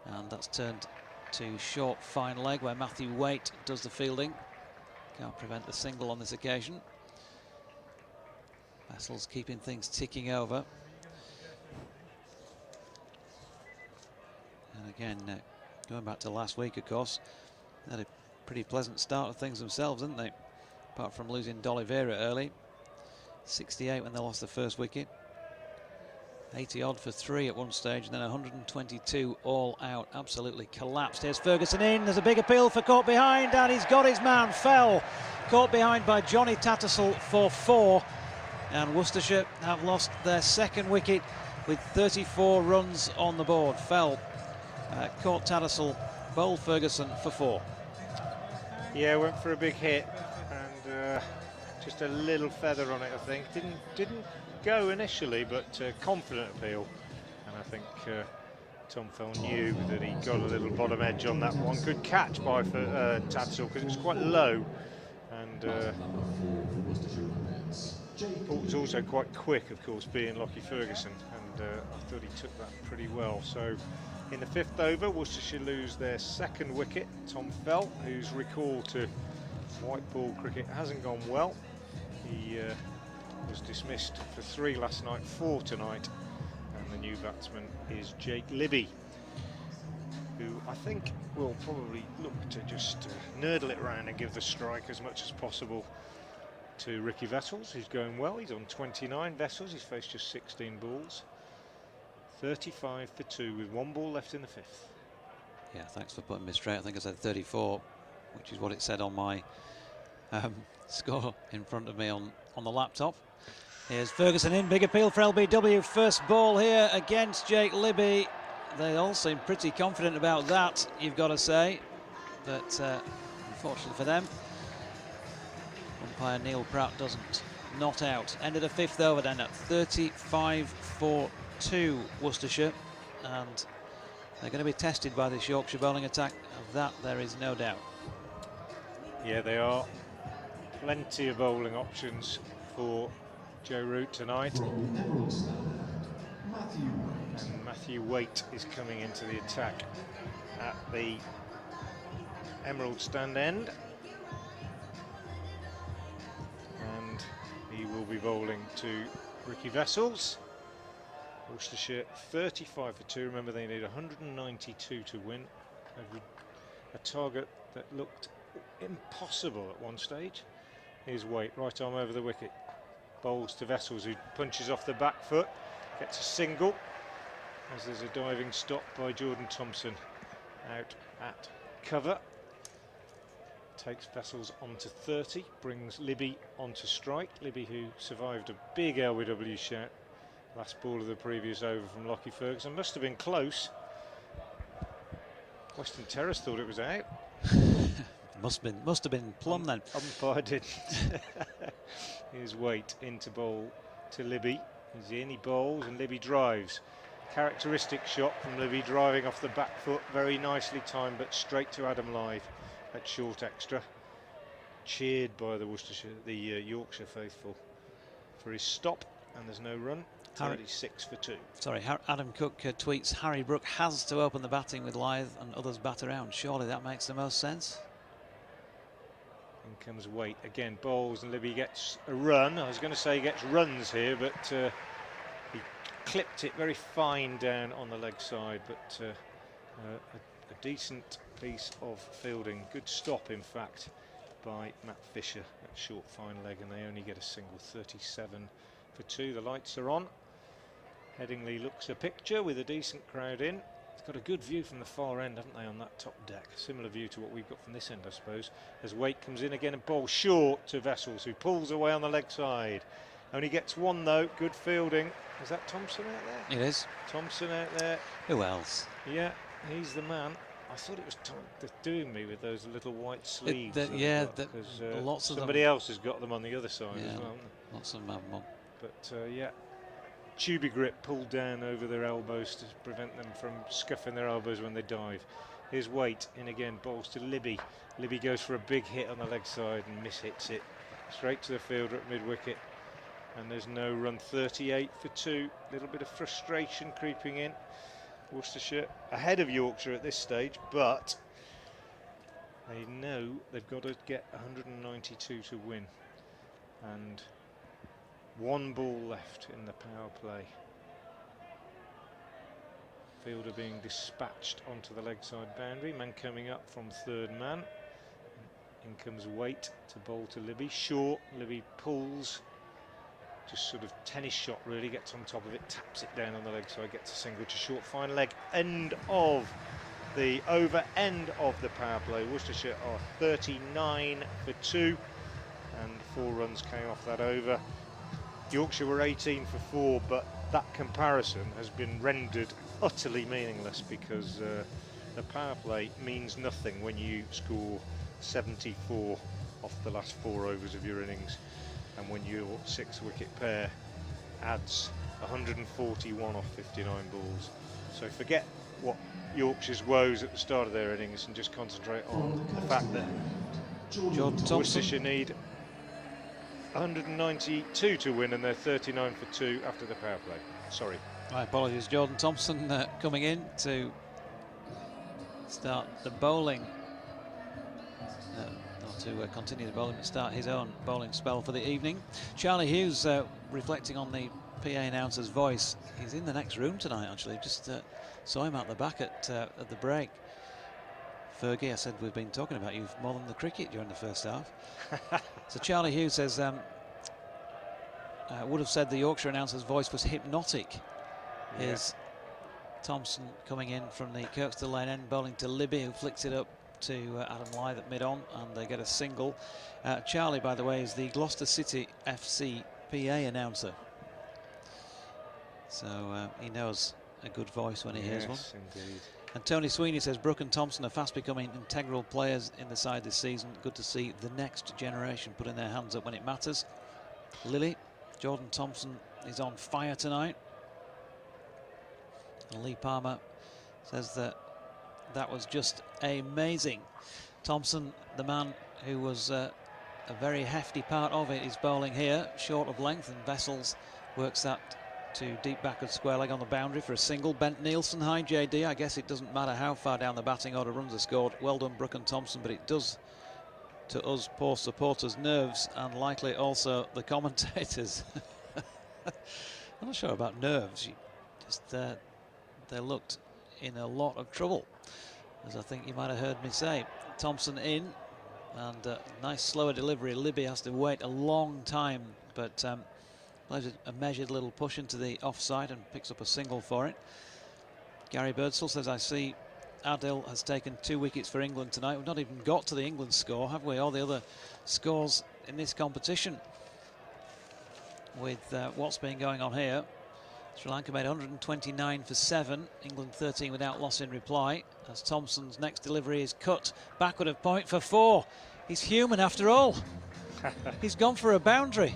And that's turned to short fine leg where Matthew Waite does the fielding. Can't prevent the single on this occasion. Vessels keeping things ticking over. And again, going back to last week, of course, they had a pretty pleasant start of things themselves, didn't they? Apart from losing D'Oliveira early. 68 when they lost the first wicket. 80 odd for 3 at one stage, and then 122 all out. Absolutely collapsed. Here's Ferguson in. There's a big appeal for caught behind, and he's got his man. Fell caught behind by Johnny Tattersall for 4. And Worcestershire have lost their second wicket with 34 runs on the board. Fell caught Tattersall, bowled Ferguson for 4. Yeah, went for a big hit and just a little feather on it, I think. Didn't go initially, but confident appeal. And I think Tom Fell knew that he got a little bottom edge on that one. Good catch by Tattersall because it was quite low. And it was also quite quick, of course, being Lockie Ferguson. And I thought he took that pretty well. So in the 5th over, Worcestershire lose their second wicket. Tom Fell, whose recall to white ball cricket hasn't gone well. He was dismissed for 3 last night, 4 tonight. And the new batsman is Jake Libby, who I think will probably look to just nurdle it round and give the strike as much as possible to Ricky Vessels, who's going well. He's on 29 Vessels, he's faced just 16 balls. 35 for 2 with 1 ball left in the 5th. Yeah, thanks for putting me straight. I think I said 34, which is what it said on my score in front of me on the laptop. Here's Ferguson in, big appeal for LBW. First ball here against Jake Libby. They all seem pretty confident about that, you've got to say. But unfortunately for them, umpire Neil Pratt doesn't. Not out. End of the 5th over then at 35 for 2 Worcestershire, and they're going to be tested by this Yorkshire bowling attack. Of that there is no doubt. Yeah, they are. Plenty of bowling options for Joe Root tonight. And Matthew Waite is coming into the attack at the Emerald stand end. And he will be bowling to Ricky Vessels. Worcestershire 35 for 2. Remember, they need 192 to win. A target that looked impossible at one stage. Here's Waite, right arm over the wicket. Bowls to Vessels, who punches off the back foot. Gets a single as there's a diving stop by Jordan Thompson out at cover. Takes Vessels onto 30, brings Libby onto strike. Libby, who survived a big LBW shout last ball of the previous over from Lockie Ferguson. Must have been close. Western Terrace thought it was out. Must have been plumb then. Umpire didn't. Here's Waite into bowl to Libby. He's in, he bowls, and Libby drives. Characteristic shot from Libby, driving off the back foot, very nicely timed, but straight to Adam Live at short extra. Cheered by the Yorkshire faithful for his stop, and there's no run. 36 for 2. Sorry, Adam Cook tweets, Harry Brook has to open the batting with Lyth and others bat around. Surely that makes the most sense. In comes Waite again, bowls, and Libby gets a run. I was going to say he gets runs here, but he clipped it very fine down on the leg side. But a decent piece of fielding. Good stop, in fact, by Matt Fisher at short fine leg, and they only get a single. 37 for 2. The lights are on. Headingley looks a picture with a decent crowd in. It's got a good view from the far end, haven't they, on that top deck? Similar view to what we've got from this end, I suppose. As Waite comes in again and bowls short to Vessels, who pulls away on the leg side. Only gets one though. Good fielding. Is that Thompson out there? It is. Thompson out there. Who else? Yeah, he's the man. I thought it was they're doing me with those little white sleeves. Because lots of somebody them. else has got them on the other side Yeah, as well. lots of them have them on. But yeah, tubey grip pulled down over their elbows to prevent them from scuffing their elbows when they dive. Here's Waite in again, bowls to Libby. Libby goes for a big hit on the leg side and mishits it straight to the fielder at mid-wicket. And there's no run. 38 for 2. Little bit of frustration creeping in. Worcestershire ahead of Yorkshire at this stage, but they know they've got to get 192 to win. And one ball left in the power play. Fielder being dispatched onto the leg side boundary. Man coming up from third man. In comes Waite to bowl to Libby. Short. Libby pulls. Just sort of tennis shot really, gets on top of it, taps it down on the leg side, gets a single to short, fine leg, end of the over, end of the power play. Worcestershire are 39 for 2 and 4 runs came off that over. Yorkshire were 18 for 4, but that comparison has been rendered utterly meaningless because the power play means nothing when you score 74 off the last 4 overs of your innings. And when your 6-wicket pair adds 141 off 59 balls. So forget what Yorkshire's woes at the start of their innings and just concentrate on the fact that Worcestershire need 192 to win and they're 39 for 2 after the power play. Sorry. My apologies, Jordan Thompson coming in to start the bowling. To continue the bowling and start his own bowling spell for the evening. Charlie Hughes reflecting on the PA announcer's voice. He's in the next room tonight actually, just saw him out the back at the break. Fergie, I said we've been talking about you more than the cricket during the first half. So Charlie Hughes says would have said the Yorkshire announcer's voice was hypnotic. Yeah. Here's Thompson coming in from the Kirkstall lane end, bowling to Libby, who flicks it up to Adam Lyth at mid-on, and they get a single. Charlie, by the way, is the Gloucester City FC PA announcer, so he knows a good voice when he hears one. Indeed. And Tony Sweeney says Brooke and Thompson are fast becoming integral players in the side this season. Good to see the next generation putting their hands up when it matters. Lily, Jordan Thompson is on fire tonight. And Lee Palmer says that was just amazing. Thompson, the man who was a very hefty part of it, is bowling here, short of length, and Vessels works that to deep backward square leg on the boundary for a single. Bent Nielsen, hi JD. I guess it doesn't matter how far down the batting order runs are scored. Well done, Brooke and Thompson, but it does to us poor supporters' nerves and likely also the commentators. I'm not sure about nerves. Just they looked in a lot of trouble, as I think you might have heard me say. Thompson in, and nice slower delivery. Libby has to wait a long time, but plays a measured little push into the offside and picks up a single for it. Gary Birdsall says, I see Adil has taken 2 wickets for England tonight. We've not even got to the England score, have we? All the other scores in this competition with what's been going on here. Sri Lanka made 129 for 7, England 13 without loss in reply, as Thompson's next delivery is cut backward of point for 4. He's human after all. He's gone for a boundary.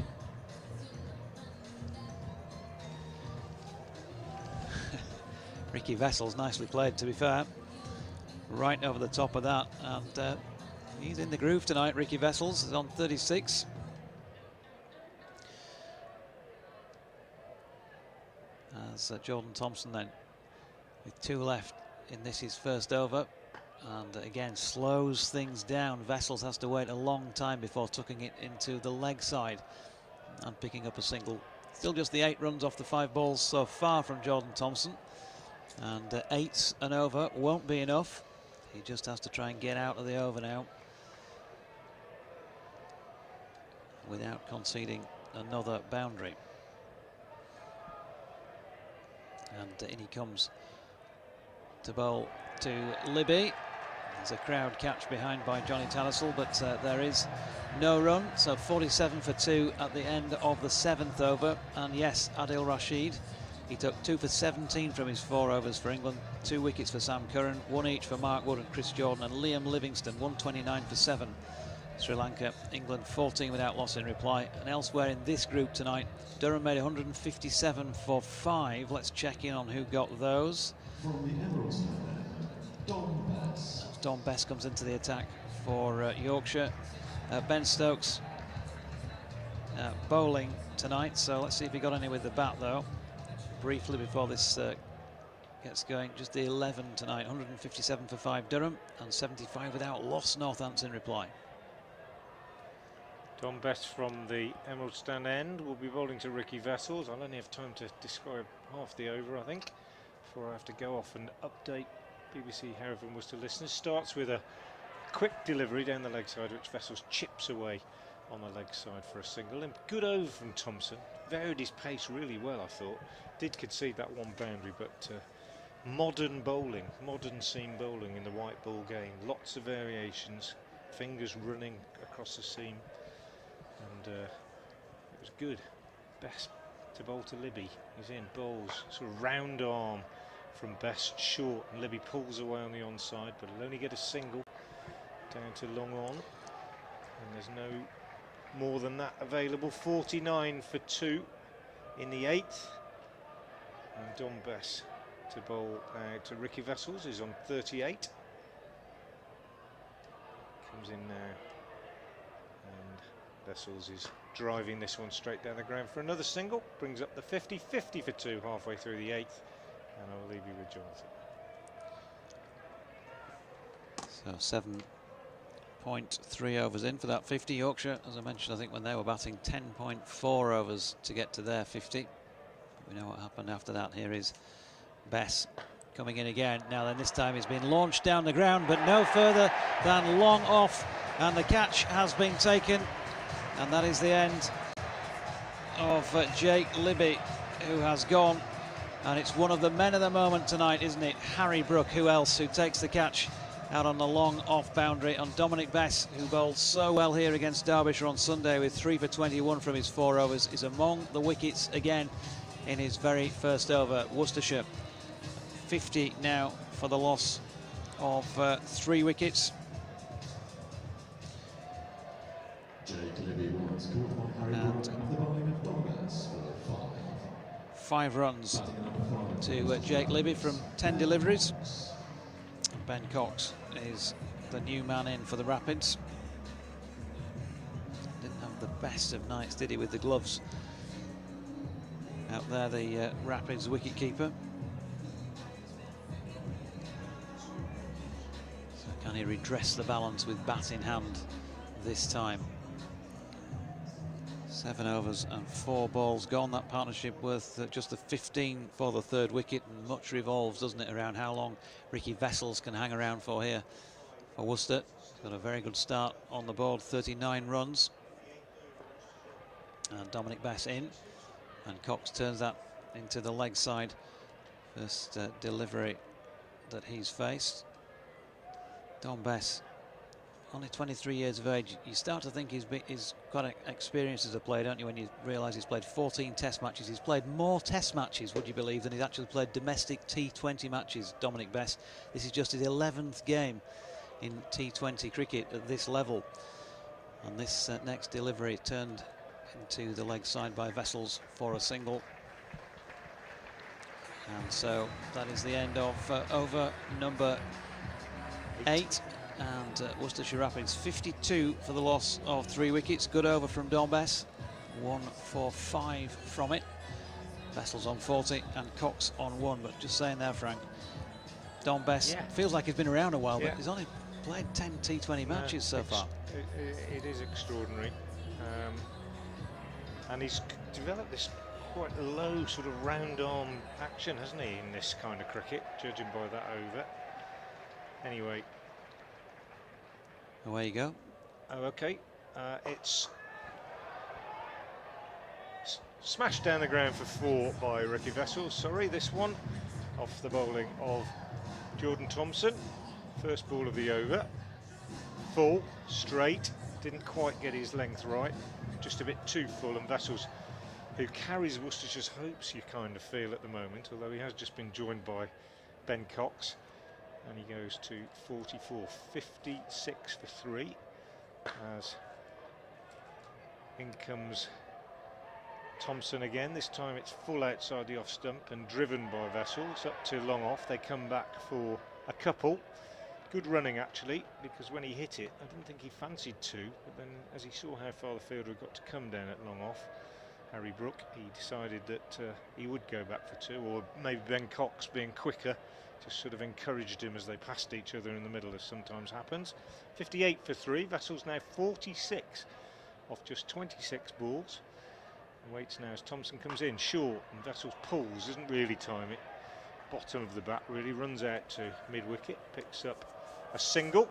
Ricky Vessels, nicely played to be fair. Right over the top of that, and he's in the groove tonight. Ricky Vessels is on 36. As Jordan Thompson then, with 2 left in this his first over, and again slows things down. Vessels has to wait a long time before tucking it into the leg side and picking up a single. Still just the 8 runs off the 5 balls so far from Jordan Thompson, and 8s and over won't be enough. He just has to try and get out of the over now without conceding another boundary. And in he comes to bowl to Libby. There's a crowd catch behind by Johnny Tattersall, but there is no run. So 47 for 2 at the end of the 7th over. And yes, Adil Rashid, he took 2 for 17 from his 4 overs for England. 2 wickets for Sam Curran, 1 each for Mark Wood and Chris Jordan, and Liam Livingston, 129 for 7. Sri Lanka, England 14 without loss in reply. And elsewhere in this group tonight, Durham made 157 for 5. Let's check in on who got those. From the Emerald Stand, Don Bess. Don Bess comes into the attack for Yorkshire. Ben Stokes bowling tonight, so let's see if he got any with the bat though. Briefly before this gets going, just the 11 tonight. 157 for 5 Durham and 75 without loss Northants in reply. Don Best from the Emerald Stand end will be bowling to Ricky Vessels. I'll only have time to describe half the over, I think, before I have to go off and update BBC Hereford and Worcester listeners. Starts with a quick delivery down the leg side, which Vessels chips away on the leg side for a single. And good over from Thompson. Varied his pace really well, I thought. Did concede that one boundary, but modern bowling, modern seam bowling in the white ball game. Lots of variations, fingers running across the seam. And it was good. Best to bowl to Libby. He's in, bowls, sort of round arm from Best, short, and Libby pulls away on the onside, but he'll only get a single down to long on. And there's no more than that available. 49 for 2 in the 8th. And Don Bess to bowl to Ricky Vessels, who's on 38. Comes in now. Vessels is driving this one straight down the ground for another single. Brings up the 50. 50 for 2 halfway through the 8th. And I will leave you with Jonathan. So 7.3 overs in for that 50. Yorkshire, as I mentioned, I think when they were batting, 10.4 overs to get to their 50. We know what happened after that. Here is Bess coming in again. Now then, this time he's been launched down the ground, but no further than long off. And the catch has been taken. And that is the end of Jake Libby, who has gone. And it's one of the men of the moment tonight, isn't it? Harry Brook, who else, who takes the catch out on the long off boundary on Dominic Bess, who bowled so well here against Derbyshire on Sunday with 3 for 21 from his 4 overs, is among the wickets again in his very first over. Worcestershire 50 now for the loss of 3 wickets. Jake Libby was caught by Harry Brook of the bowling of Don Bess for 5. 5 runs to Jake Libby from 10 deliveries. Ben Cox is the new man in for the Rapids. Didn't have the best of nights, did he, with the gloves out there, the Rapids wicket-keeper. So can he redress the balance with bat in hand this time? 7 overs and 4 balls gone. That partnership worth just the 15 for the 3rd wicket, and much revolves, doesn't it, around how long Ricky Vessels can hang around for here for Worcester. He's got a very good start on the board, 39 runs. And Dominic Bess in, and Cox turns that into the leg side. First delivery that he's faced. Don Bess, only 23 years of age. You start to think he's got experience as a player, don't you, when you realise he's played 14 test matches. He's played more test matches, would you believe, than he's actually played domestic T20 matches, Dominic Bess. This is just his 11th game in T20 cricket at this level. And this next delivery turned into the leg side by Vessels for a single. And so that is the end of over number 8. And Worcestershire Rapids 52 for the loss of 3 wickets. Good over from Don Bess, 1 for 5 from it. Vessels on 40 and Cox on 1. But just saying there, Frank, Don Bess feels like he's been around a while, but he's only played 10 T20 matches so far. It is extraordinary. And he's developed this quite low sort of round arm action, hasn't he, in this kind of cricket, judging by that over. Anyway. Away you go. Oh, okay. It's smashed down the ground for 4 by Ricky Vessels. Sorry, this one off the bowling of Jordan Thompson. First ball of the over. Full, straight, didn't quite get his length right, just a bit too full, and Vessels, who carries Worcestershire's hopes, you kind of feel at the moment, although he has just been joined by Ben Cox, and he goes to 44, 56 for 3, as in comes Thompson again. This time it's full outside the off stump and driven by Vessels up to long off. They come back for a couple. Good running actually, because when he hit it, I didn't think he fancied two, but then as he saw how far the fielder had got to come down at long off, Harry Brook, he decided that he would go back for two, or maybe Ben Cox, being quicker, just sort of encouraged him as they passed each other in the middle, as sometimes happens. 58 for 3, Vessels now 46 off just 26 balls. And waits now as Thompson comes in short, and Vessels pulls, doesn't really time it. Bottom of the bat, really runs out to mid-wicket, picks up a single,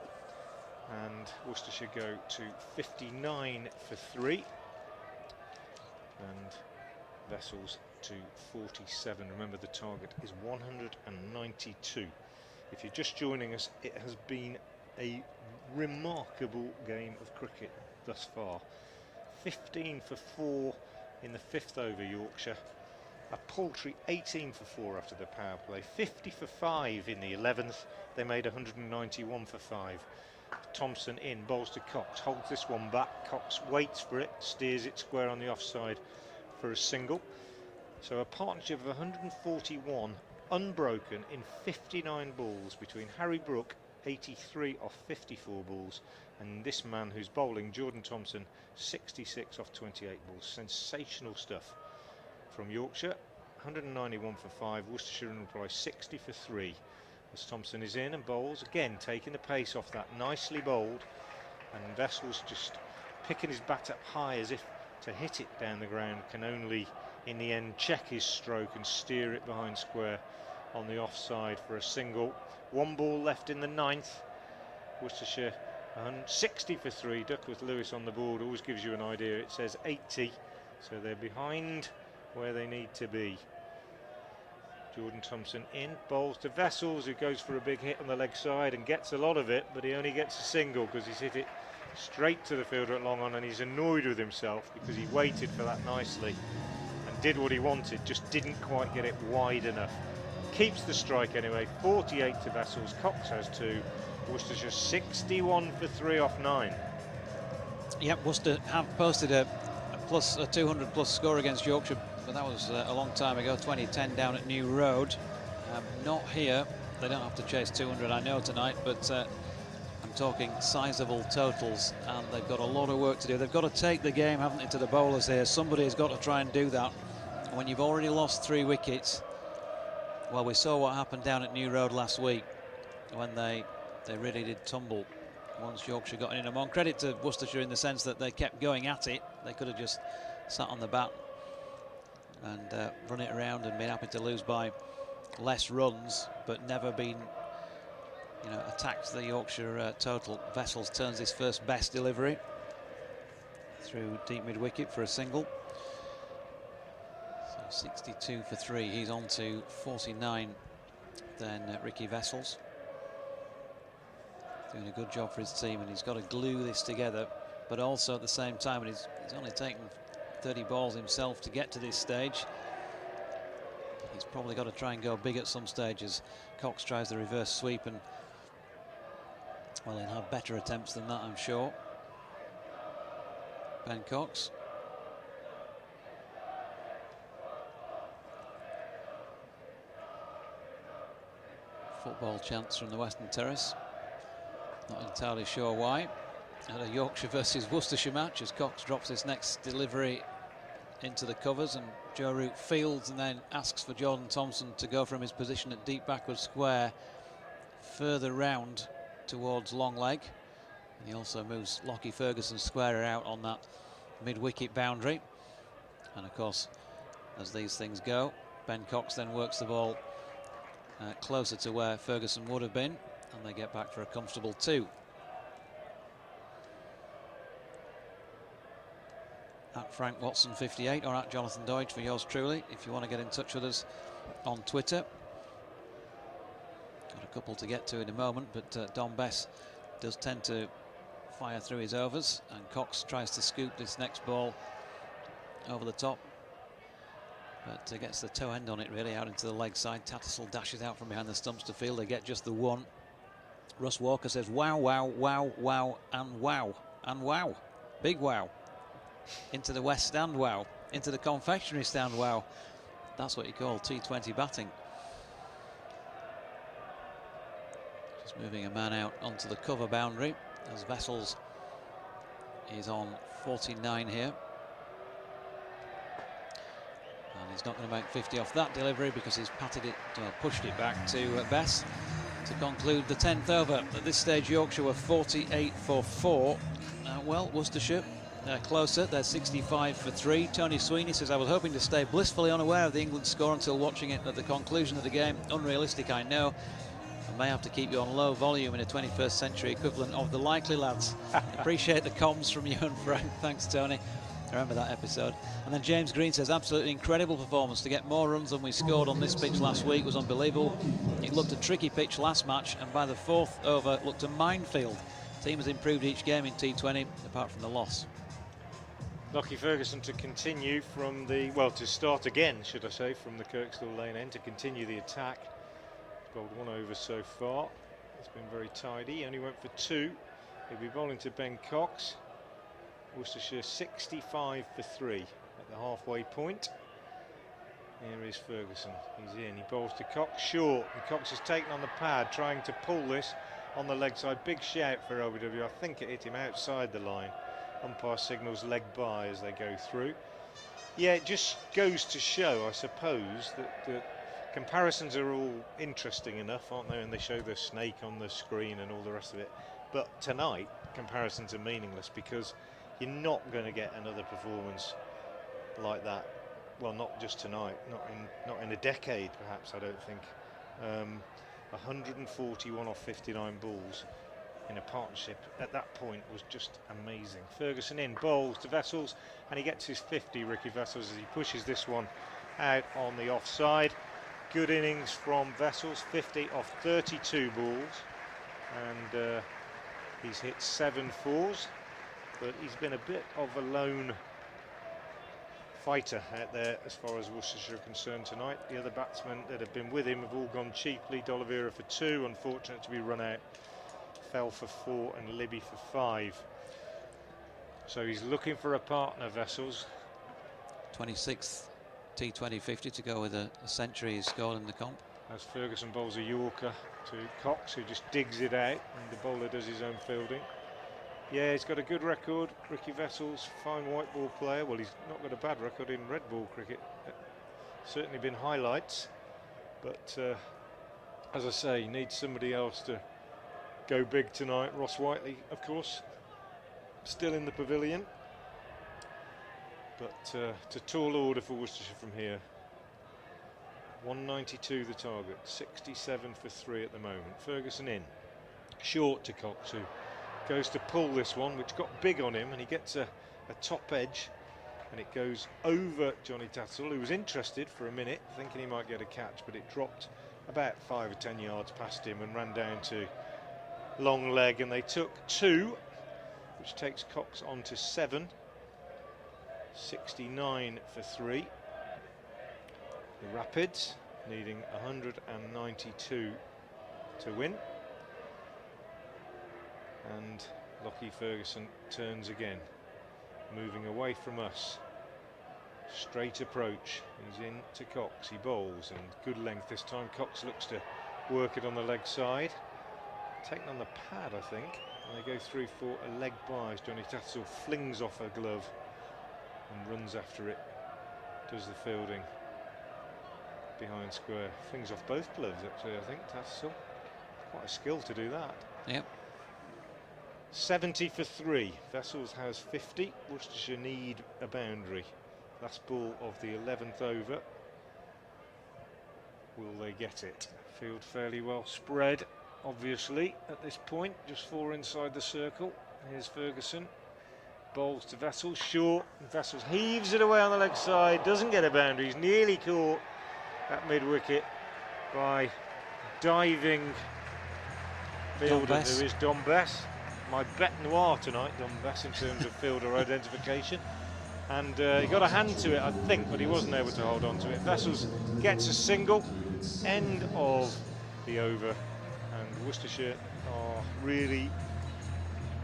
and Worcestershire go to 59 for 3, and Vessels to 47. Remember, the target is 192. If you're just joining us, it has been a remarkable game of cricket thus far. 15 for 4 in the 5th over, Yorkshire. A paltry 18 for 4 after the power play. 50 for 5 in the 11th. They made 191 for 5. Thompson in, bowls to Cox, holds this one back. Cox waits for it, steers it square on the offside for a single. So a partnership of 141 unbroken in 59 balls between Harry Brook, 83 off 54 balls, and this man who's bowling, Jordan Thompson, 66 off 28 balls. Sensational stuff from Yorkshire. 191 for 5, Worcestershire in reply 60 for 3, as Thompson is in and bowls again, taking the pace off that, nicely bowled, and Vessels just picking his bat up high as if to hit it down the ground, can only in the end check his stroke and steer it behind square on the offside for a single. One ball left in the 9th. Worcestershire 60 for 3, Duckworth Lewis on the board always gives you an idea. It says 80, so they're behind where they need to be. Jordan Thompson in, bowls to Vessels, who goes for a big hit on the leg side and gets a lot of it, but he only gets a single because he's hit it straight to the fielder at long on, and he's annoyed with himself because he waited for that nicely and did what he wanted, just didn't quite get it wide enough. Keeps the strike anyway. 48 to Vessels, Cox has 2, Worcestershire 61 for 3 off 9. Yep, Worcester have posted a 200 plus score against Yorkshire, but that was a long time ago, 2010 down at New Road. Not here. They don't have to chase 200, I know, tonight, but I'm talking sizable totals, and they've got a lot of work to do. They've got to take the game, haven't they, to the bowlers here. Somebody's got to try and do that. When you've already lost 3 wickets, well, we saw what happened down at New Road last week when they really did tumble once Yorkshire got in them. On credit to Worcestershire in the sense that they kept going at it. They could have just sat on the bat and run it around and been happy to lose by less runs, but never been, attacked the Yorkshire total. Vessels turns his first best delivery through deep mid-wicket for a single. So 62 for 3. He's on to 49 then, Ricky Vessels. Doing a good job for his team, and he's got to glue this together, but also at the same time, and he's only taken 30 balls himself to get to this stage. He's probably got to try and go big at some stage as Cox tries the reverse sweep, and well, he'll have better attempts than that, I'm sure. Ben Cox. Football chants from the Western Terrace. Not entirely sure why. At a Yorkshire versus Worcestershire match, as Cox drops his next delivery into the covers, and Joe Root fields and then asks for Jordan Thompson to go from his position at deep backward square further round towards long leg. And he also moves Lockie Ferguson squarer out on that mid-wicket boundary. And of course, as these things go, Ben Cox then works the ball closer to where Ferguson would have been, and they get back for a comfortable 2. At Frank Watson 58 or at Jonathan Deutsch for yours truly, if you want to get in touch with us on Twitter. Got a couple to get to in a moment, but Don Bess does tend to fire through his overs, and Cox tries to scoop this next ball over the top, but gets the toe end on it really out into the leg side. Tattersall dashes out from behind the stumps to field. They get just the one. Russ Walker says wow, wow, wow, wow, and wow, and wow. Big wow. Into the West Stand wow. Into the confectionery stand wow. That's what you call T20 batting. Just moving a man out onto the cover boundary as Vessels is on 49 here. And he's not going to make 50 off that delivery because he's pushed it back to Bess to conclude the 10th over. At this stage, Yorkshire were 48 for 4. Well, Worcestershire, they're closer. They're 65 for 3. Tony Sweeney says, I was hoping to stay blissfully unaware of the England score until watching it at the conclusion of the game. Unrealistic, I know. I may have to keep you on low volume in a 21st century equivalent of the Likely Lads. Appreciate the comms from you and Frank. Thanks, Tony. I remember that episode. And then James Green says, absolutely incredible performance. To get more runs than we scored on this pitch last week was unbelievable. It looked a tricky pitch last match, and by the 4th over, it looked a minefield. The team has improved each game in T20, apart from the loss. Lockie Ferguson to continue from the, well, to start again, should I say, from the Kirkstall Lane end, to continue the attack. He's bowled 1 over so far. It's been very tidy. He only went for 2. He'll be bowling to Ben Cox. Worcestershire 65 for 3 at the halfway point. Here is Ferguson. He's in. He bowls to Cox short. And Cox has taken on the pad, trying to pull this on the leg side. Big shout for OBW. I think it hit him outside the line. Umpire signals leg by as they go through. Yeah, it just goes to show, I suppose, that the comparisons are all interesting enough, aren't they? And they show the snake on the screen and all the rest of it. But tonight, comparisons are meaningless because you're not going to get another performance like that. Well, not just tonight, not in a decade, perhaps. I don't think. 141 off 59 balls in a partnership at that point was just amazing. Ferguson in, bowls to Vessels, and he gets his 50. Ricky Vessels as he pushes this one out on the offside. Good innings from Vessels, 50 off 32 balls, and he's hit 7 fours. But he's been a bit of a lone fighter out there as far as Worcestershire are concerned tonight. The other batsmen that have been with him have all gone cheaply. D'Oliveira for 2, unfortunate to be run out. Fell for 4 and Libby for 5. So he's looking for a partner, Vessels. 26th T20 50 to go with a century he's scored in the comp. As Ferguson bowls a Yorker to Cox, who just digs it out, and the bowler does his own fielding. Yeah, he's got a good record. Ricky Vessels, fine white ball player. Well, he's not got a bad record in red ball cricket. Certainly been highlights. But as I say, he needs somebody else to go big tonight. Ross Whiteley, of course, still in the pavilion. But it's a tall order for Worcestershire from here. 192 the target, 67 for 3 at the moment. Ferguson in, short to Cox, who goes to pull this one, which got big on him, and he gets a top edge, and it goes over Johnny Tattersall, who was interested for a minute, thinking he might get a catch, but it dropped about 5 or 10 yards past him and ran down to long leg, and they took 2, which takes Cox on to 7. 69 for 3. The Rapids needing 192 to win. And Lockie Ferguson turns again, moving away from us. Straight approach. He's in to Cox. He bowls, and good length this time. Cox looks to work it on the leg side. Taken on the pad, I think. And they go through for a leg by as Johnny Tattersall flings off a glove and runs after it. Does the fielding behind square. Flings off both gloves, actually, I think, Tattersall. Quite a skill to do that. Yep. 70 for 3. Vessels has 50. Worcestershire need a boundary. Last ball of the 11th over. Will they get it? Field fairly well spread, obviously, at this point. Just 4 inside the circle. Here's Ferguson. Bowls to Vessels, short. And Vessels heaves it away on the leg side. Doesn't get a boundary. He's nearly caught at mid-wicket by diving fielder Bess. who is Dom Bess. My bête noire tonight, Dom Bess, in terms of fielder identification. And he got a hand to it, I think, but he wasn't able to hold on to it. Vessels gets a single, end of the over, and Worcestershire are really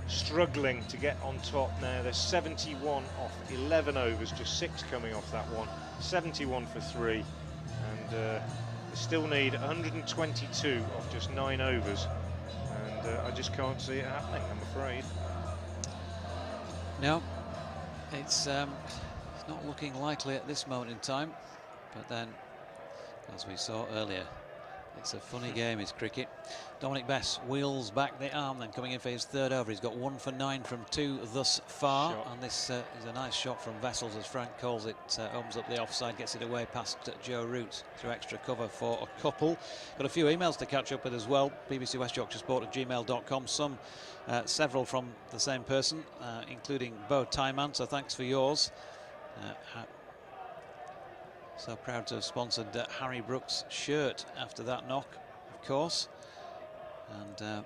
struggling to get on top now. They're 71 off 11 overs, just 6 coming off that one, 71 for 3, and they still need 122 off just 9 overs, and I just can't see it happening, I'm afraid. No, it's not looking likely at this moment in time, but then, as we saw earlier, it's a funny game, is cricket. Dominic Bess wheels back the arm, then coming in for his third over. He's got 1 for 9 from 2 thus far, Shot. and this is a nice shot from Vessels, as Frank calls it. Opens up the offside, gets it away past Joe Root through extra cover for a couple. Got a few emails to catch up with as well. BBC West Yorkshire Sport at gmail.com. Several from the same person, including Bo Tyman, so thanks for yours. So proud to have sponsored Harry Brooks' shirt after that knock, of course. And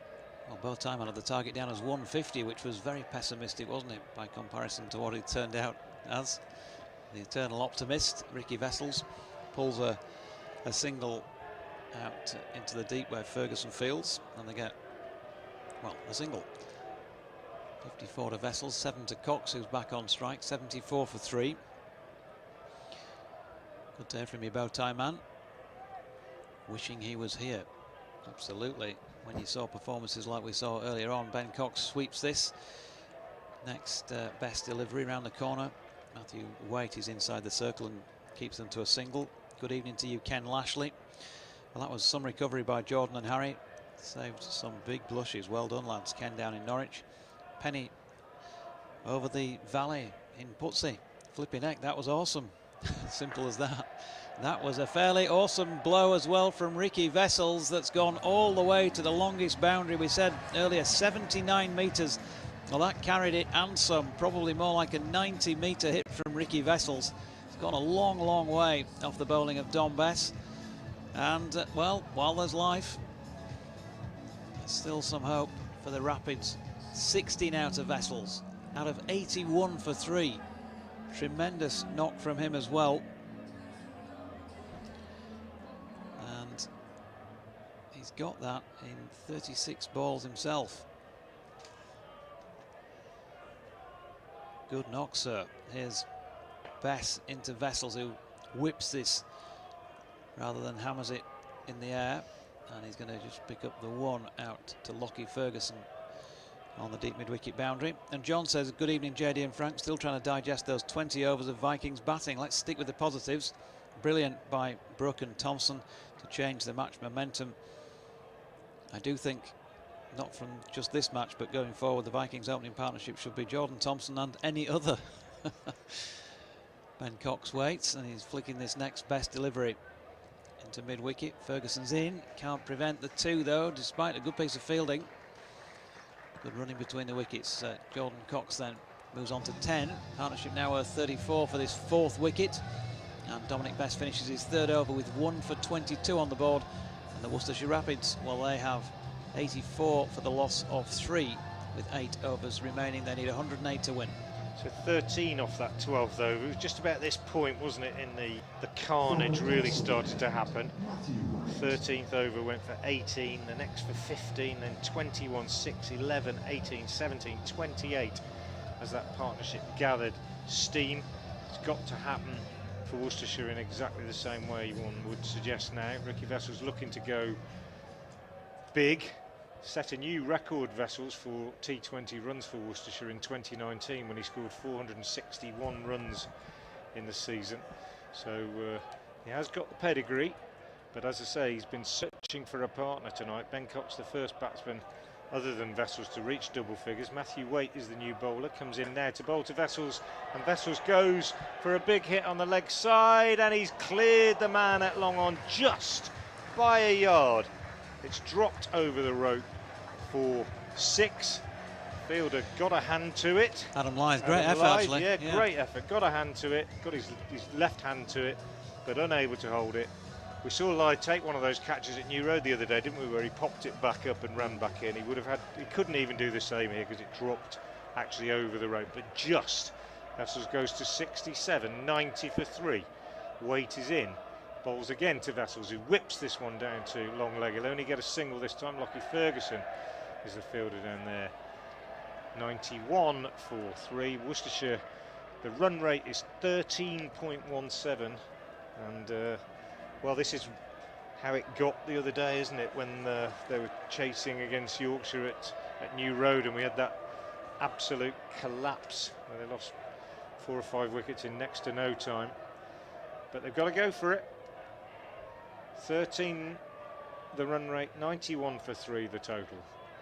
well, Bo Tyman had the target down as 150, which was very pessimistic, wasn't it, by comparison to what it turned out as. The eternal optimist, Ricky Vessels, pulls a single out into the deep where Ferguson fields, and they get, well, a single. 54 to Vessels, 7 to Cox, who's back on strike, 74 for 3. Good to hear from you, Bow Tie Man. Wishing he was here. Absolutely. When you saw performances like we saw earlier on, Ben Cox sweeps this. Next best delivery round the corner. Matthew Waite is inside the circle and keeps them to a single. Good evening to you, Ken Lashley. Well, that was some recovery by Jordan and Harry. Saved some big blushes. Well done, lads. Ken down in Norwich. Penny over the valley in Putsey. Flipping heck, that was awesome. Simple as that. That was a fairly awesome blow as well from Ricky Vessels that's gone all the way to the longest boundary. We said earlier 79 metres. Well, that carried it and some, probably more like a 90-metre hit from Ricky Vessels. It's gone a long, long way off the bowling of Dom Bess. And, well, while there's life, there's still some hope for the Rapids. 16 out of Vessels, out of 81 for 3. Tremendous knock from him as well. And he's got that in 36 balls himself. Good knock, sir. Here's Bess into Vessels, who whips this rather than hammers it in the air. And he's going to just pick up the one out to Lockie Ferguson on the deep mid-wicket boundary. And John says, good evening, JD and Frank. Still trying to digest those 20 overs of Vikings batting. Let's stick with the positives. Brilliant by Brooke and Thompson to change the match momentum. I do think, not from just this match, but going forward, the Vikings opening partnership should be Jordan Thompson and any other. Ben Cox waits, and he's flicking this next best delivery into mid-wicket. Ferguson's in. Can't prevent the 2, though, despite a good piece of fielding. Good running between the wickets. Jordan Cox then moves on to 10. Partnership now worth 34 for this 4th wicket. And Dominic Bess finishes his 3rd over with 1 for 22 on the board. And the Worcestershire Rapids, well, they have 84 for the loss of 3 with 8 overs remaining. They need 108 to win. So 13 off that 12th over. It was just about this point, wasn't it, in the carnage really started to happen. 13th over went for 18, the next for 15, then 21, 6, 11, 18, 17, 28 as that partnership gathered steam. It's got to happen for Worcestershire in exactly the same way one would suggest now. Ricky Vessels looking to go big, set a new record, Vessels, for T20 runs for Worcestershire in 2019 when he scored 461 runs in the season. So he has got the pedigree. But as I say, he's been searching for a partner tonight. Ben Cox, the first batsman other than Vessels to reach double figures. Matthew Waite is the new bowler, comes in now to bowl to Vessels, and Vessels goes for a big hit on the leg side, and he's cleared the man at long on just by a yard. It's dropped over the rope for 6. Fielder got a hand to it. Adam Lyth, great effort actually. Yeah, great effort. Got a hand to it, got his left hand to it, but unable to hold it. We saw Lyde take one of those catches at New Road the other day, didn't we, where he popped it back up and ran back in. He couldn't even do the same here because it dropped actually over the rope, but just. Vessels goes to 67, 90 for 3. Waite is in. Bowls again to Vessels, who whips this one down to long leg. He'll only get a single this time. Lockie Ferguson is the fielder down there. 91 for 3. Worcestershire, the run rate is 13.17, and well, this is how it got the other day, isn't it, when they were chasing against Yorkshire at New Road, and we had that absolute collapse where they lost 4 or 5 wickets in next to no time. But they've got to go for it. 13 the run rate, 91 for 3 the total.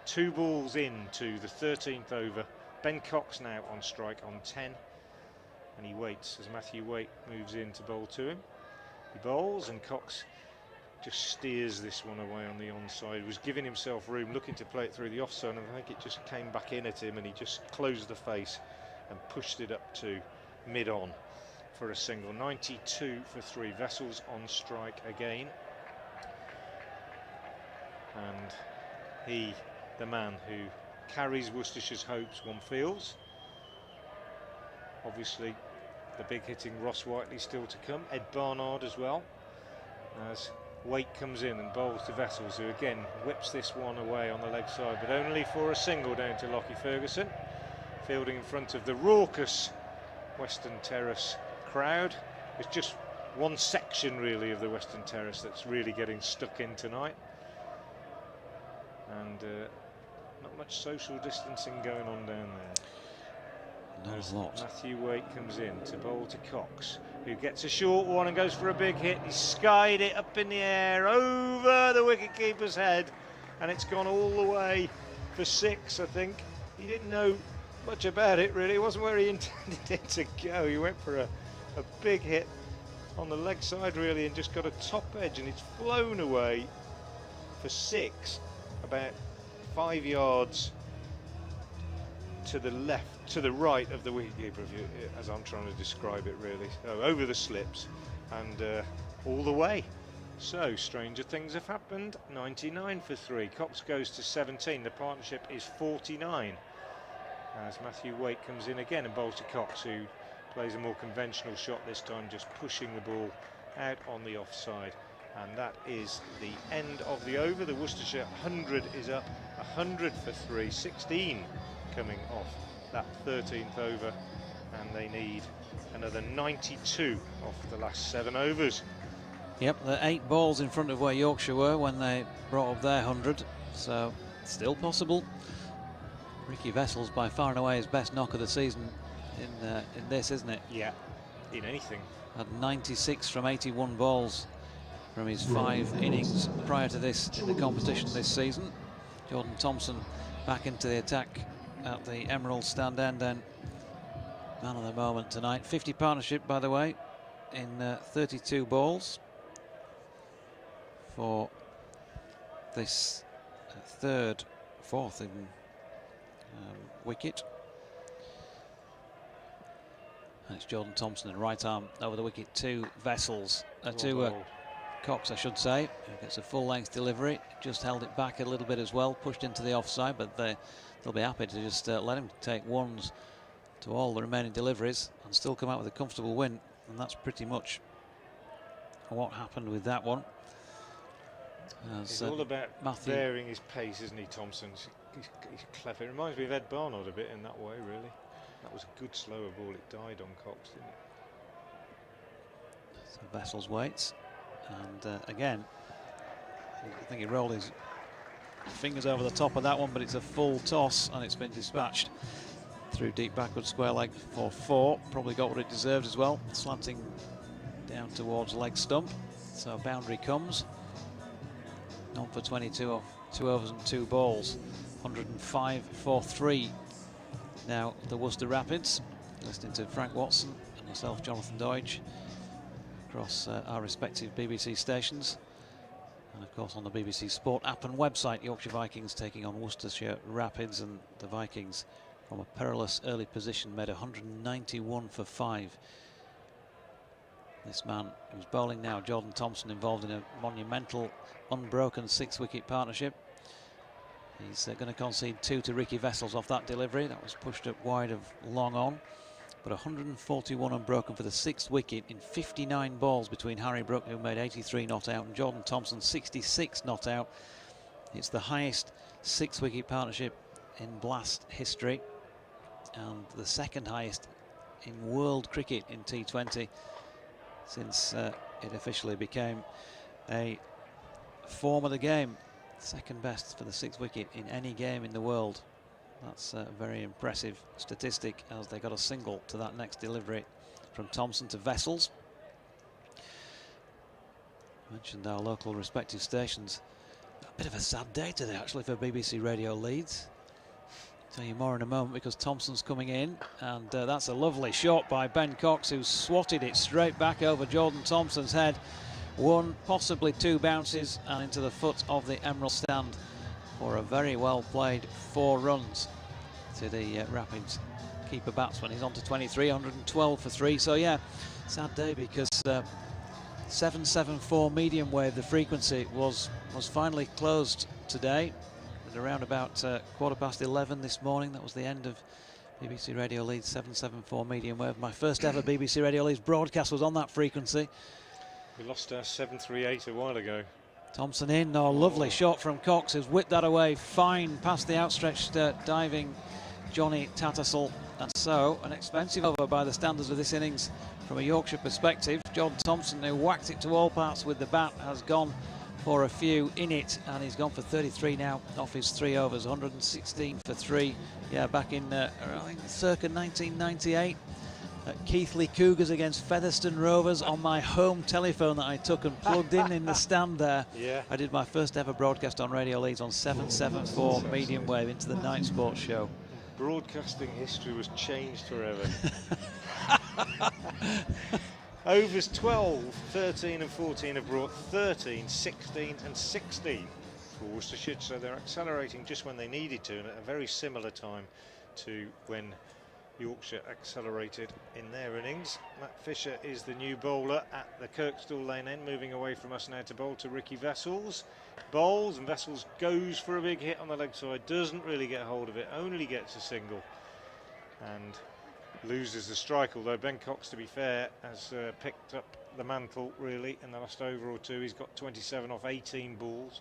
2 balls into the 13th over. Ben Cox now on strike on 10, and he waits as Matthew Waite moves in to bowl to him. He bowls, and Cox just steers this one away on the onside. He was giving himself room, looking to play it through the offside, and I think it just came back in at him, and he just closed the face and pushed it up to mid-on for a single. 92 for 3. Vessels on strike again. And he, the man who carries Worcestershire's hopes, one feels. Obviously, the big hitting Ross Whiteley still to come. Ed Barnard as well, as Waite comes in and bowls to Vessels, who again whips this one away on the leg side, but only for a single down to Lockie Ferguson. Fielding in front of the raucous Western Terrace crowd. It's just one section really of the Western Terrace that's really getting stuck in tonight, and not much social distancing going on down there. Not a lot. Matthew Waite comes in to bowl to Cox, who gets a short one and goes for a big hit. He skied it up in the air over the wicketkeeper's head, and it's gone all the way for 6, I think. He didn't know much about it really. It wasn't where he intended it to go. He went for a big hit on the leg side really, and just got a top edge, and it's flown away for 6, about 5 yards to the left, to the right of the wicketkeeper, as I'm trying to describe it really. So over the slips and all the way. So stranger things have happened. 99 for 3. Cox goes to 17. The partnership is 49. As Matthew Waite comes in again and bowls to Cox, who plays a more conventional shot this time, just pushing the ball out on the offside. And that is the end of the over. The Worcestershire 100 is up, 100 for 3, 16 coming off that 13th over, and they need another 92 off the last 7 overs. Yep, they're 8 balls in front of where Yorkshire were when they brought up their 100, so still possible. Ricky Vessels by far and away his best knock of the season in this, isn't it? Yeah, in anything. Had 96 from 81 balls from his 5 innings prior to this in the competition this season. Jordan Thompson back into the attack at the Emerald stand end, then man of the moment tonight. 50 partnership, by the way, in 32 balls for this fourth in wicket. And it's Jordan Thompson in right arm over the wicket to Vessels, to Cox, I should say, who gets a full-length delivery. Just held it back a little bit as well, pushed into the offside, but they'll be happy to just let him take ones to all the remaining deliveries and still come out with a comfortable win. And that's pretty much what happened with that one. He's all about varying his pace, isn't he, Thompson? He's clever. It reminds me of Ed Barnard a bit in that way, really. That was a good slower ball. It died on Cox, didn't it? So Vessels waits, and again, I think he rolled his fingers over the top of that one, but it's a full toss and it's been dispatched through deep backward square leg for 4. Probably got what it deserved as well, slanting down towards leg stump. So boundary comes. On for 22 off 2 overs and 2 balls. 105 for 3. Now the Worcester Rapids, listening to Frank Watson and myself, Jonathan Deutsch, across our respective BBC stations, and of course on the BBC Sport app and website. Yorkshire Vikings taking on Worcestershire Rapids, and the Vikings from a perilous early position made 191 for 5 This man who's bowling now, Jordan Thompson, involved in a monumental unbroken 6-wicket partnership. He's going to concede 2 to Ricky Vessels off that delivery. That was pushed up wide of long on. But 141 unbroken for the 6th wicket in 59 balls between Harry Brook, who made 83 not out, and Jordan Thompson 66 not out. It's the highest 6-wicket partnership in Blast history and the 2nd highest in world cricket in T20 since it officially became a form of the game. 2nd best for the 6th wicket in any game in the world. That's a very impressive statistic, as they got a single to that next delivery from Thompson to Vessels. Mentioned our local respective stations. A bit of a sad day today actually for BBC Radio Leeds. Tell you more in a moment, because Thompson's coming in, and that's a lovely shot by Ben Cox, who swatted it straight back over Jordan Thompson's head. 1, possibly 2 bounces and into the foot of the Emerald stand for a very well played 4 runs to the Rapids keeper batsman. He's on to 23, 112 for 3. So yeah, sad day, because 774 medium wave, the frequency, was finally closed today at around about 11:15 this morning. That was the end of BBC Radio Leeds 774 medium wave. My first ever BBC Radio Leeds broadcast was on that frequency. We lost our 738 a while ago. Thompson in, lovely shot from Cox, who's whipped that away fine past the outstretched diving Johnny Tattersall. And so an expensive over by the standards of this innings from a Yorkshire perspective. Jordan Thompson, who whacked it to all parts with the bat, has gone for a few in it, and he's gone for 33 now off his 3 overs, 116 for 3. Yeah, back in I think circa 1998. Keighley Cougars against Featherstone Rovers on my home telephone that I took and plugged in the stand there. Yeah. I did my first ever broadcast on Radio Leeds on 774 medium wave into the night sports show. Broadcasting history was changed forever. Overs 12, 13 and 14 have brought 13, 16 and 16 for Worcestershire, so they're accelerating just when they needed to, and at a very similar time to when Yorkshire accelerated in their innings. Matt Fisher is the new bowler at the Kirkstall lane end, moving away from us now to bowl to Ricky Vessels. Bowls, and Vessels goes for a big hit on the leg side, doesn't really get hold of it, only gets a single and loses the strike, although Ben Cox, to be fair, has picked up the mantle really in the last over or 2. He's got 27 off 18 balls.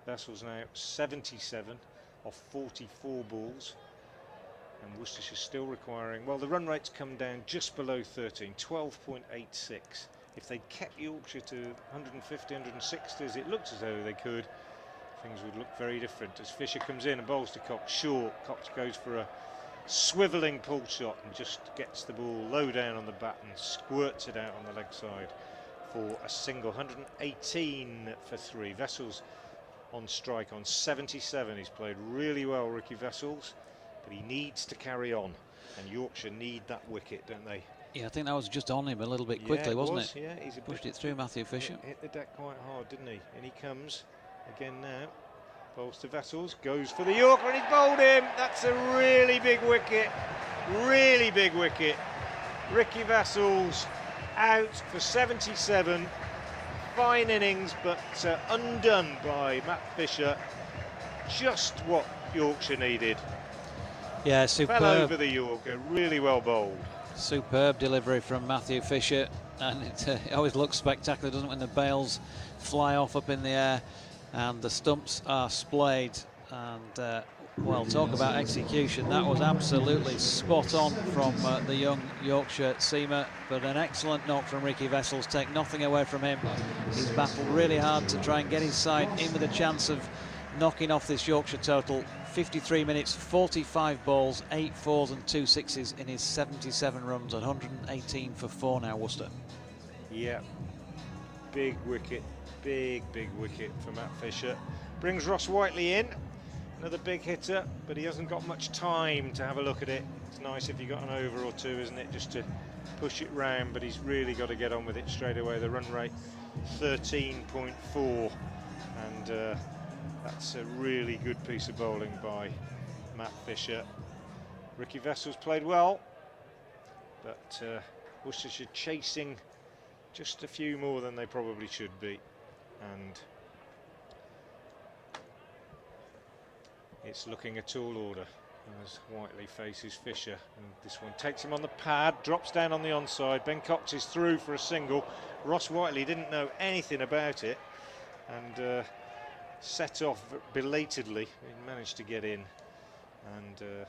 Vessels now 77 off 44 balls. And Worcestershire still requiring, well, the run rate's come down just below 13, 12.86. If they'd kept Yorkshire to 150, 160, as it looked as though they could, things would look very different. As Fisher comes in and bowls to Cox short, Cox goes for a swivelling pull shot and just gets the ball low down on the bat and squirts it out on the leg side for a single. 118 for 3. Vessels on strike on 77. He's played really well, Ricky Vessels. But he needs to carry on, and Yorkshire need that wicket, don't they? Yeah, I think that was just on him a little bit quickly, wasn't it? Yeah, he's pushed it through Matthew Fisher. Hit the deck quite hard, didn't he? And he comes again now. Bowls to Vessels, goes for the Yorker, and he's bowled him. That's a really big wicket. Really big wicket. Ricky Vessels out for 77. Fine innings, but undone by Matt Fisher. Just what Yorkshire needed. Yeah, superb. Fell over the Yorker, really well bowled. Superb delivery from Matthew Fisher, and it always looks spectacular, doesn't it, when the bails fly off up in the air and the stumps are splayed. And well, talk about execution. That was absolutely spot on from the young Yorkshire seamer, but an excellent knock from Ricky Vessels. Take nothing away from him. He's battled really hard to try and get his side in with a chance of knocking off this Yorkshire total. 53 minutes, 45 balls, 8 fours and 2 sixes in his 77 runs, 118 for 4 now, Worcester. Yeah, big wicket, big wicket for Matt Fisher. Brings Ross Whiteley in, another big hitter, but he hasn't got much time to have a look at it. It's nice if you got an over or 2, isn't it, just to push it round, but he's really got to get on with it straight away. The run rate 13.4, and that's a really good piece of bowling by Matt Fisher. Ricky Vessels played well, but Worcestershire chasing just a few more than they probably should be, and it's looking a tall order as Whiteley faces Fisher, and this one takes him on the pad, drops down on the onside. Ben Cox is through for a single. Ross Whiteley didn't know anything about it and set off belatedly. He managed to get in, and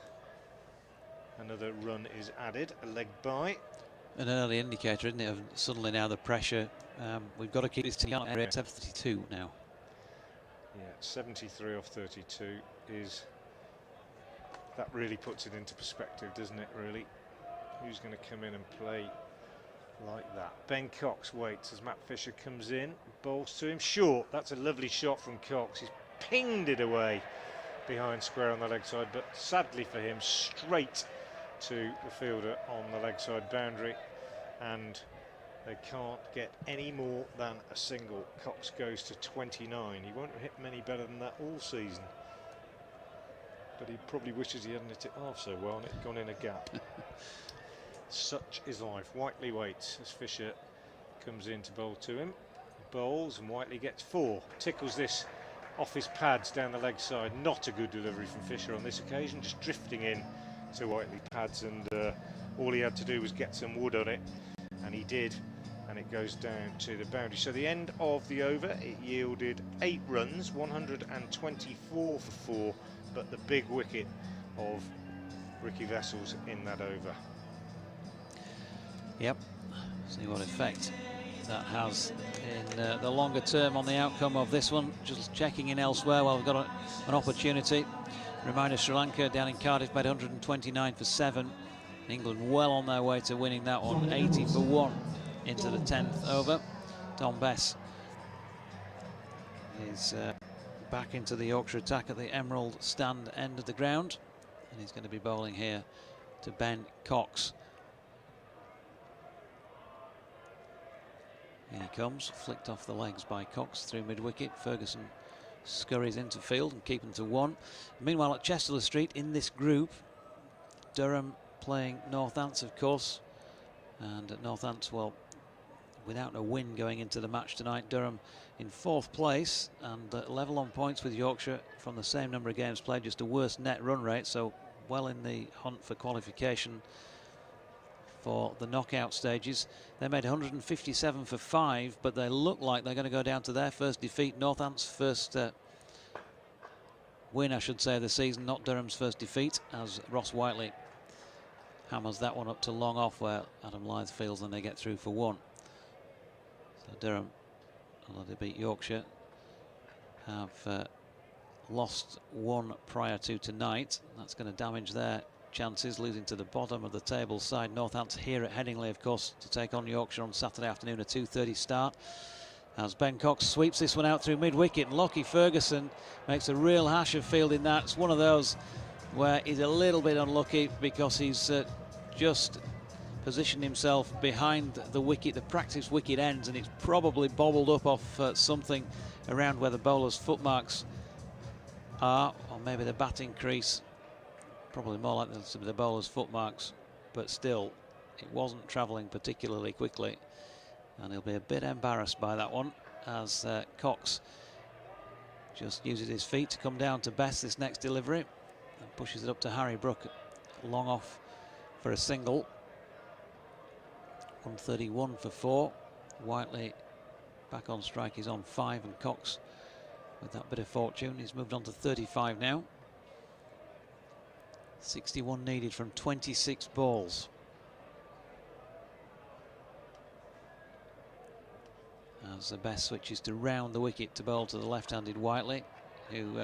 another run is added, a leg by. An early indicator, isn't it, of suddenly now the pressure. We've got to keep this to the area. 72 now. Yeah, 73 off 32 is... That really puts it into perspective, doesn't it, really? Who's going to come in and play like that? Ben Cox waits as Matt Fisher comes in, bowls to him, short. That's a lovely shot from Cox. He's pinged it away behind square on the leg side, but sadly for him, straight to the fielder on the leg side boundary, and they can't get any more than a single. Cox goes to 29. He won't hit many better than that all season, but he probably wishes he hadn't hit it half so well and it had gone in a gap. Such is life. Whiteley waits as Fisher comes in to bowl to him. Bowls and Whiteley gets 4. Tickles this off his pads down the leg side. Not a good delivery from Fisher on this occasion, just drifting in to Whiteley pads, and all he had to do was get some wood on it, and he did, and it goes down to the boundary. So the end of the over, it yielded 8 runs, 124 for 4, but the big wicket of Ricky Vessels in that over. Yep, see what effect that has in the longer term on the outcome of this one. Just checking in elsewhere while we've got an opportunity. Reminder, Sri Lanka down in Cardiff made 129 for 7. England well on their way to winning that one, 80 for 1 into the 10th over. Tom Bess is back into the Yorkshire attack at the Emerald stand end of the ground, and he's going to be bowling here to Ben Cox. Here he comes, flicked off the legs by Cox through mid-wicket. Ferguson scurries into field and keeping to 1. Meanwhile, at Chesterland Street in this group, Durham playing Northants, of course, and at Northants, well, without a win going into the match tonight, Durham in 4th place and level on points with Yorkshire from the same number of games played, just a worse net run rate, so well in the hunt for qualification for the knockout stages. They made 157 for 5, but they look like they're going to go down to their first defeat. Northants' first win, I should say, of the season, not Durham's first defeat, as Ross Whiteley hammers that one up to long off where Adam Lyth fields and they get through for 1. So Durham, although they beat Yorkshire, have lost 1 prior to tonight. That's going to damage their chances, losing to the bottom of the table side. Northants here at Headingley, of course, to take on Yorkshire on Saturday afternoon, a 2:30 start. As Ben Cox sweeps this one out through mid-wicket, and Lockie Ferguson makes a real hash of fielding that. It's one of those where he's a little bit unlucky because he's just positioned himself behind the wicket. The practice wicket ends, and it's probably bobbled up off something around where the bowler's footmarks are, or maybe the batting crease. Probably more like the bowler's footmarks, but still, it wasn't travelling particularly quickly, and he'll be a bit embarrassed by that one as Cox just uses his feet to come down to Bess this next delivery and pushes it up to Harry Brook, long off for a single. 131 for 4. Whiteley back on strike, he's on 5, and Cox with that bit of fortune, he's moved on to 35 now. 61 needed from 26 balls. As the Best switches to round the wicket to bowl to the left-handed Whiteley, who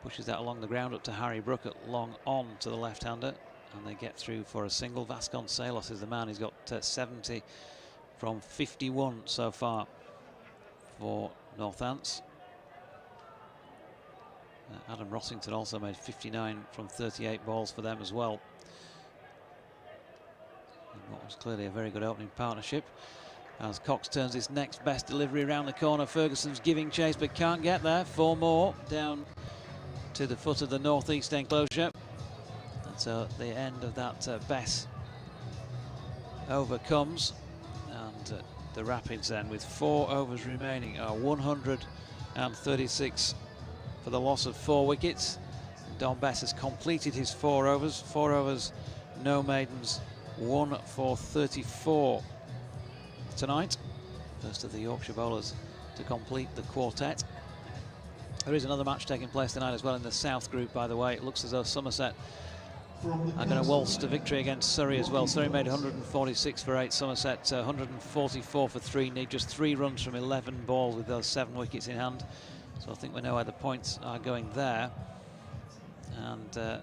pushes that along the ground up to Harry Brook at long on to the left-hander, and they get through for a single. Vasconcelos is the man. He's got 70 from 51 so far for Northants. Adam Rossington also made 59 from 38 balls for them as well. And what was clearly a very good opening partnership. As Cox turns his next best delivery around the corner, Ferguson's giving chase but can't get there. 4 more down to the foot of the northeast enclosure. That's the end of that Bess over comes, and the Rapids then, with 4 overs remaining, are 136 for the loss of 4 wickets. Don Bess has completed his 4 overs. 4 overs, no maidens, 1 for 34 tonight. First of the Yorkshire bowlers to complete the quartet. There is another match taking place tonight as well in the South Group, by the way. It looks as though Somerset are going to waltz to victory against Surrey as well. Surrey made 146 for 8, Somerset 144 for 3. Need just 3 runs from 11 balls with those 7 wickets in hand. So I think we know where the points are going there. And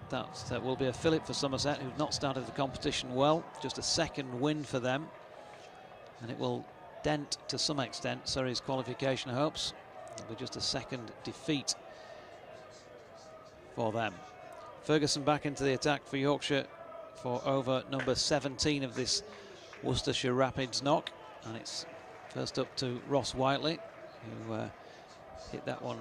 that will be a fillip for Somerset, who've not started the competition well. Just a 2nd win for them. And it will dent, to some extent, Surrey's qualification hopes. It'll be just a 2nd defeat for them. Ferguson back into the attack for Yorkshire for over number 17 of this Worcestershire Rapids knock. And it's first up to Ross Whiteley, who hit that one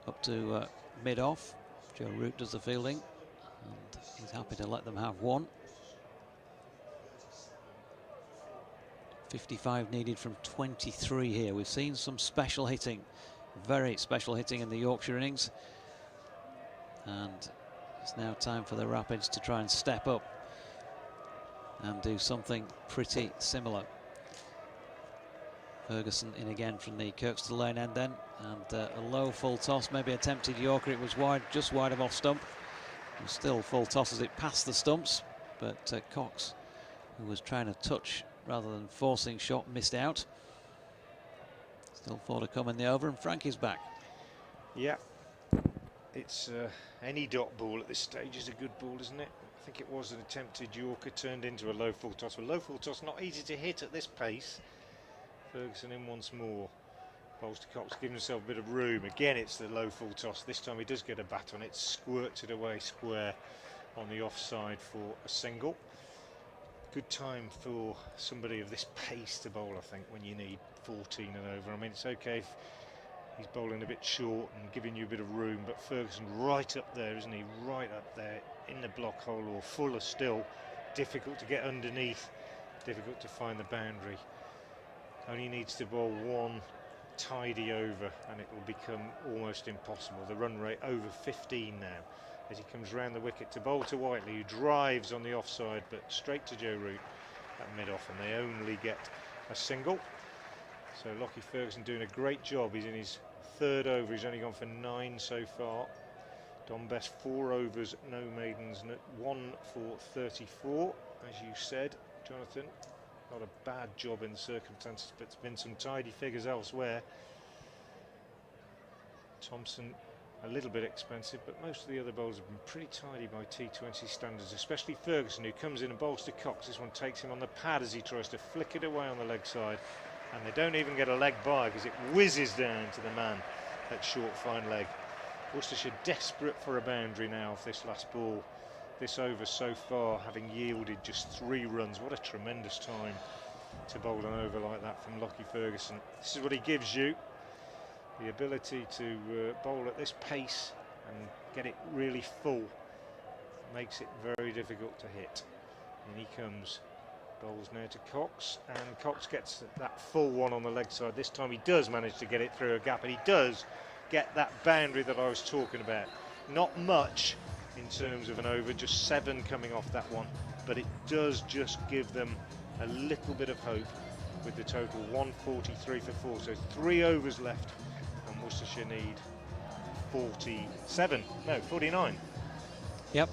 up to mid-off. Joe Root does the fielding, and he's happy to let them have 1. 55 needed from 23 here. We've seen some special hitting, very special hitting in the Yorkshire innings. And it's now time for the Rapids to try and step up and do something pretty similar. Ferguson in again from the Kirkstall Lane end then, and a low full toss, maybe attempted Yorker. It was wide, just wide of off stump. It was still full toss as it passed the stumps, but Cox, who was trying to touch rather than forcing shot, missed out. Still 4 to come in the over, and Frankie's back. Yeah, it's any dot ball at this stage is a good ball, isn't it? I think it was an attempted Yorker turned into a low full toss. A low full toss not easy to hit at this pace. Ferguson in once more. Bowls to Cox, giving himself a bit of room. Again, it's the low full toss. This time he does get a bat on it, squirts it away square on the offside for a single. Good time for somebody of this pace to bowl, I think, when you need 14 and over. I mean, it's okay if he's bowling a bit short and giving you a bit of room, but Ferguson right up there, isn't he? Right up there in the block hole or fuller still. Difficult to get underneath, difficult to find the boundary. Only needs to bowl 1 tidy over and it will become almost impossible. The run rate over 15 now as he comes round the wicket to bowl to Whiteley, who drives on the offside but straight to Joe Root at mid-off, and they only get a single. So Lockie Ferguson doing a great job. He's in his 3rd over, he's only gone for 9 so far. Don Bess 4 overs, no maidens, 1 for 34, as you said, Jonathan. Not a bad job in the circumstances, but it's been some tidy figures elsewhere. Thompson a little bit expensive, but most of the other bowlers have been pretty tidy by T20 standards, especially Ferguson, who comes in and bowls to Cox. This one takes him on the pad as he tries to flick it away on the leg side, and they don't even get a leg by because it whizzes down to the man at short fine leg. Worcestershire desperate for a boundary now off this last ball. This over so far having yielded just 3 runs. What a tremendous time to bowl an over like that from Lockie Ferguson. This is what he gives you, the ability to bowl at this pace and get it really full. Makes it very difficult to hit. And he comes, bowls now to Cox, and Cox gets that full one on the leg side. This time he does manage to get it through a gap, and he does get that boundary that I was talking about. Not much in terms of an over, just 7 coming off that one, but it does just give them a little bit of hope with the total 143 for 4. So 3 overs left, and Worcestershire need 49. Yep.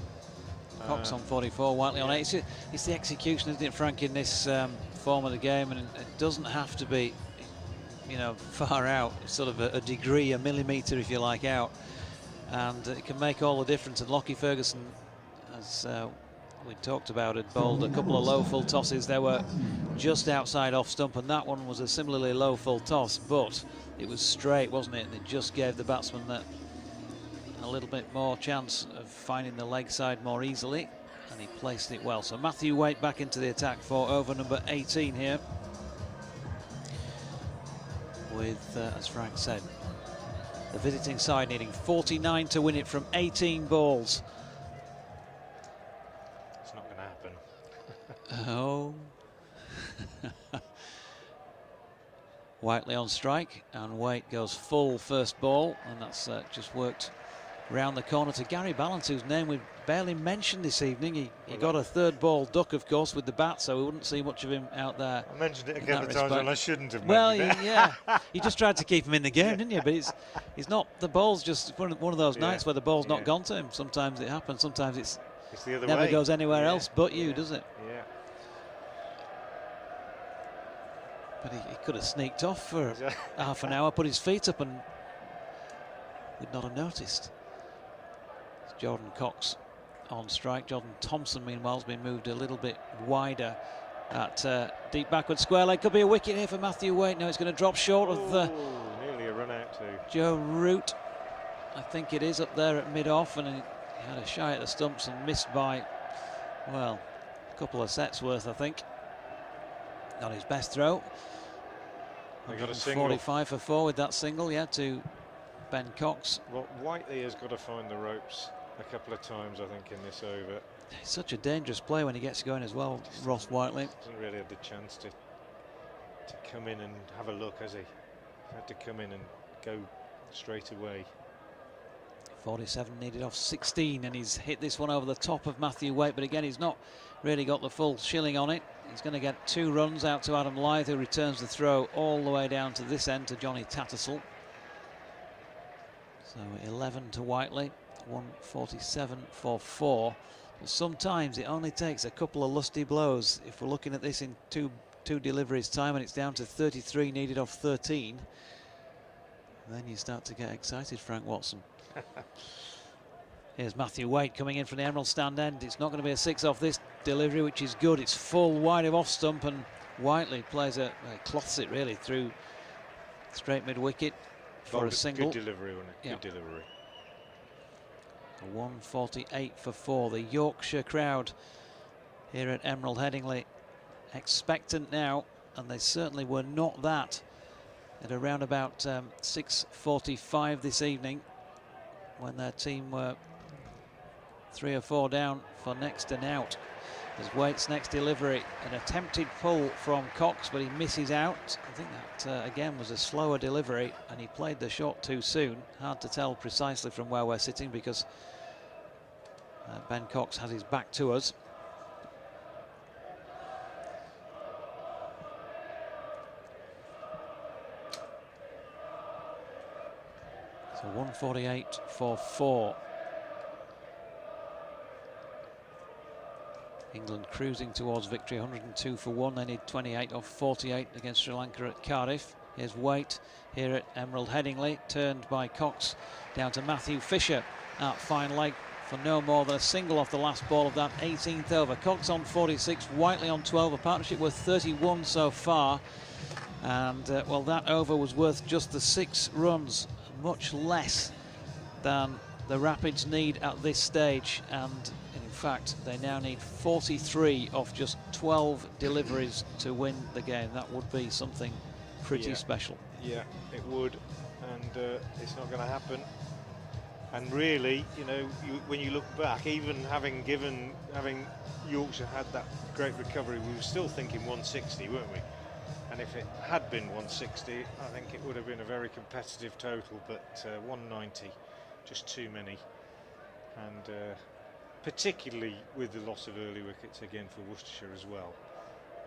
Cox on 44, Whiteley on 8. It's the execution, isn't it, Frank, in this form of the game, and it doesn't have to be, you know, far out. It's sort of a degree, a millimetre, if you like, out. And it can make all the difference. And Lockie Ferguson, as we talked about, had bowled a couple of low full tosses. They were just outside off stump, and that one was a similarly low full toss, but it was straight, wasn't it? And it just gave the batsman that a little bit more chance of finding the leg side more easily, and he placed it well. So Matthew Waite back into the attack for over number 18 here, with, as Frank said, the visiting side needing 49 to win it from 18 balls. It's not going to happen. Oh. Whiteley on strike, and Waite goes full first ball, and that's just worked round the corner to Gary Ballant, whose name we've barely mentioned this evening. He got a third ball duck, of course, with the bat, so we wouldn't see much of him out there. I mentioned it a couple of times when I shouldn't have. Well, yeah, you just tried to keep him in the game, didn't you? But he's not. The ball's just one of those nights where the ball's not gone to him. Sometimes it happens. Sometimes it's the other never way. Goes anywhere else but you, does it? Yeah. But he could have sneaked off for half an hour, put his feet up, and we'd not have noticed. It's Jordan Cox on strike. Jordan Thompson, meanwhile, has been moved a little bit wider at deep backward square leg. Could be a wicket here for Matthew Waite. Now it's going to drop short of nearly a run out too. Joe Root. I think it is up there at mid-off, and he had a shy at the stumps and missed by, well, a couple of sets worth, I think. Not his best throw. They got a single. 45 for 4 with that single, to Ben Cox. Well, Whiteley has got to find the ropes a couple of times, I think, in this over. He's such a dangerous player when he gets going as well, Ross Whiteley. Doesn't really have the chance to come in and have a look, has he? He's had to come in and go straight away. 47 needed off 16, and he's hit this one over the top of Matthew Waite, but again, he's not really got the full shilling on it. He's going to get 2 runs out to Adam Lyth, who returns the throw all the way down to this end to Johnny Tattersall. So 11 to Whiteley, 147 for 4. But sometimes it only takes a couple of lusty blows. If we're looking at this in two deliveries time, and it's down to 33 needed off 13, then you start to get excited, Frank Watson. Here's Matthew Waite coming in from the Emerald stand end. It's not going to be a 6 off this delivery, which is good. It's full wide of off stump, and Whiteley plays cloths it really through straight mid wicket for a single. Good delivery, wasn't it? Good delivery. 148 for 4. The Yorkshire crowd here at Emerald Headingley expectant now, and they certainly were not that at around about 6:45 this evening, when their team were 3 or 4 down for next and out. There's Waite's next delivery, an attempted pull from Cox, but he misses out. I think that again was a slower delivery, and he played the shot too soon. Hard to tell precisely from where we're sitting, because Ben Cox has his back to us. So 148 for 4. England cruising towards victory, 102 for 1. They need 28 off 48 against Sri Lanka at Cardiff. Here's Waite here at Emerald Headingley, turned by Cox down to Matthew Fisher at fine leg for no more than a single off the last ball of that 18th over. Cox on 46, Whiteley on 12, a partnership worth 31 so far. And well, that over was worth just the 6 runs, much less than the Rapids need at this stage, and in fact they now need 43 off just 12 deliveries to win the game. That would be something pretty special. Yeah, it would, and it's not going to happen. And really, you know, when you look back, even having Yorkshire had that great recovery, we were still thinking 160, weren't we? And if it had been 160, I think it would have been a very competitive total, but 190, just too many. And particularly with the loss of early wickets again for Worcestershire as well.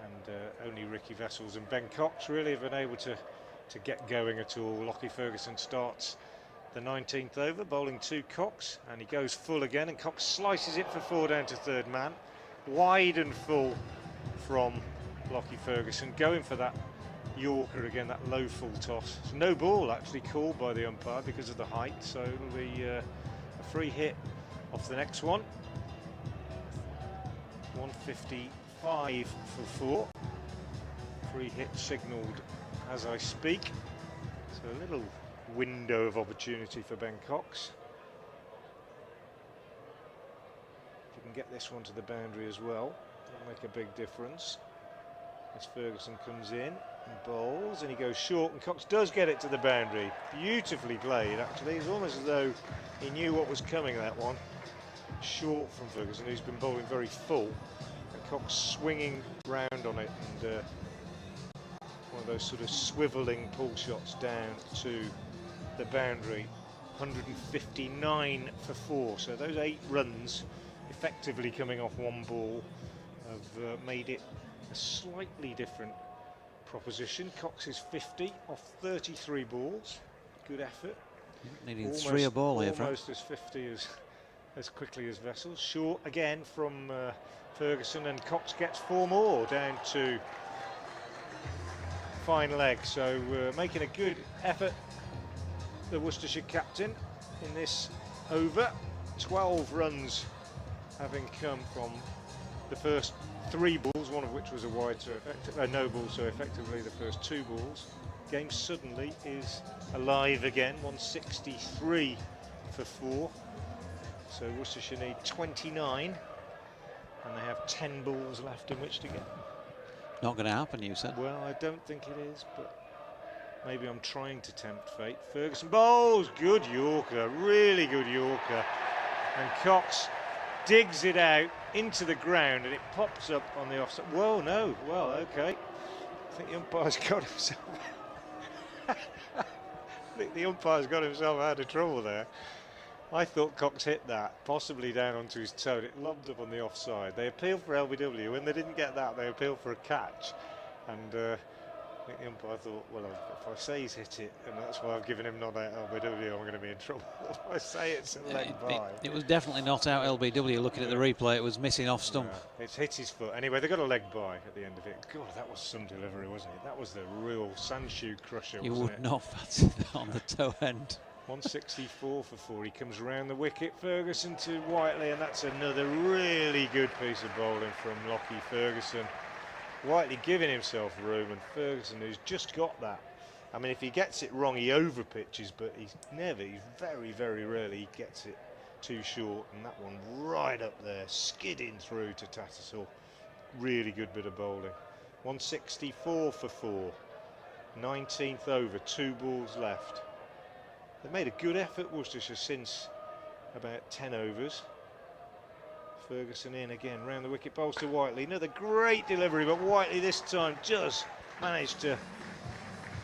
And only Ricky Vessels and Ben Cox really have been able to get going at all. Lockie Ferguson starts the 19th over, bowling to Cox, and he goes full again, and Cox slices it for 4 down to third man. Wide and full from Lockie Ferguson, going for that Yorker again, that low full toss. It's no ball actually called by the umpire because of the height, so it'll be a free hit off the next one. 155 for 4. Free hit signalled as I speak. So a little window of opportunity for Ben Cox. If you can get this one to the boundary as well, that'll make a big difference. As Ferguson comes in and bowls, and he goes short, and Cox does get it to the boundary. Beautifully played, actually. It's almost as though he knew what was coming, that one. Short from Ferguson, who's been bowling very full, and Cox swinging round on it, and one of those sort of swivelling pull shots down to the boundary. 159 for 4, so those 8 runs effectively coming off one ball have made it a slightly different proposition. Cox is 50 off 33 balls, good effort. Needing almost 3 a ball here, almost as 50 as quickly as Vessels. Short again from Ferguson, and Cox gets 4 more down to fine leg. So making a good effort, the Worcestershire captain, in this over. 12 runs having come from the first 3 balls, one of which was a wide, so no ball, so effectively the first 2 balls. Game suddenly is alive again, 163 for 4. So Worcestershire need 29, and they have 10 balls left in which to get. Not going to happen, you said. Well, I don't think it is, but maybe I'm trying to tempt fate. Ferguson bowls, good Yorker, really good Yorker. And Cox digs it out into the ground, and it pops up on the offside. Whoa, no, well, okay. I think the umpire's got himself. I think the umpire's got himself out of trouble there. I thought Cox hit that, possibly down onto his toe. It lobbed up on the offside. They appealed for LBW. When they didn't get that, they appealed for a catch. And I think the umpire thought, well, if I say he's hit it, and that's why I've given him not out LBW, I'm going to be in trouble. If I say it's a leg by. It was definitely not out LBW. Looking at the replay, it was missing off stump. Yeah, it's hit his foot. Anyway, they got a leg by at the end of it. God, that was some delivery, wasn't it? That was the real sandshoe crusher, You wasn't would it? not fancy that on the toe end. 164 for 4. He comes around the wicket. Ferguson to Whiteley, and that's another really good piece of bowling from Lockie Ferguson. Whiteley giving himself room, and Ferguson, who's just got that. I mean, if he gets it wrong, he over pitches, but he's very, very rarely he gets it too short. And that one right up there, skidding through to Tattersall. Really good bit of bowling. 164 for 4. 19th over, 2 balls left. They've made a good effort, Worcestershire, since about 10 overs. Ferguson in again, round the wicket, bowls to Whiteley. Another great delivery, but Whiteley this time just managed to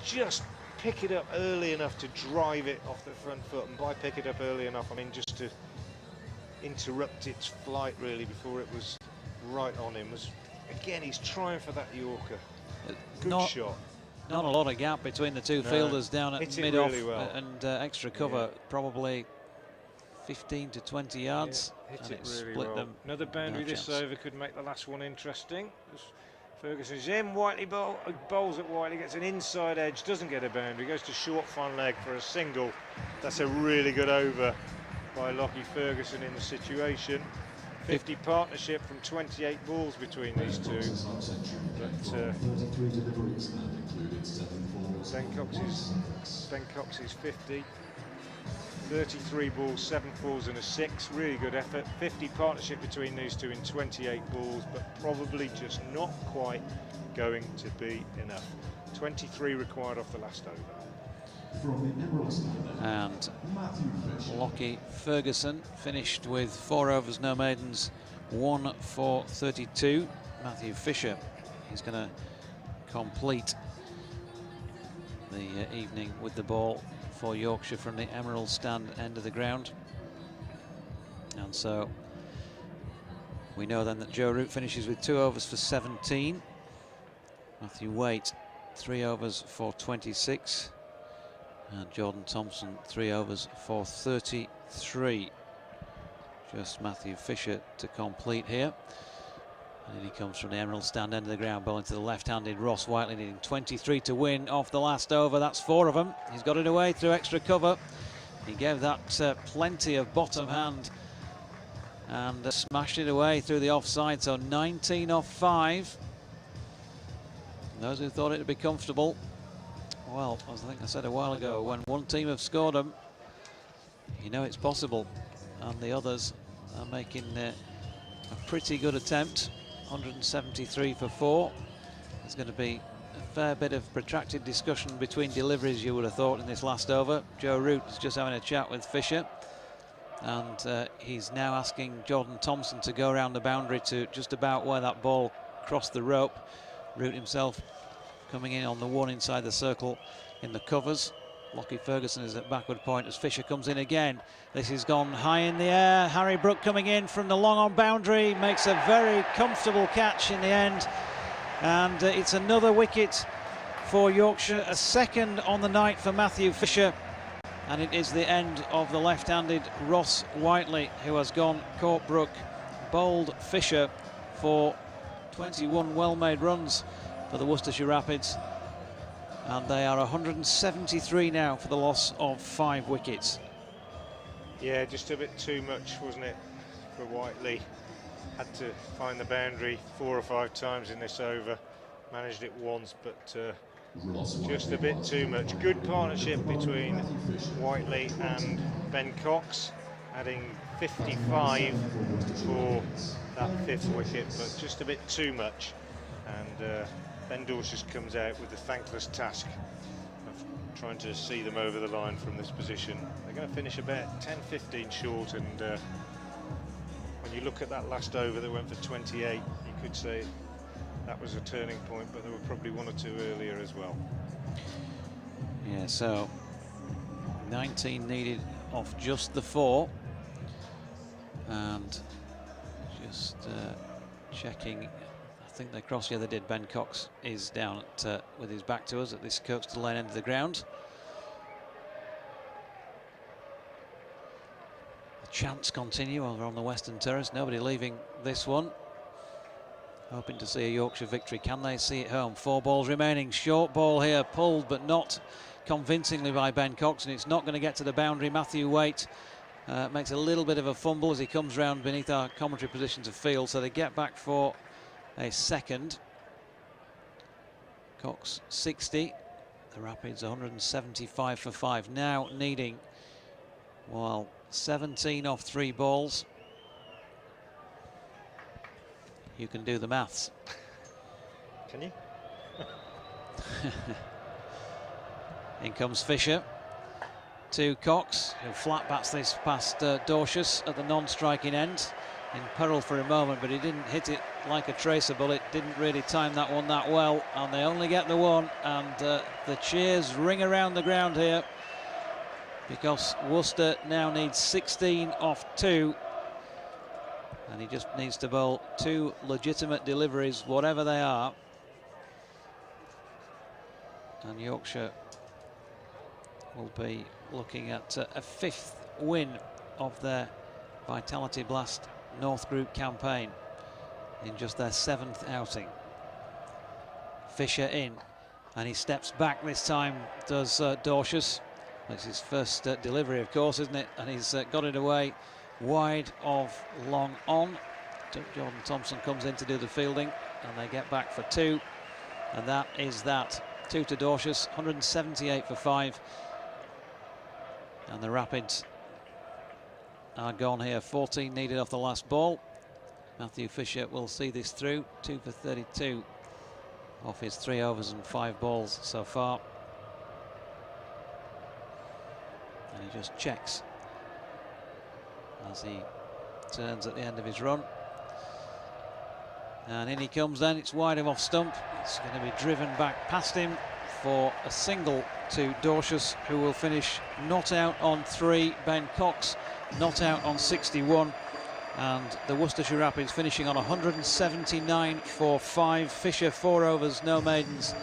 just pick it up early enough to drive it off the front foot. And by pick it up early enough, I mean just to interrupt its flight really before it was right on him. Again, he's trying for that Yorker. Good shot. Not a lot of gap between the two fielders down at mid-off really well. and extra cover, probably 15 to 20 yards. Yeah, hit and it really split well. them. Another boundary this over could make the last one interesting. Ferguson's in, Whiteley bowls at Whiteley, gets an inside edge, doesn't get a boundary, goes to short fun leg for a single. That's a really good over by Lockie Ferguson in the situation. 50 partnership from 28 balls between these two. But Ben Cox is 50. 33 balls, 7 fours and a 6. Really good effort. 50 partnership between these two in 28 balls, but probably just not quite going to be enough. 23 required off the last over. And Lockie Ferguson finished with 4 overs, no maidens, 1 for 32. Matthew Fisher is going to complete the evening with the ball for Yorkshire from the Emerald stand end of the ground. And so we know then that Joe Root finishes with 2 overs for 17. Matthew Waite 3 overs for 26. And Jordan Thompson 3 overs for 33. Just Matthew Fisher to complete here. And he comes from the Emerald stand end of the ground, bowling to the left-handed Ross Whiteley, needing 23 to win off the last over. That's 4 of them. He's got it away through extra cover. He gave that plenty of bottom hand and smashed it away through the offside. So 19 off 5. Those who thought it would be comfortable, well, as I think I said a while ago, when one team have scored them, you know it's possible. And the others are making a pretty good attempt. 173 for 4. There's going to be a fair bit of protracted discussion between deliveries, you would have thought, in this last over. Joe Root is just having a chat with Fisher, and he's now asking Jordan Thompson to go around the boundary to just about where that ball crossed the rope. Root himself coming in on the one inside the circle in the covers. Lockie Ferguson is at backward point as Fisher comes in again. This has gone high in the air. Harry Brook coming in from the long on boundary, makes a very comfortable catch in the end. And it's another wicket for Yorkshire, a second on the night for Matthew Fisher. And it is the end of the left-handed Ross Whiteley, who has gone, caught Brook, bowled Fisher for 21 well-made runs for the Worcestershire Rapids. And they are 173 now for the loss of 5 wickets. Yeah, just a bit too much, wasn't it, for Whiteley. Had to find the boundary 4 or 5 times in this over. Managed it once, but just a bit too much. Good partnership between Whiteley and Ben Cox, adding 55 for that 5th wicket, but just a bit too much. And Ben Dorshus comes out with the thankless task of trying to see them over the line from this position. They're going to finish about 10-15 short, and when you look at that last over that went for 28, you could say that was a turning point, but there were probably 1 or 2 earlier as well. Yeah, so 19 needed off just the 4. And just checking, I think they crossed, yeah they did. Ben Cox is down at, with his back to us at this Kirkstall Lane end of the ground. The chants continue over on the Western Terrace, nobody leaving this one. Hoping to see a Yorkshire victory. Can they see it home? 4 balls remaining. Short ball here, pulled but not convincingly by Ben Cox, and it's not going to get to the boundary. Matthew Waite makes a little bit of a fumble as he comes round beneath our commentary position to field, so they get back for a second. Cox 60, the Rapids 175 for 5, now needing, well, 17 off 3 balls. You can do the maths. Can you? In comes Fisher to Cox, who flat bats this past Dorshus at the non-striking end. In peril for a moment, but he didn't hit it like a tracer bullet, didn't really time that one that well, and they only get the 1, and the cheers ring around the ground here, because Worcester now needs 16 off 2. And he just needs to bowl 2 legitimate deliveries, whatever they are. And Yorkshire will be looking at a 5th win of their Vitality Blast North Group campaign in just their 7th outing. Fisher in, and he steps back this time, does Dorshus. It's his first delivery, of course, isn't it? And he's got it away wide of long on. Jordan Thompson comes in to do the fielding, and they get back for 2, and that is that. 2 to Dorshus, 178 for 5, and the Rapids are gone here. 14 needed off the last ball. Matthew Fisher will see this through. 2 for 32 off his 3 overs and 5 balls so far, and he just checks as he turns at the end of his run. And in he comes then, it's wide of off stump. It's going to be driven back past him for a single to Dorshus, who will finish not out on 3. Ben Cox not out on 61. And the Worcestershire Rapids finishing on 179 for 5. Fisher 4 overs, no maidens,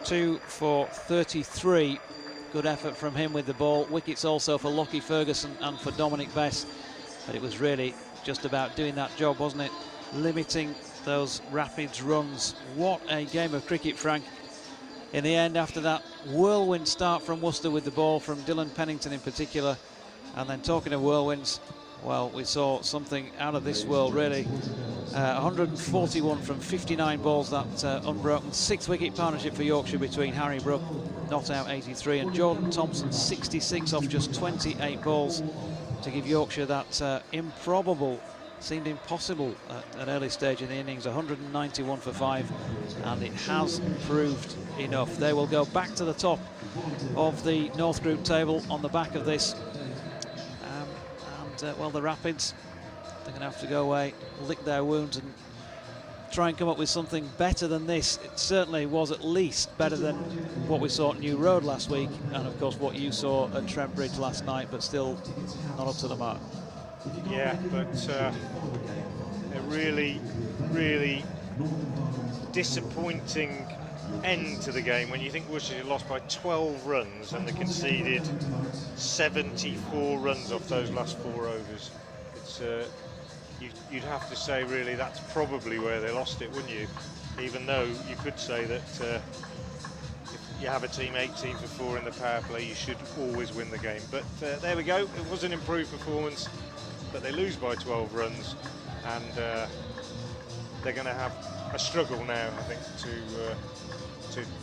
2 for 33. Good effort from him with the ball. Wickets also for Lockie Ferguson and for Dominic Bess, but it was really just about doing that job, wasn't it? Limiting those Rapids runs. What a game of cricket, Frank. In the end, after that whirlwind start from Worcester with the ball, from Dylan Pennington in particular, and then talking of whirlwinds, well, we saw something out of this world, really. 141 from 59 balls, that unbroken 6th wicket partnership for Yorkshire between Harry Brook, not out 83, and Jordan Thompson 66 off just 28 balls to give Yorkshire that improbable, seemed impossible at an early stage in the innings, 191 for 5, and it has proved enough. They will go back to the top of the North Group table on the back of this. Well, the Rapids, they're going to have to go away, lick their wounds and try and come up with something better than this. It certainly was at least better than what we saw at New Road last week, and of course what you saw at Trent Bridge last night, but still not up to the mark. Yeah, but a really, really disappointing end to the game when you think Worcestershire lost by 12 runs and they conceded 74 runs off those last 4 overs. It's you'd have to say really that's probably where they lost it, wouldn't you? Even though you could say that if you have a team 18 for 4 in the power play, you should always win the game. But there we go. It was an improved performance, but they lose by 12 runs, and they're going to have a struggle now, I think,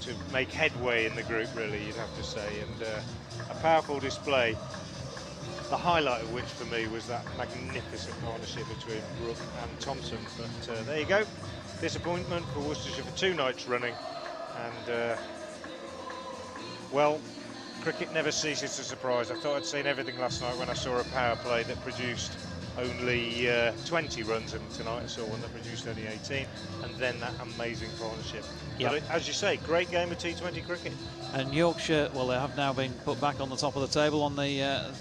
to make headway in the group, really, you'd have to say. And a powerful display, the highlight of which for me was that magnificent partnership between Brooke and Thompson. But there you go, disappointment for Worcestershire for 2 nights running. And well, cricket never ceases to surprise. I thought I'd seen everything last night when I saw a power play that produced only 20 runs, and tonight I saw one that produced only 18, and then that amazing partnership. Yep. But as you say, great game of T20 cricket. And Yorkshire, well, they have now been put back on the top of the table on the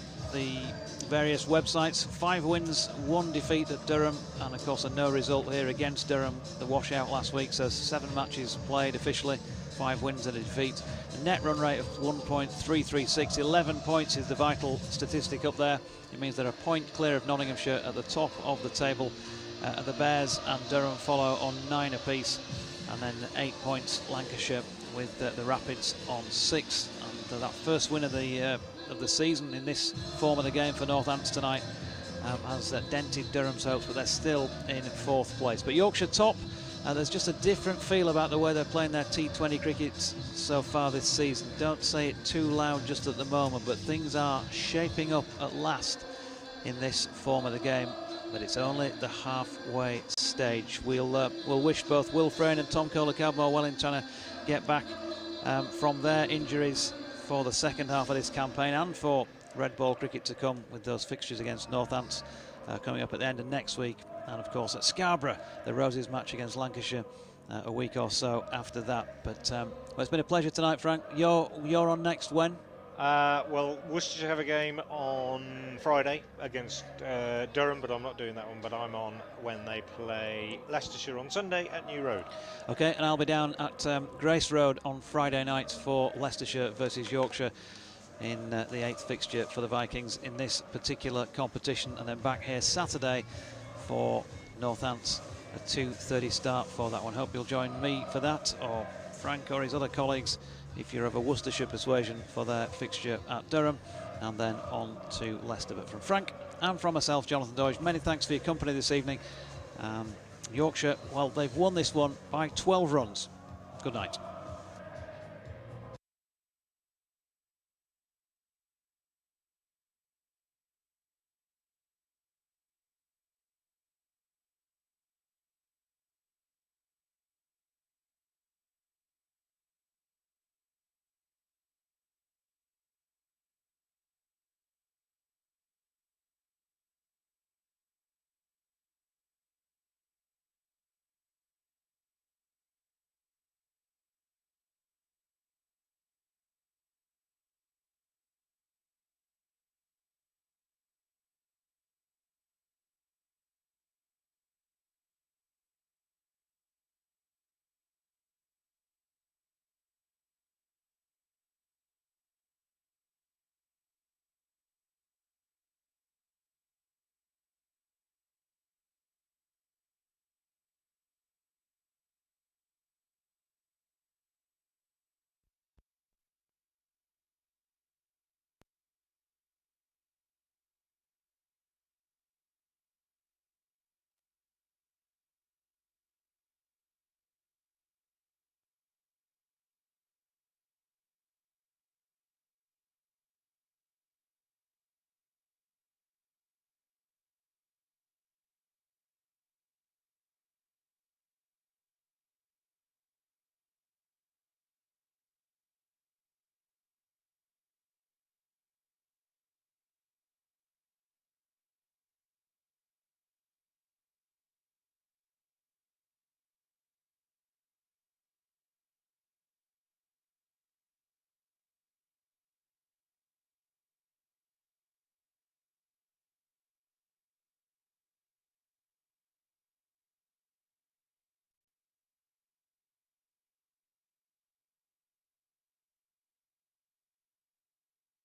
various websites. 5 wins, 1 defeat at Durham, and of course a no result here against Durham. The washout last week, so 7 matches played officially, 5 wins and a defeat. A net run rate of 1.336, 11 points is the vital statistic up there. It means they're a point clear of Nottinghamshire at the top of the table. The Bears and Durham follow on 9 apiece, and then 8 points Lancashire with the Rapids on 6. And that first win of the season in this form of the game for Northants tonight has dented Durham's hopes, but they're still in 4th place. But Yorkshire top. There's just a different feel about the way they're playing their T20 cricket so far this season. Don't say it too loud just at the moment, but things are shaping up at last in this form of the game. But it's only the halfway stage. We'll wish both Will Frayne and Tom Kohler-Cadmore well in trying to get back from their injuries for the second half of this campaign, and for red ball cricket to come with those fixtures against Northants coming up at the end of next week. And of course at Scarborough, the Roses match against Lancashire a week or so after that. But well, it's been a pleasure tonight, Frank. You're on next when? Well, Worcestershire have a game on Friday against Durham, but I'm not doing that one. But I'm on when they play Leicestershire on Sunday at New Road. Okay, and I'll be down at Grace Road on Friday night for Leicestershire versus Yorkshire in the 8th fixture for the Vikings in this particular competition, and then back here Saturday for Northants, a 2:30 start for that one. Hope you'll join me for that, or Frank or his other colleagues if you're of a Worcestershire persuasion for their fixture at Durham, and then on to Leicester. But from Frank and from myself, Jonathan Doidge, many thanks for your company this evening. Yorkshire, well, they've won this one by 12 runs. Good night.